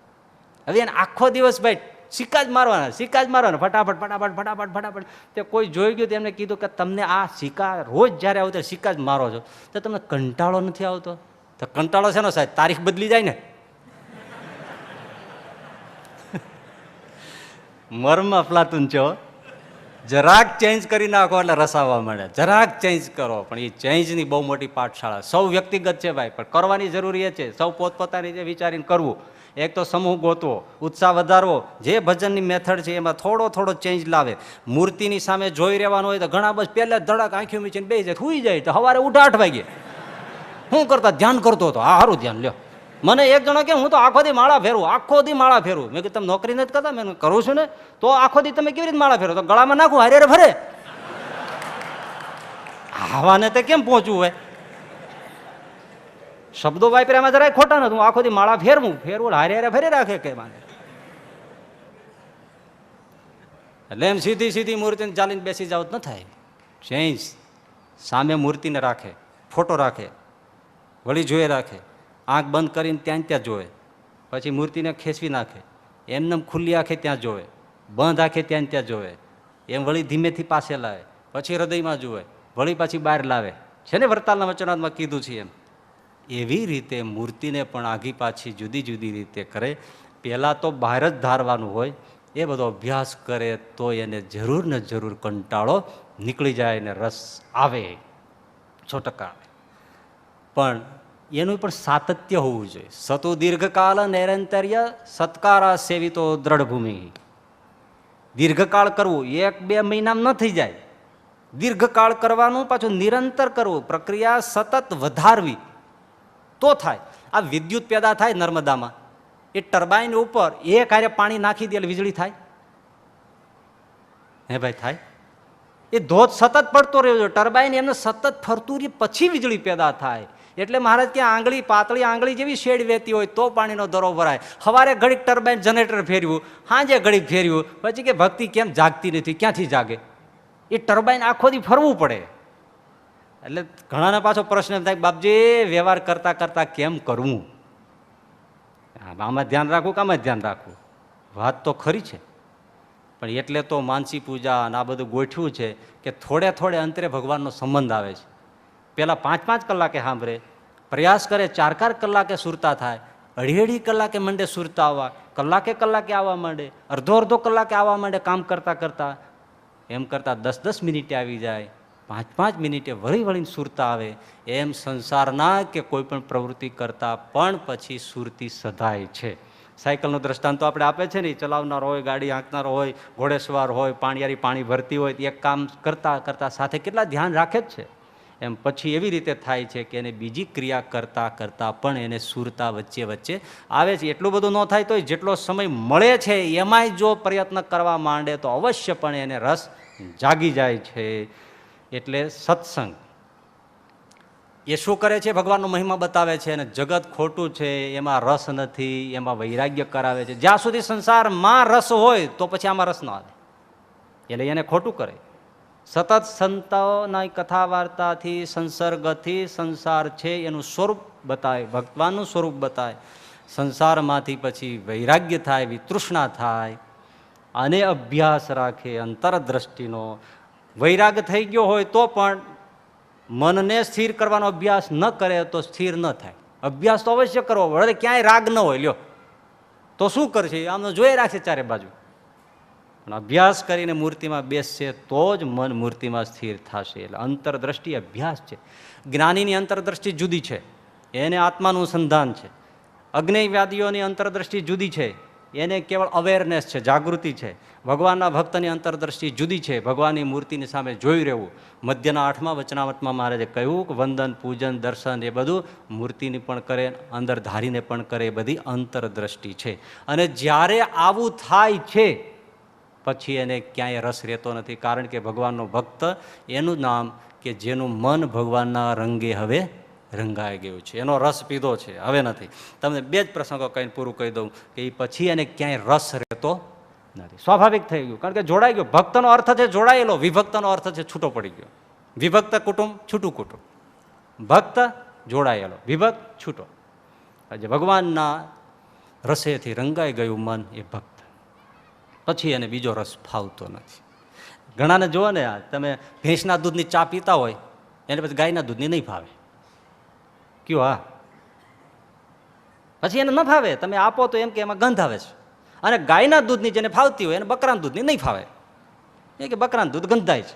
હવે એને આખો દિવસ ભાઈ સિક્કા જ મારવાના, સિક્કા જ મારવાના, ફટાફટ ફટાફટ ફટાફટ ફટાફટ. તે કોઈ જોઈ ગયું તો એમને કીધું કે તમને આ સિક્કા રોજ જ્યારે આવો ત્યારે સિક્કા જ મારો છો, તો તમને કંટાળો નથી આવતો? તો કંટાળો છે ને સાહેબ, તારીખ બદલી જાય ને. મર્મ અફલાતુન છો. જરાક ચેન્જ કરી નાખો એટલે રસ આવવા મળે. જરાક ચેન્જ કરો, પણ એ ચેન્જની બહુ મોટી પાઠશાળા. સૌ વ્યક્તિગત છે ભાઈ, પણ કરવાની જરૂરી એ છે. સૌ પોતપોતાની જે વિચારીને કરવું. એક તો સમૂહ ગોતવો, ઉત્સાહ વધારવો, જે ભજનની મેથડ છે એમાં થોડો થોડો ચેન્જ લાવે. મૂર્તિની સામે જોઈ રહેવાનું હોય તો ઘણા બસ પહેલા ધડાક આંખી મીચીને બેસી જાય, સુઈ જાય. તો સવારે ઉઠા 8 વાગે શું કરતા? ધ્યાન કરતો હતો. હા, સારું ધ્યાન લ્યો. મને એક જણો કે હું તો આખો દી માળા ફેરવું, આખો દી માળા ફેરવું. મેં કીધું તમે નોકરી નથી કરતા? મેં કરું છું ને. તો આખો દી તમે કેવી રીતે માળા ફેરવો? તો ગળામાં નાખું, હારે ફરે. આવાને તે કેમ પહોંચવું હોય? શબ્દો વાપર્યા એમાં જરાય ખોટા નથી. હું આખો દી માળા ફેરવું હારે ફરી રાખે કે માને. એટલે એમ સીધી મૂર્તિને ચાલીને બેસી જાવ ન થાય. ચેન્જ. સામે મૂર્તિને રાખે, ફોટો રાખે, વળી જોઈ રાખે, આંખ બંધ કરીને ત્યાં જોવે, પછી મૂર્તિને ખેંચવી નાખે, એમને ખુલ્લી આંખે ત્યાં જોવે, બંધ આંખે ત્યાં જોવે, એમ વળી ધીમેથી પાસે લાવે, પછી હૃદયમાં જુએ, વળી પાછી બહાર લાવે. છે ને વરતાલના વચનામાં કીધું છે એમ. એવી રીતે મૂર્તિને પણ આઘી પાછી જુદી જુદી રીતે કરે. પહેલાં તો બહાર જ ધારવાનું હોય. એ બધો અભ્યાસ કરે તો એને જરૂર ને જરૂર કંટાળો નીકળી જાય ને રસ આવે, 100% આવે. પણ એનું પણ સાતત્ય હોવું જોઈએ. સતુ દીર્ઘકાળ નૈરંતર્ય સત્કારા સેવિતો દ્રઢભૂમિ. દીર્ઘકાળ કરવું 1-2 મહિનામાં ન થઈ જાય. દીર્ઘકાળ કરવાનું, પાછું નિરંતર કરવું, પ્રક્રિયા સતત વધારવી તો થાય. આ વિદ્યુત પેદા થાય નર્મદામાં, એ ટર્બાઇન ઉપર એક હારે પાણી નાખી દે એટલે વીજળી થાય? હે ભાઈ, થાય? એ ધોધ સતત પડતો રહ્યો છે, ટર્બાઇન એમને સતત ફરતું રહે પછી વીજળી પેદા થાય. એટલે મહારાજ કે આંગળી, પાતળી આંગળી જેવી શેડ વહેતી હોય તો પાણીનો દરો ભરાય. સવારે ઘડીક ટર્બાઇન જનરેટર ફેરવ્યું, સાંજે ઘડીક ફેરવ્યું, પછી કે ભક્તિ કેમ જાગતી નથી? ક્યાંથી જાગે? એ ટર્બાઇન આખો દી ફરવું પડે. એટલે ઘણાને પાછો પ્રશ્ન એમ થાય, બાપજી વ્યવહાર કરતા કરતા કેમ કરવું? આમાં ધ્યાન રાખવું કે આમાં ધ્યાન રાખવું? વાત તો ખરી છે, પણ એટલે તો માનસી પૂજા અને આ બધું ગોઠવ્યું છે કે થોડે થોડે અંતરે ભગવાનનો સંબંધ આવે છે. પેલા 5-5 કલાકે સાંભળે, પ્રયાસ કરે 4 કલાકે સુરતા થાય, અઢી કલાકે મંડે સુરતા આવવા, કલાકે આવવા માંડે, અડધો કલાકે આવવા માંડે કામ કરતાં કરતાં. એમ કરતાં 10 મિનિટે આવી જાય, 5 મિનિટે વળીને સુરતા આવે. એમ સંસારના કે કોઈ પણ પ્રવૃત્તિ કરતાં પણ પછી સુરતી સધાય છે. સાયકલનું દ્રષ્ટાંત તો આપણે આપે છે ને, ચલાવનાર હોય, ગાડી હાંકનારો હોય, ઘોડેસવાર હોય, પાણીયારી પાણી ભરતી હોય, એક કામ કરતાં કરતાં સાથે કેટલા ધ્યાન રાખે જ છે. એમ પછી એવી રીતે થાય છે કે એને બીજી ક્રિયા કરતાં કરતાં પણ એને સુરતા વચ્ચે આવે છે. એટલું બધું ન થાય તો જેટલો સમય મળે છે એમાંય જો પ્રયત્ન કરવા માંડે તો અવશ્યપણે એને રસ જાગી જાય છે. એટલે સત્સંગ એ શું કરે છે? ભગવાનનો મહિમા બતાવે છે. અને જગત ખોટું છે, એમાં રસ નથી, એમાં વૈરાગ્ય કરાવે છે. જ્યાં સુધી સંસારમાં રસ હોય તો પછી આમાં રસ ન આવે, એટલે એને ખોટું કરે. સતત સંતોના કથા વાર્તાથી, સંસર્ગથી સંસાર છે એનું સ્વરૂપ બતાવે, ભગવાનનું સ્વરૂપ બતાવે. સંસારમાંથી પછી વૈરાગ્ય થાય, વિતૃષ્ણા થાય અને અભ્યાસ રાખે અંતરદ્રષ્ટિનો. વૈરાગ થઈ ગયો હોય તો પણ મનને સ્થિર કરવાનો અભ્યાસ ન કરે તો સ્થિર ન થાય. અભ્યાસ તો અવશ્ય કરવો પડે, ક્યાંય રાગ ન હોય લ્યો તો શું કરશે? આમને જોઈ રાખશે ચારે બાજુ. પણ અભ્યાસ કરીને મૂર્તિમાં બેસશે તો જ મન મૂર્તિમાં સ્થિર થશે. એટલે અંતરદ્રષ્ટિ અભ્યાસ છે. જ્ઞાનીની અંતરદ્રષ્ટિ જુદી છે, એને આત્માનું સંધાન છે. અજ્ઞેયવાદીઓની અંતરદ્રષ્ટિ જુદી છે, એને કેવળ અવેરનેસ છે, જાગૃતિ છે. ભગવાનના ભક્તની અંતરદ્રષ્ટિ જુદી છે, ભગવાનની મૂર્તિની સામે જોઈ રહેવું. મધ્યના 8મા વચનામૃતમાં મહારાજે કહ્યું કે વંદન, પૂજન, દર્શન એ બધું મૂર્તિની પણ કરે, અંદર ધારીને પણ કરે, એ બધી અંતરદ્રષ્ટિ છે. અને જ્યારે આવું થાય છે પછી એને ક્યાંય રસ રહેતો નથી. કારણ કે ભગવાનનો ભક્ત એનું નામ કે જેનું મન ભગવાનના રંગે હવે રંગાઈ ગયું છે, એનો રસ પીધો છે, હવે નથી. તમને 2 જ પ્રસંગો કહીને પૂરું કહી દઉં કે એ પછી એને ક્યાંય રસ રહેતો નથી. સ્વાભાવિક થઈ ગયું, કારણ કે જોડાઈ ગયો. ભક્તનો અર્થ છે જોડાયેલો, વિભક્તનો અર્થ છે છૂટો પડી ગયો. વિભક્ત કુટુંબ, છૂટું કુટુંબ. ભક્ત જોડાયેલો, વિભક્ત છૂટો. આજે ભગવાનના રસેથી રંગાઈ ગયું મન એ ભક્ત, પછી એને બીજો રસ ફાવતો નથી. ઘણાને જુઓ ને, તમે ભેંસના દૂધની ચા પીતા હોય એને પછી ગાયના દૂધની નહીં ભાવે. કયો? હા, પછી એને ન ફાવે. તમે આપો તો એમ કે એમાં ગંધ આવે છે. અને ગાયના દૂધની જેને ફાવતી હોય એને બકરાના દૂધની નહીં ફાવે, એ કે બકરાનું દૂધ ગંધાય છે.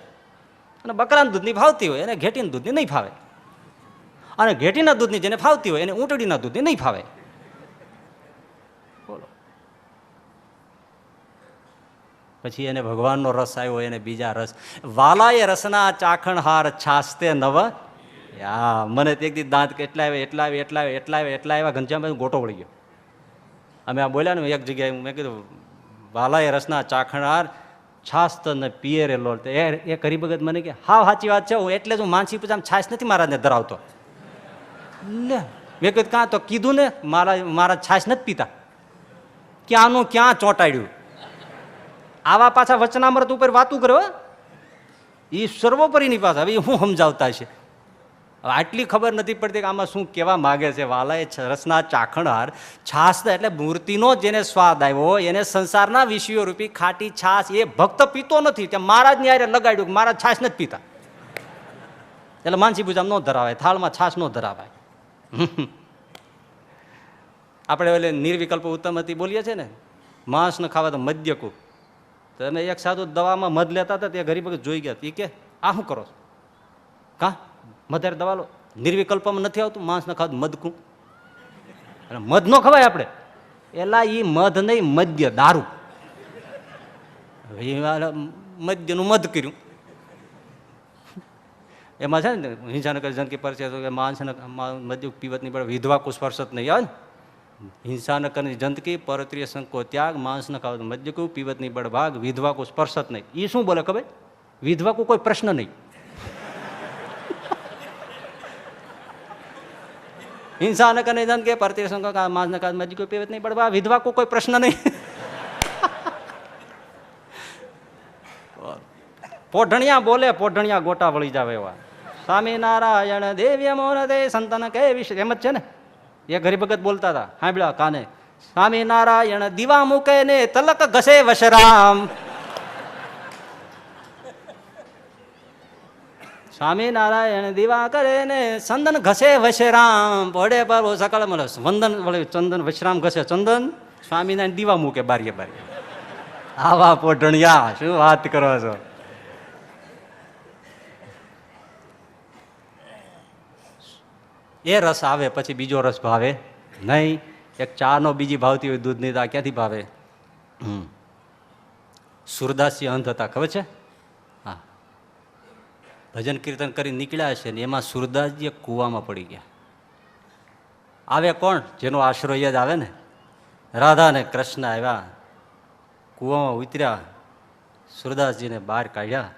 અને બકરાના દૂધની ફાવતી હોય એને ઘેટીના દૂધની નહીં ફાવે. અને ઘેટીના દૂધની જેને ફાવતી હોય એને ઊંટડીના દૂધની નહીં ફાવે. બોલો, પછી એને ભગવાનનો રસ આવ્યો, એને બીજા રસ. વાલાએ રસના ચાખણહાર છાસતે નવ. મને તે એક દી દાંત કેટલા આવ્યા ઘનશ્યામ ગોટો વળી ગયો. અમે આ બોલ્યા ને એક જગ્યાએ, મેં કીધું વાલાએ રસના ચાખણહાર છાસ ને પિયરે લો. એ કરી ભગત મને કે હા સાચી વાત છે, હું એટલે જ હું માનસી પૂછામ છાશ નથી મહારાજને ધરાવતો. લે, મેં કીધું કાં? તો કીધું ને મારા છાશ નથી પીતા. ક્યાંનું ક્યાં ચોંટાડ્યું. આવા પાછા વચનામૃત ઉપર વાતું કરો, એ સર્વોપરીની પાછા. હવે હું સમજાવતા છે, આટલી ખબર નથી પડતી કે આમાં શું કહેવા માગે છે. વાલાએ રસના ચાખણહાર છાસ એટલે મૂર્તિનો જેને સ્વાદ આવ્યો, એને સંસારના વિષયો રૂપી ખાટી છાસ એ ભક્ત પીતો નથી. ત્યાં મહારાજની હારે લગાડ્યું કે મહારાજ છાશ નથી પીતા, એટલે માનસી પૂજામ ન ધરાવાય, થાળમાં છાશ ન ધરાવાય. આપણે એટલે નિર્વિકલ્પ ઉત્તમતી બોલીએ છીએ ને, માંસ ન ખાવા તો મદ્યકું. તો અમે એક સાધુ દવામાં મધ લેતા હતા, તે ગરીબ જોઈ ગયા. એ કે આ શું કરો છો? કા મધારે દવા લો, નિર્વિકલ્પમાં નથી આવતું માંસ ન ખાવું મધકું. અને મધ ન ખવાય આપણે, એલા એ મધ નહીં, મદ્ય, દારૂ. મદ્યનું મધ કર્યું. એમાં છે ને હિંસાનગર જનકી પરચે માંસ મદ્ય પીવત નહીં પડે, વિધવા કુ સ્પર્શત નહીં આવે ને. હિંસાનકરની જંતકી પરત્રીય સંકો ત્યાગ, માંસ ન ખાવ મદ્ય કુ પીવત નહીં બળ ભાગ, વિધવા કુ સ્પર્શત નહીં. એ શું બોલે ખબર? વિધવા કુ કોઈ પ્રશ્ન નહીં. હિંસાનકરની જંતકી પરત્રીય સંકો માંસ ન ખાવ મદ્ય કુ પીવત નહીં બળ ભાગ, વિધવા કુ કોઈ પ્રશ્ન નહીં. પોઢણિયા બોલે, પોઢણિયા ગોટા વળી જાવ એવા. સ્વામિનારાયણ દેવ્ય મોર દે સંતન કે વિશે એમ જ છે ને. એ ગરીબગત બોલતા હતા, સાંભળ્યા કાને. સ્વામિનારાયણ દીવા મૂકે ને તલક ઘસે વશરામ. સ્વામિનારાયણ દીવા કરે ને ચંદન ઘસે વશરામ પડે પર સકળ મળે વંદન વળે ચંદન વશરામ ઘસે ચંદન સ્વામિનારાયણ દીવા મૂકે બારીએ બારીએ. આવા પોઢણિયા શું વાત કરો છો. એ રસ આવે પછી બીજો રસ ભાવે નહીં. એક ચાનો બીજી ભાવતી હોય દૂધની તો ક્યાંથી ભાવે. સુરદાસજી અંધ હતા ખબર છે. હા, ભજન કીર્તન કરી નીકળ્યા છે ને એમાં સુરદાસજી એક કૂવામાં પડી ગયા. આવે કોણ? જેનો આશ્રય જ આવે ને. રાધા ને કૃષ્ણ આવ્યા, કૂવામાં ઉતર્યા, સુરદાસજીને બહાર કાઢ્યા.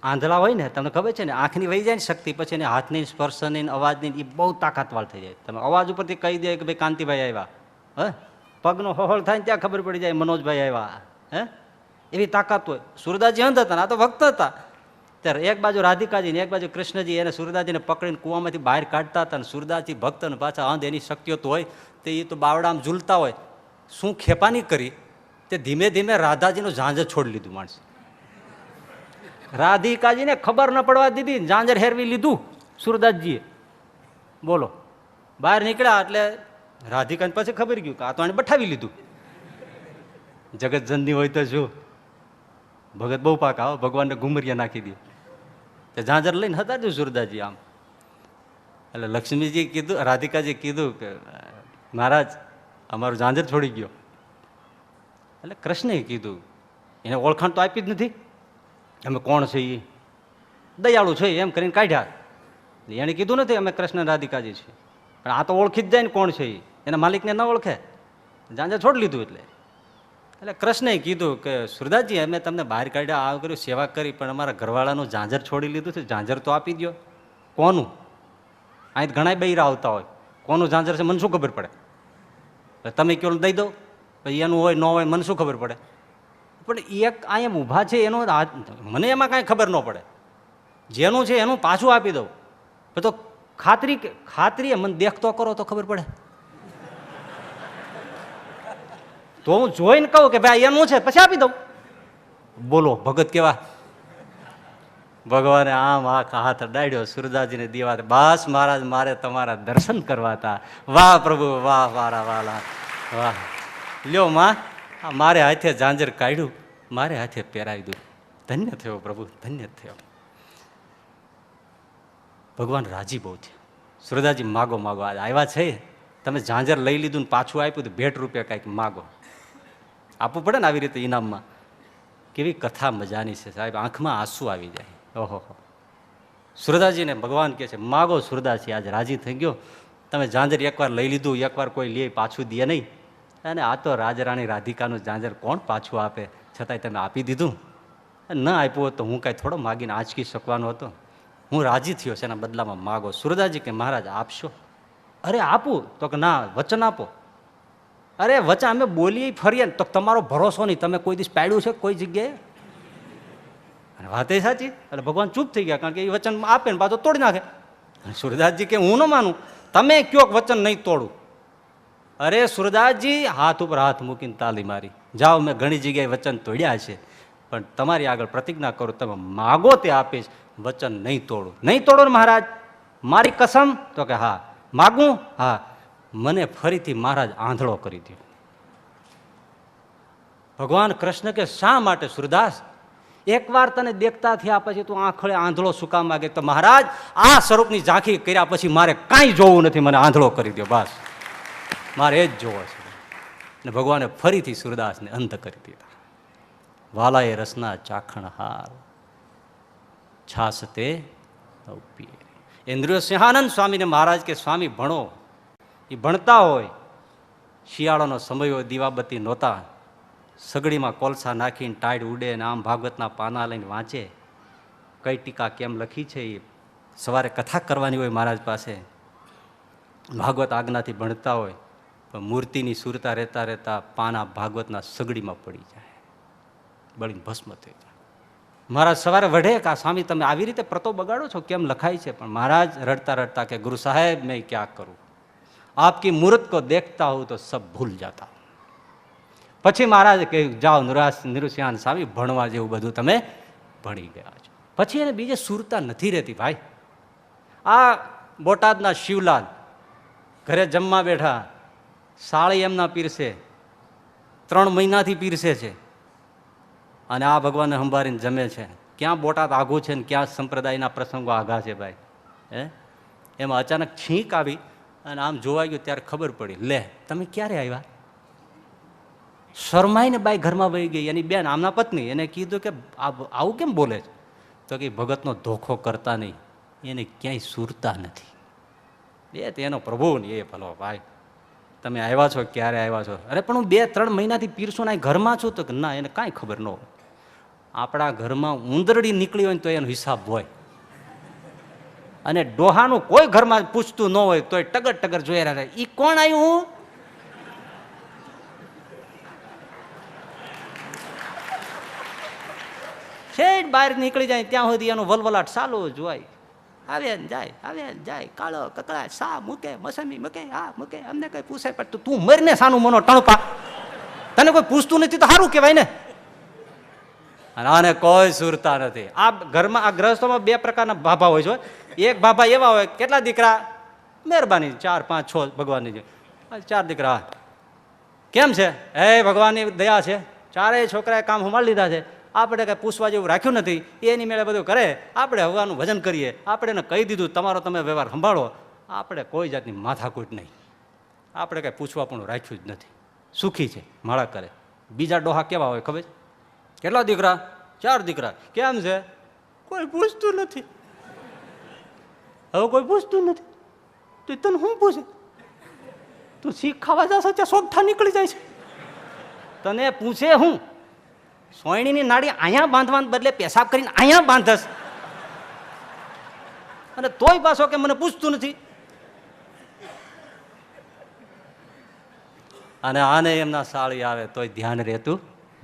આંધળા હોય ને તમને ખબર છે ને, આંખની વહી જાય ને શક્તિ, પછી એને હાથની સ્પર્શની અવાજની એ બહુ તાકાતવાળ થઈ જાય. તમે અવાજ ઉપરથી કહી દે કે ભાઈ કાંતિભાઈ આવ્યા, હે પગનો હોહળ થાય ને ત્યાં ખબર પડી જાય મનોજભાઈ આવ્યા. હે એવી તાકાત હોય. સુરદાસજી અંધ હતા ને આ તો ભક્ત હતા. ત્યારે એક બાજુ રાધિકાજી ને એક બાજુ કૃષ્ણજી એને સુરદાસજીને પકડીને કૂવામાંથી બહાર કાઢતા હતા. ને સુરદાસજી ભક્ત ને પાછા અંધ, એની શક્તિઓ તો હોય તો એ તો બાવડામાં ઝૂલતા હોય. શું ખેપાની કરી તે ધીમે ધીમે રાધાજીનું ઝાંઝર છોડી લીધું માણસ. રાધિકાજીને ખબર ન પડવા દીધી, ઝાંઝર હેરવી લીધું સુરદાસજીએ. બોલો, બહાર નીકળ્યા એટલે રાધિકાને પછી ખબર ગયું કે આ તો આને બઠાવી લીધું. જગત જનની હોય તો શું, ભગત બહુ પાકા હો, ભગવાનને ઘુમરિયા નાખી દે. તે ઝાંઝર લઈને હતા જ સુરદાસજી આમ. એટલે લક્ષ્મીજી કીધું, રાધિકાજી કીધું કે મહારાજ અમારું ઝાંઝર છોડી ગયો. એટલે કૃષ્ણએ કીધું, એને ઓળખાણ તો આપી જ નથી, અમે કોણ છે એ દયાળુ છે એમ કરીને કાઢ્યા. એને કીધું નથી અમે કૃષ્ણ રાધિકાજી છીએ, પણ આ તો ઓળખી જ જાય ને કોણ છે એ, એના માલિકને ન ઓળખે. ઝાંઝર છોડી લીધું. એટલે કૃષ્ણએ કીધું કે સુરદાસજી અમે તમને બહાર કાઢ્યા, આ કર્યું, સેવા કરી, પણ અમારા ઘરવાળાનું ઝાંઝર છોડી લીધું છે, ઝાંઝર તો આપી દો. કોનું? અહીં ઘણા બૈરા આવતા હોય, કોનું ઝાંઝર છે મને શું ખબર પડે? તમે કહો દઈ દો, પછી એનું હોય ન હોય મને શું ખબર પડે? પણ એક અહીંયા ઊભા છે એનો મને એમાં કાંઈ ખબર ન પડે. જેનું છે એનું પાછું આપી દઉં તો ખાતરી મને દેખતો કરો તો ખબર પડે. તો હું જોઈને કહું કે ભાઈ એનું છે પછી આપી દઉં. બોલો ભગત કેવા. ભગવાને આમ આખા હાથ ડાળ્યો સુરદાસજીને દીવા. બસ મહારાજ મારે તમારા દર્શન કરવા હતા. વાહ પ્રભુ વાહ, વારા વાલા વાહ. લ્યો માં, મારે હાથે ઝાંઝર કાઢ્યું, મારે હાથે પહેરાવી દઉં. ધન્ય થયો પ્રભુ, ધન્ય થયો. ભગવાન રાજી બહુ છે. સુરદાસજી માગો માગો આજે આવ્યા છે, તમે ઝાંઝર લઈ લીધું ને પાછું આપ્યું તો ભેટ રૂપિયા કાંઈક માગો. આપવું પડે ને આવી રીતે ઇનામમાં. કેવી કથા મજાની છે સાહેબ, આંખમાં આંસુ આવી જાય. ઓહો, સુરદાસજીને ભગવાન કહે છે માગો. સુરદાસજી આજે રાજી થઈ ગયો. તમે ઝાંઝર એકવાર લઈ લીધું, એકવાર કોઈ લે પાછું દે નહીં. અને આ તો રાજરાણી રાધિકાનું ઝાંઝર કોણ પાછું આપે, છતાંય તમે આપી દીધું. ન આપ્યું હોત તો હું કાંઈ થોડો માગીને આંચકી શકવાનો હતો. હું રાજી થયો છે, એના બદલામાં માગો. સુરદાસજી કે મહારાજ આપશો? અરે આપું. તો કે ના, વચન આપો. અરે વચન અમે બોલીએ ફરીએ તો તમારો ભરોસો નહીં, તમે કોઈ દિવસ પાડ્યું છે કોઈ જગ્યાએ? અને વાત એ સાચી. એટલે ભગવાન ચૂપ થઈ ગયા, કારણ કે એ વચન આપે ને પાછો તોડી નાખે. સુરદાસજી કે હું ન માનું, તમે કયો વચન નહીં તોડું. અરે સુરદાસજી હાથ ઉપર હાથ મૂકીને તાલી મારી. જાઓ, મેં ઘણી જગ્યાએ વચન તોડ્યા છે, પણ તમારી આગળ પ્રતિજ્ઞા કરું, તમે માગો તે આપીશ, વચન નહીં તોડું. નહીં તોડો ને મહારાજ, મારી કસમ? તો કે હા. માગું? હા. મને ફરીથી મહારાજ આંધળો કરી દો. ભગવાન કૃષ્ણ કે શા માટે સુરદાસ? એકવાર તને દેખતા થયા પછી તું આંખળે આંધળો શું કામ માગે? તો મહારાજ આ સ્વરૂપની ઝાંખી કર્યા પછી મારે કાંઈ જોવું નથી, મને આંધળો કરી દો બસ, મારે એ જ જોવો છે. ને ભગવાને ફરીથી સુરદાસને અંધ કરી દીધા. વાલાએ રસના ચાખણ હાર છાસ તે પીએ. ઇન્દ્રિયો સિંહાનંદ સ્વામીને મહારાજ કે સ્વામી ભણો. એ ભણતા હોય, શિયાળાનો સમય હોય, દીવાબત્તી નહોતા, સગડીમાં કોલસા નાખીને ટાઈડ ઉડે ને આમ ભાગવતના પાના લઈને વાંચે. કઈ ટીકા કેમ લખી છે એ સવારે કથા કરવાની હોય મહારાજ પાસે. ભાગવત આજ્ઞાથી ભણતા હોય, પણ મૂર્તિની સુરતા રહેતા રહેતા પાના ભાગવતના સગડીમાં પડી જાય, બળીને ભસ્મ થઈ જાય. મહારાજ સવારે વઢે કે આ સ્વામી તમે આવી રીતે પ્રતો બગાડો છો, કેમ લખાય છે? પણ મહારાજ રડતા રડતા કે ગુરુ સાહેબ મેં ક્યાં કરું, આપકી મૂર્ત કો દેખતા હું તો સબ ભૂલ જાતા. પછી મહારાજ કે જાઓ નિરુસિંહાન સ્વામી, ભણવા જેવું બધું તમે ભણી ગયા છો. પછી એને બીજે સુરતા નથી રહેતી ભાઈ. આ બોટાદના શિવલાલ ઘરે જમવા બેઠા, સાળી એમના પીરસે, 3 મહિનાથી પીરસે છે, અને આ ભગવાનને સંભાળીને જમે છે. ક્યાં બોટાદ આઘું છે ને ક્યાં સંપ્રદાયના પ્રસંગો આઘા છે ભાઈ. એમાં અચાનક છીંક આવી અને આમ જોવા ગયું ત્યારે ખબર પડી, લે તમે ક્યારે આવ્યા? શરમાઈને બાઈ ઘરમાં વહી ગઈ. એની બેન, આમના પત્ની, એને કીધું કે આવું કેમ બોલે છે? તો કે ભગતનો ધોખો કરતા નહીં, એને ક્યાંય સુરતા નથી. એ તેનો પ્રભુ ને એ ભલો ભાઈ, તમે આવ્યા છો, ક્યારે આવ્યા છો? અરે પણ હું 2-3 મહિનાથી પીરસું ના ઘરમાં છું. તો કે ના, એને કાંઈ ખબર ન હોય. આપણા ઘરમાં ઉંદરડી નીકળી હોય ને તો એનો હિસાબ હોય, અને ડોહાનું કોઈ ઘરમાં પૂછતું ન હોય તો ટગર ટગર જોયા રહે. એ કોણ આવ્યું? શેઠ બહાર નીકળી જાય ત્યાં સુધી એનો વલવલાટ ચાલુ જ હોય. આવે ને જાય, કાળો કકડા સા મૂકે, મોસંબી મૂકે, આ મૂકે, અમને કઈ પૂછે પણ તું મરીને સાનું મનો ટણપા, તને કોઈ પૂછતું નથી તો સારું કહેવાય ને. અને આને કોઈ સુરતા નથી. આ ઘરમાં, આ ગ્રહસ્થોમાં 2 પ્રકારના ભાભા હોય છે. એક ભાભા એવા હોય, કેટલા દીકરા? મહેરબાની 4, 5, 6 ભગવાનની છે, 4 દીકરા. કેમ છે? હે ભગવાનની દયા છે, 4 છોકરાએ કામ સંભાળી લીધા છે, આપણે કઈ પૂછવા જેવું રાખ્યું નથી. એની મેળે બધું કરે, આપણે હવાનું ભજન કરીએ, આપણે એને કહી દીધું તમારો તમે વ્યવહાર સંભાળો, આપણે કોઈ જાતની માથાકૂટ નહીં, આપણે કઈ પૂછવા પણ રાખ્યું જ નથી. સુખી છે, માળા કરે. બીજા ડોહા કેવા હોય ખબર? કેટલા દીકરા? 4 દીકરા. કેમ છે? કોઈ પૂછતું નથી. હવે કોઈ પૂછતું નથી તો તને શું પૂછે? તું શીખ ખાવા જશો ત્યાં સોગઠા નીકળી જાય છે. તને પૂછે હું? સોયણીની નાડી અહીંયા બાંધવાને બદલે પેશાબ કરીને અહીંયા બાંધસ, અને તોય પાછો કે મને પૂછતું નથી. અને આને એમના સાળી આવે તોય ધ્યાન રહેતું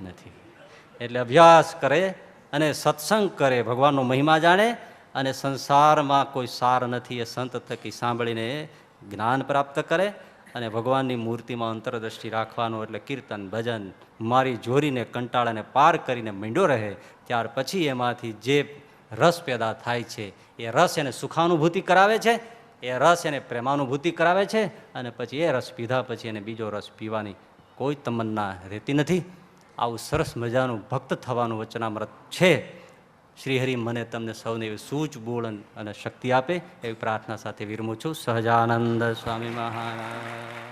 નથી. એટલે અભ્યાસ કરે અને સત્સંગ કરે, ભગવાનનો મહિમા જાણે, અને સંસારમાં કોઈ સાર નથી એ સંત થકી સાંભળીને જ્ઞાન પ્રાપ્ત કરે, અને ભગવાનની મૂર્તિમાં અંતરદ્રષ્ટિ રાખવાનું. એટલે કીર્તન ભજન મારી જોરીને કંટાળાને પાર કરીને માંડ્યો રહે. ત્યાર પછી એમાંથી જે રસ પેદા થાય છે એ રસ એને સુખાનુભૂતિ કરાવે છે, એ રસ એને પ્રેમાનુભૂતિ કરાવે છે, અને પછી એ રસ પીધા પછી એને બીજો રસ પીવાની કોઈ તમન્ના રહેતી નથી. આવું સરસ મજાનું ભક્ત થવાનું વચનામૃત છે. શ્રીહરિ મને તમને સૌને એવી સૂઝ બૂળ અને શક્તિ આપે એવી પ્રાર્થના સાથે વિરમું છું. સહજાનંદ સ્વામી મહારાજ.